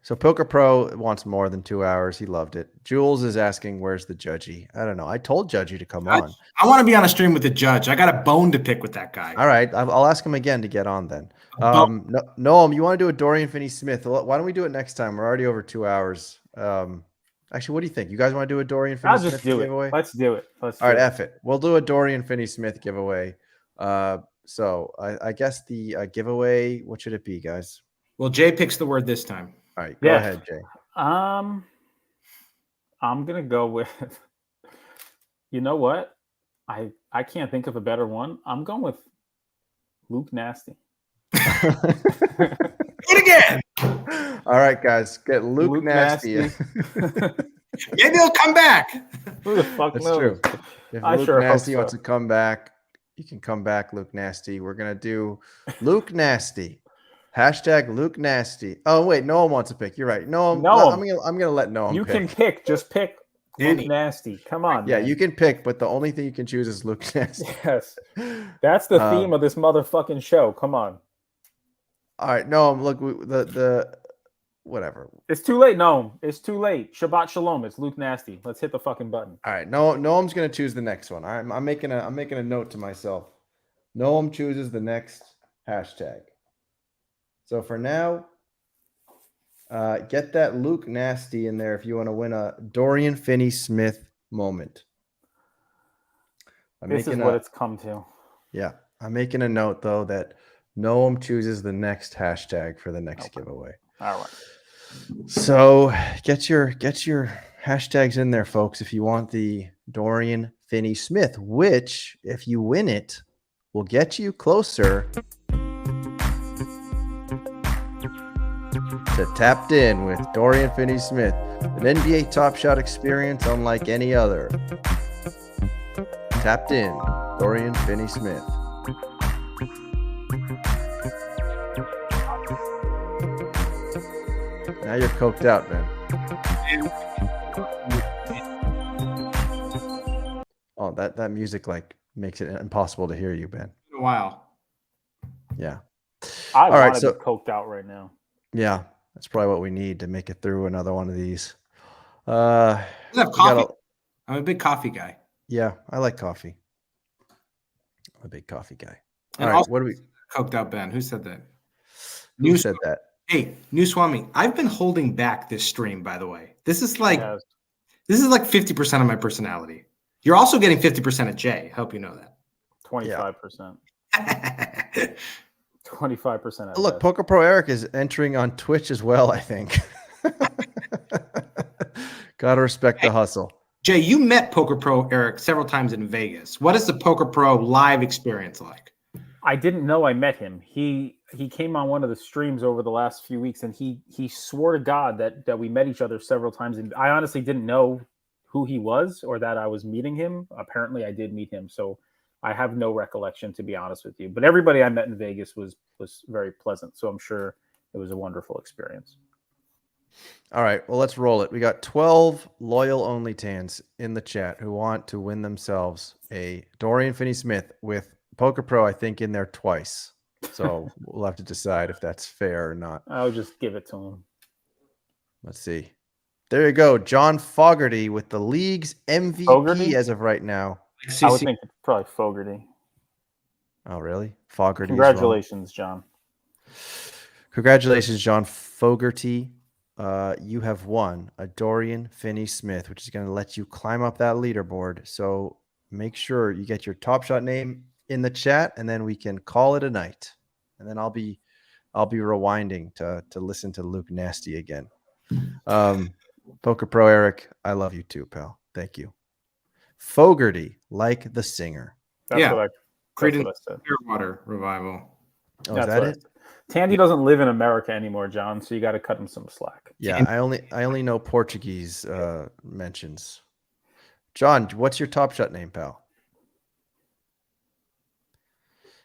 So Poker Pro wants more than 2 hours. He loved it. Jules is asking, where's the judgy? I don't know. I told Judgy to come on. I want to be on a stream with the judge. I got a bone to pick with that guy. All right. I'll ask him again to get on then. Noam, you want to do a Dorian Finney Smith? Why don't we do it next time? We're already over 2 hours. Actually, what do you think? You guys want to do a Dorian Finney Smith giveaway? Let's do it. All right, F it. We'll do a Dorian Finney Smith giveaway. So I guess the giveaway, what should it be, guys? Well, Jay picks the word this time. All right, go ahead, Jay. I'm gonna go with. You know what? I can't think of a better one. I'm going with Luke Nasty. Do it again. All right, guys, get Luke Nasty. Maybe he'll come back. Who the fuck That's knows? true. If Luke Nasty wants to come back, you can come back, Luke Nasty. We're gonna do Luke Nasty. Hashtag Luke Nasty. Oh wait, Noam wants to pick. You're right. I'm gonna let Noam. You pick. can pick. Just pick Luke Nasty. Come on. Yeah, man. you can pick, but the only thing you can choose is Luke Nasty. Yes, that's the theme of this motherfucking show. Come on. All right, Noam. Look, the whatever. It's too late. No, it's too late. Shabbat shalom. It's Luke Nasty. Let's hit the fucking button. All right, Noam's gonna choose the next one. All right, I'm making a note to myself. Noam chooses the next hashtag. So for now, get that Luke Nasty in there if you want to win a Dorian Finney Smith moment. This is what it's come to. Yeah, I'm making a note though that Noam chooses the next hashtag for the next giveaway. All right. So get your hashtags in there, folks, if you want the Dorian Finney Smith, which, if you win it, will get you closer to Tapped In with Dorian Finney Smith, an NBA Top Shot experience unlike any other. Tapped In, Dorian Finney Smith. Now you're coked out, man. Oh, that music like makes it impossible to hear you, Ben. A while. Yeah. I All want right, to so be coked out right now. yeah, that's probably what we need to make it through another one of these. I have coffee. I'm a big coffee guy. Yeah, I like coffee. I'm a big coffee guy. And All right, also, what do we? coked out Ben. Who said that? Who said that? Hey, New Swami. I've been holding back this stream, by the way. This is like Yes. 50% of my personality. You're also getting 50% of Jay. I hope you know that. 25%. 25%. Look, Poker Pro Eric is entering on Twitch as well, I think. Gotta respect the hustle. Jay, you met Poker Pro Eric several times in Vegas. What is the Poker Pro live experience like? I didn't know I met him. He came on one of the streams over the last few weeks, and he swore to God that we met each other several times. And I honestly didn't know who he was or that I was meeting him. Apparently, I did meet him. So I have no recollection, to be honest with you. But everybody I met in Vegas was very pleasant. So I'm sure it was a wonderful experience. All right, well, let's roll it. We got 12 loyal only tans in the chat who want to win themselves a Dorian Finney-Smith with Poker Pro, I think, in there twice. So we'll have to decide if that's fair or not. I'll just give it to him. Let's see. There you go. John Fogarty with the league's MVP Fogarty? as of right now. I would think it's probably Fogarty. Oh, really? Fogarty. Congratulations, John. Congratulations, John Fogarty. You have won a Dorian Finney-Smith, which is going to let you climb up that leaderboard. So make sure you get your Top Shot name in the chat, and then we can call it a night. And then I'll be rewinding to listen to Luke Nasty again. Poker Pro Eric, I love you too, pal. Thank you. Fogarty, like the singer. That's what I said. Clearwater Revival. Oh, is that it? Tandy doesn't live in America anymore, John, so you got to cut him some slack. Yeah, I only know Portuguese mentions. John, what's your Top Shot name, pal?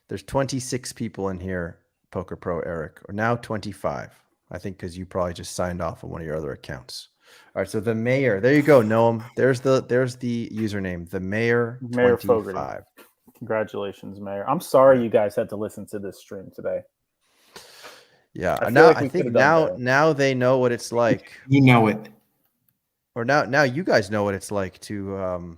There's 26 people in here, Poker Pro Eric, or now 25. I think because you probably just signed off on one of your other accounts. All right, so the mayor. There you go, Noam. There's the username, the mayor 25. Fogarty. Congratulations, Mayor. I'm sorry you guys had to listen to this stream today. Yeah, I think now they know what it's like. You know it. Or now you guys know what it's like to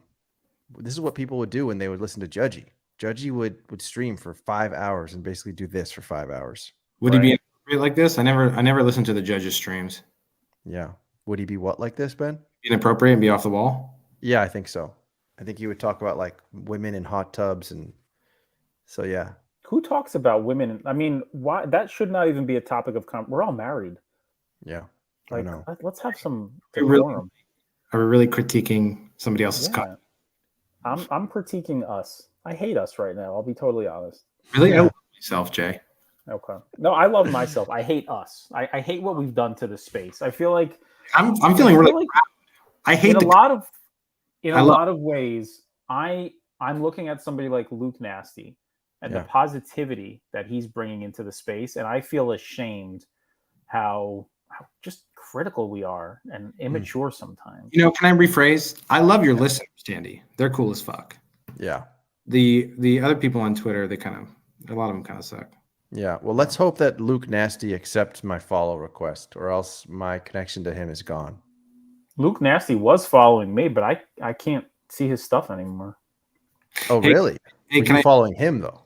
this is what people would do when they would listen to Judgy. Judgy would stream for 5 hours and basically do this for 5 hours. Would he be inappropriate like this? I never listened to the judges' streams. Yeah. Would he be what like this, Ben? Inappropriate and be off the wall? Yeah, I think so. I think he would talk about like women in hot tubs, and so yeah. Who talks about women? I mean, why that should not even be a topic of we're all married. Yeah. Like, I know. let's have some Are we really critiquing somebody else's content? I'm critiquing us. I hate us right now. I'll be totally honest. Really? I love myself, Jay. Okay. No, I love myself. I hate us. I hate what we've done to the space. I feel like I'm feeling really proud. I hate in a lot of ways. I'm looking at somebody like Luke Nasty and the positivity that he's bringing into the space, and I feel ashamed how just critical we are and immature sometimes. You know, can I rephrase? I love your listeners, Tandy. They're cool as fuck. Yeah. The other people on Twitter, a lot of them kind of suck. Yeah. Well, let's hope that Luke Nasty accepts my follow request, or else my connection to him is gone. Luke Nasty was following me, but I can't see his stuff anymore. Oh, really? Hey, Were you following him though?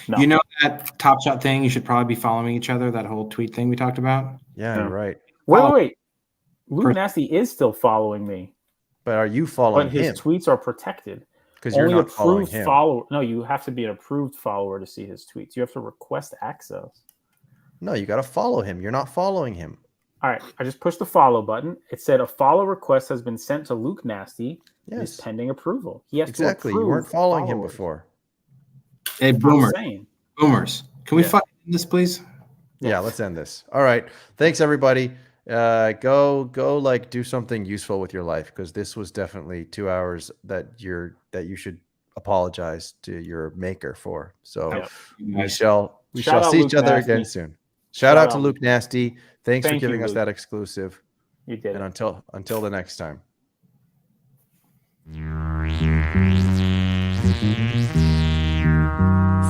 No. You know that Top Shot thing? You should probably be following each other. That whole tweet thing we talked about. Yeah, you're right. Wait. Luke Nasty is still following me. But are you following him? But his tweets are protected. Because you're not following him. No, you have to be an approved follower to see his tweets. You have to request access. No, you got to follow him. You're not following him. All right, I just pushed the follow button. It said a follow request has been sent to Luke Nasty. Yes. It is pending approval. He has exactly. to approve. You weren't following him followers. before. Hey, boomers. Can we find this, please? Yeah, let's end this. All right. Thanks, everybody. Go like do something useful with your life, because this was definitely 2 hours that you should apologize to your maker for. So we shall see each other again soon. Shout out to Luke Nasty. Thanks for giving us that exclusive. You did. And until the next time.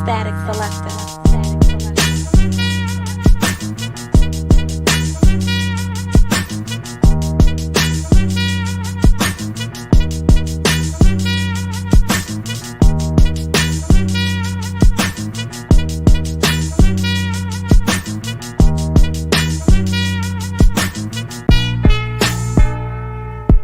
Static Selector.